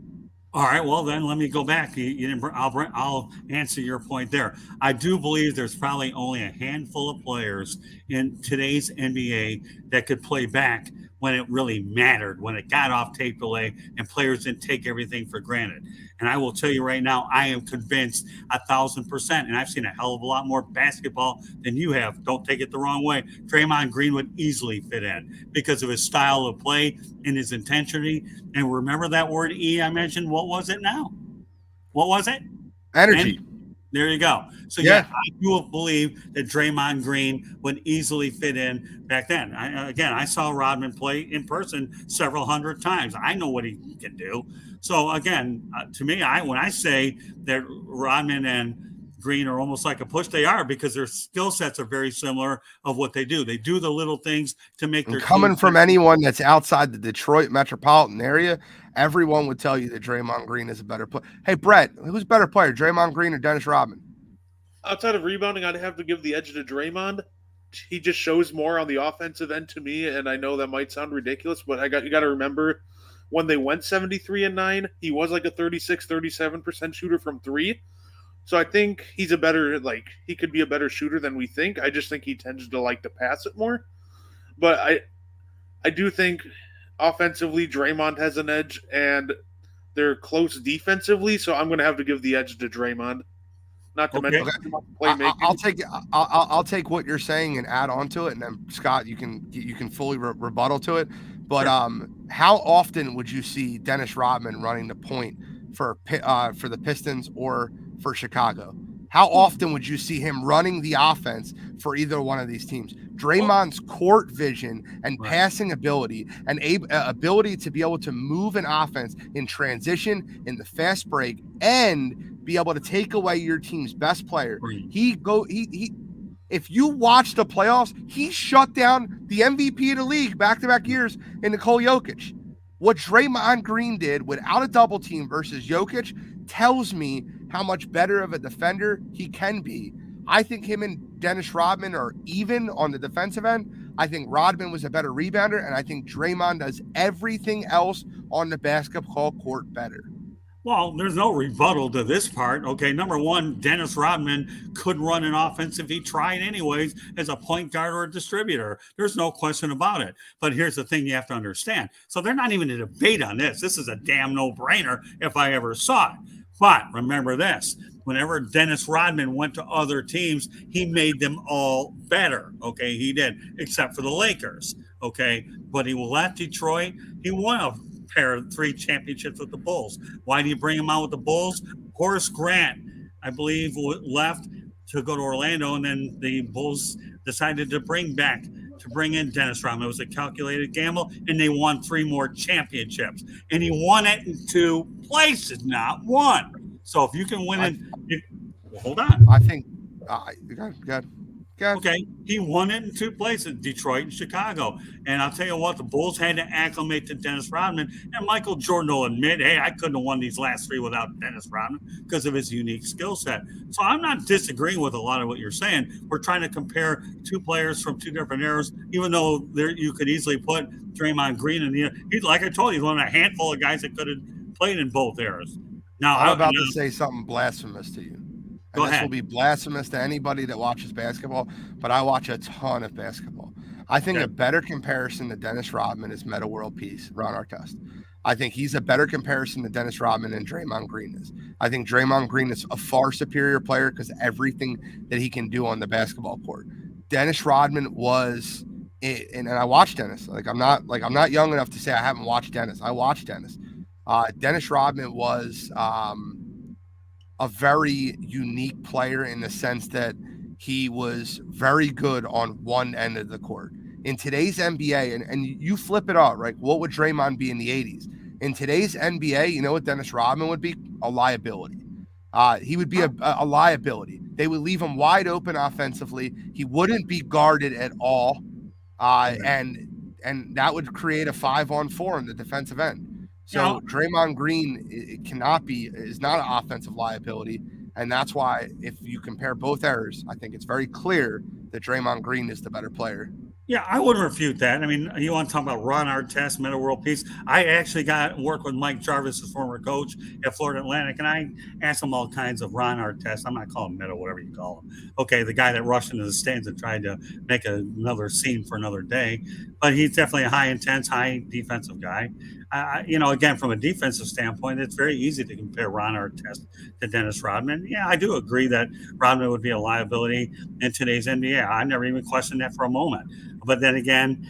All right, well, then let me go back. I'll answer your point there. I do believe there's probably only a handful of players in today's NBA that could play back when it really mattered, when it got off tape delay and players didn't take everything for granted. And I will tell you right now, I am convinced 1,000%, and I've seen a hell of a lot more basketball than you have. Don't take it the wrong way. Draymond Green would easily fit in because of his style of play and his intensity. And remember that word E I mentioned? What was it now? What was it? Energy. There you go. So yeah, Yeah. I do believe that Draymond Green would easily fit in back then. I saw Rodman play in person several hundred times. I know what he can do. So again, to me, when I say that Rodman and Green are almost like a push, they are, because their skill sets are very similar of what they do. They do the little things to make And their coming team from better. anyone that's outside the Detroit metropolitan area, everyone would tell you that Draymond Green is a better player. Hey, Brett, who's a better player, Draymond Green or Dennis Rodman? Outside of rebounding, I'd have to give the edge to Draymond. He just shows more on the offensive end to me, and I know that might sound ridiculous, but you got to remember when they went 73-9, he was like a 36-37% shooter from 3. So I think he's a better, he could be a better shooter than we think. I just think he tends to like to pass it more. But I do think offensively Draymond has an edge, and they're close defensively, so I'm going to have to give the edge to Draymond. Not to Okay. mention playmaking. I'll take what you're saying and add on to it, and then Scott, you can fully rebuttal to it. But Sure. how often would you see Dennis Rodman running the point for the Pistons or for Chicago? How often would you see him running the offense for either one of these teams? Draymond's court vision and Right. passing ability and ability to be able to move an offense in transition, in the fast break, and be able to take away your team's best player. He if you watch the playoffs, he shut down the MVP of the league back-to-back years in Nikola Jokic. What Draymond Green did without a double team versus Jokic tells me how much better of a defender he can be. I think him and Dennis Rodman are even on the defensive end. I think Rodman was a better rebounder, and I think Draymond does everything else on the basketball court better. Well, there's no rebuttal to this part. Okay, number one, Dennis Rodman could run an offense if he tried anyways as a point guard or a distributor. There's no question about it. But here's the thing you have to understand. So they're not even a debate on this. This is a damn no-brainer if I ever saw it. But remember this. Whenever Dennis Rodman went to other teams, he made them all better. Okay, he did, except for the Lakers. Okay, but he left Detroit. He won a pair of 3 championships with the Bulls. Why do you bring him out with the Bulls? Horace Grant, I believe, left to go to Orlando, and then the Bulls decided to bring in Dennis Rodman. It was a calculated gamble, and they won 3 more championships. And he won it in 2 places, not 1. So if you can win it, hold on. I think, good. Okay, he won it in 2 places, Detroit and Chicago. And I'll tell you what, the Bulls had to acclimate to Dennis Rodman. And Michael Jordan will admit, hey, I couldn't have won these last 3 without Dennis Rodman because of his unique skill set. So I'm not disagreeing with a lot of what you're saying. We're trying to compare 2 players from 2 different eras, even though you could easily put Draymond Green in the. He's, like I told you, he's one of a handful of guys that could have played in both eras. Now, I'm about to say something blasphemous to you. Go This ahead. will be blasphemous to anybody that watches basketball, but I watch a ton of basketball. I think a better comparison to Dennis Rodman is Meta World Peace, Ron Artest. I think he's a better comparison to Dennis Rodman and Draymond Green is. I think Draymond Green is a far superior player because of everything that he can do on the basketball court. Dennis Rodman was, and I watched Dennis. I'm not young enough to say I haven't watched Dennis. I watched Dennis. Dennis Rodman was a very unique player in the sense that he was very good on one end of the court. In today's NBA, and you flip it out, right? What would Draymond be in the 80s? In today's NBA, you know what Dennis Rodman would be? A liability. He would be a liability. They would leave him wide open offensively. He wouldn't be guarded at all. And that would create a 5-on-4 in the defensive end. So Draymond Green is not an offensive liability. And that's why if you compare both eras, I think it's very clear that Draymond Green is the better player. Yeah, I wouldn't refute that. I mean, you want to talk about Ron Artest, Meta World Peace. I actually worked with Mike Jarvis, his former coach at Florida Atlantic, and I asked him all kinds of Ron Artest. I'm not calling him Meta, whatever you call him. Okay, the guy that rushed into the stands and tried to make another scene for another day. But he's definitely a high intense, high defensive guy. Again, from a defensive standpoint, it's very easy to compare Ron Artest to Dennis Rodman. Yeah, I do agree that Rodman would be a liability in today's NBA. I never even questioned that for a moment. But then again,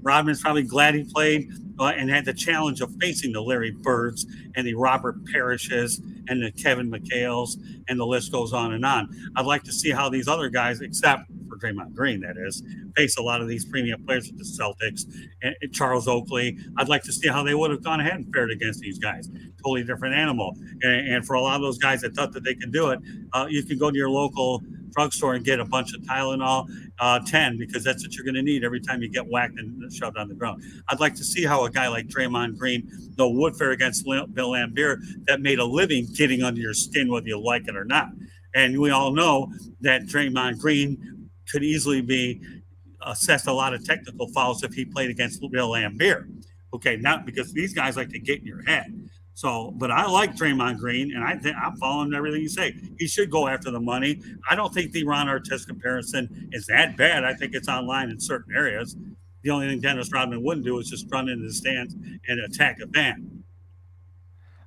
Rodman's probably glad he played and had the challenge of facing the Larry Birds and the Robert Parishes and the Kevin McHale's, and the list goes on and on. I'd like to see how these other guys, except for Draymond Green, that is, face a lot of these premium players with the Celtics and Charles Oakley. I'd like to see how they would have gone ahead and fared against these guys. Totally different animal. And for a lot of those guys that thought that they could do it, you can go to your local drugstore and get a bunch of Tylenol 10, because that's what you're going to need every time you get whacked and shoved on the ground. I'd like to see how a guy like Draymond Green, though, would fare against Bill Laimbeer, that made a living getting under your skin, whether you like it or not. And we all know that Draymond Green could easily be assessed a lot of technical fouls if he played against Bill Laimbeer. Okay, not because these guys like to get in your head. So, but I like Draymond Green, and I'm following everything you say. He should go after the money. I don't think the Ron Artest comparison is that bad. I think it's online in certain areas. The only thing Dennis Rodman wouldn't do is just run into the stands and attack a fan.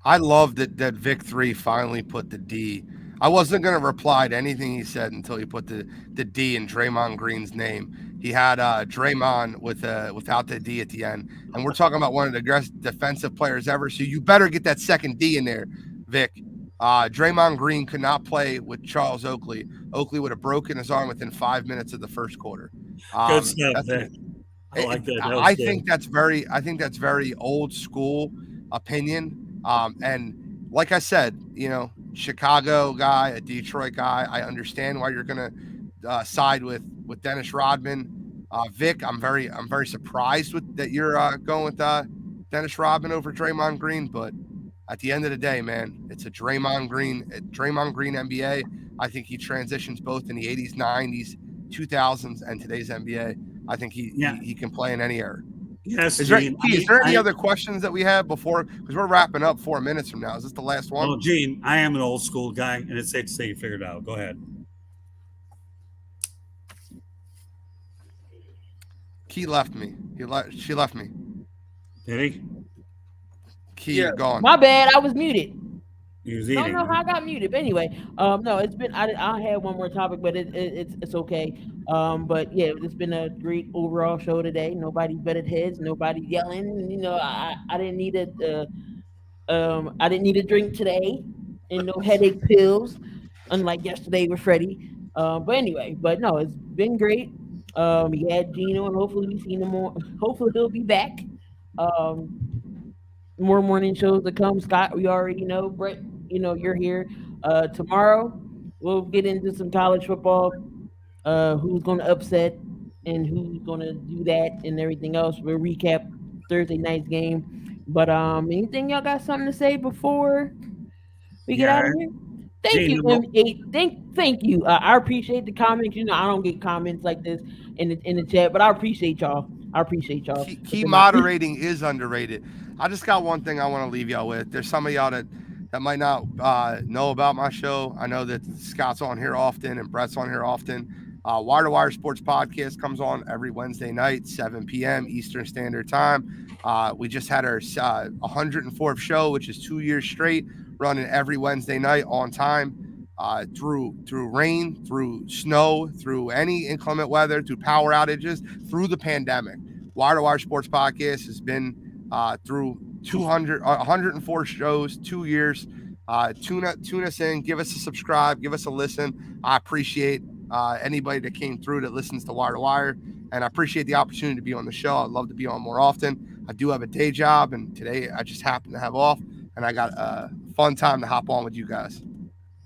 I love that Vic 3 finally put the D. I wasn't going to reply to anything he said until he put the D in Draymond Green's name. He had Draymond without the D at the end. And we're talking about one of the best defensive players ever. So you better get that second D in there, Vic. Draymond Green could not play with Charles Oakley. Oakley would have broken his arm within 5 minutes of the first quarter. Good stuff, Vic. I like that. I think that's very old school opinion. And like I said, Chicago guy, a Detroit guy, I understand why you're gonna side with Dennis Rodman. Vic, I'm very surprised that you're going with Dennis Rodman over Draymond Green. But at the end of the day, man, it's a Draymond Green NBA. I think he transitions both in the 80s, 90s, 2000s, and today's NBA. I think he can play in any era. Yes. Is there any other questions that we have before? Because we're wrapping up 4 minutes from now. Is this the last one? Oh, Gene, I am an old school guy, and it's safe to say you figured it out. Go ahead. Key left me. She left me. Did he? Key, you're gone. My bad. I was muted. He was I eating. don't know how I got muted, but anyway, no, it's been. I had one more topic, but it's okay. But yeah, it's been a great overall show today. Nobody butted heads. Nobody yelling. I didn't need I didn't need a drink today, and no headache pills, unlike yesterday with Freddie. But anyway, but no, it's been great. We had Gino, and hopefully we see him more. Hopefully he'll be back. More morning shows to come. Scott, we already know. Brett, you're here. Tomorrow we'll get into some college football. Who's going to upset and who's going to do that and everything else. We'll recap Thursday night's game. But anything y'all got something to say before we get out of here? Thank you, M8. Thank you. I appreciate the comments. I don't get comments like this in the chat, but I appreciate y'all. Key moderating is underrated. I just got one thing I want to leave y'all with. There's some of y'all that might not know about my show. I know that Scott's on here often and Brett's on here often. Wire to Wire Sports Podcast comes on every Wednesday night, 7 p.m. Eastern Standard Time. We just had our 104th show, which is 2 years straight, running every Wednesday night on time. Through rain, through snow, through any inclement weather, through power outages, through the pandemic. Wire to Wire Sports Podcast has been through 104 shows, 2 years. Tune us in, give us a subscribe, give us a listen. I appreciate anybody that came through that listens to Wire, and I appreciate the opportunity to be on the show. I'd love to be on more often. I do have a day job, and today I just happen to have off, and I got a fun time to hop on with you guys.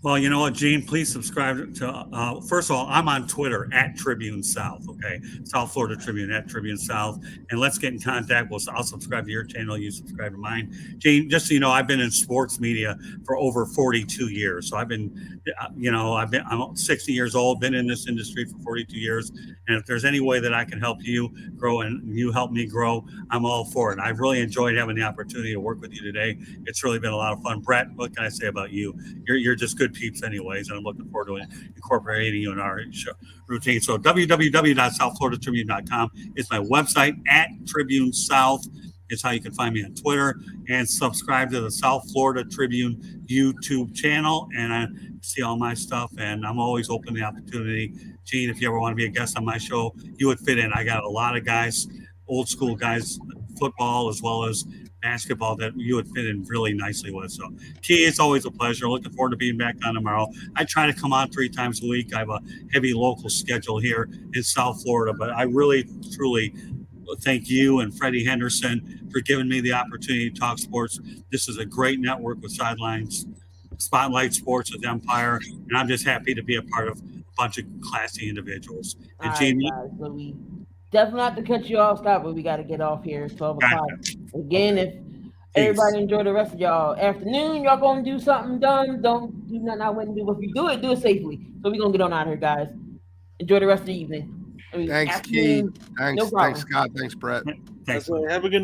Well, you know what, Gene? Please subscribe to, first of all, I'm on Twitter at Tribune South, okay? South Florida Tribune, at Tribune South. And let's get in contact. I'll subscribe to your channel. You subscribe to mine. Gene, just so you know, I've been in sports media for over 42 years. So I'm 60 years old, been in this industry for 42 years. And if there's any way that I can help you grow and you help me grow, I'm all for it. I've really enjoyed having the opportunity to work with you today. It's really been a lot of fun. Brett, what can I say about you? You're just good peeps anyways, and I'm looking forward to incorporating you in our routine. So www.southfloridatribune.com is my website. At Tribune South is how you can find me on Twitter, and subscribe to the South Florida Tribune YouTube channel, and I see all my stuff, and I'm always open to the opportunity. Gene, if you ever want to be a guest on my show, you would fit in. I got a lot of guys, old school guys, football as well as basketball that you would fit in really nicely with. So, Key, it's always a pleasure. Looking forward to being back on tomorrow. I try to come on 3 times a week. I have a heavy local schedule here in South Florida, but I really, truly thank you and Freddie Henderson for giving me the opportunity to talk sports. This is a great network with Sidelines, Spotlight Sports with Empire, and I'm just happy to be a part of a bunch of classy individuals. All And right, Gene, guys. So we definitely not to cut you off, Scott, but we got to get off here. It's 12 o'clock. gotcha. Again, if everybody enjoy the rest of y'all afternoon, y'all gonna do something dumb. Don't do nothing I wouldn't do. If you do it safely. So we're gonna get on out here, guys. Enjoy the rest of the evening. Thanks, Key. Afternoon, Thanks, no problem. Scott. Thanks, Brett. Thanks. Have a good night.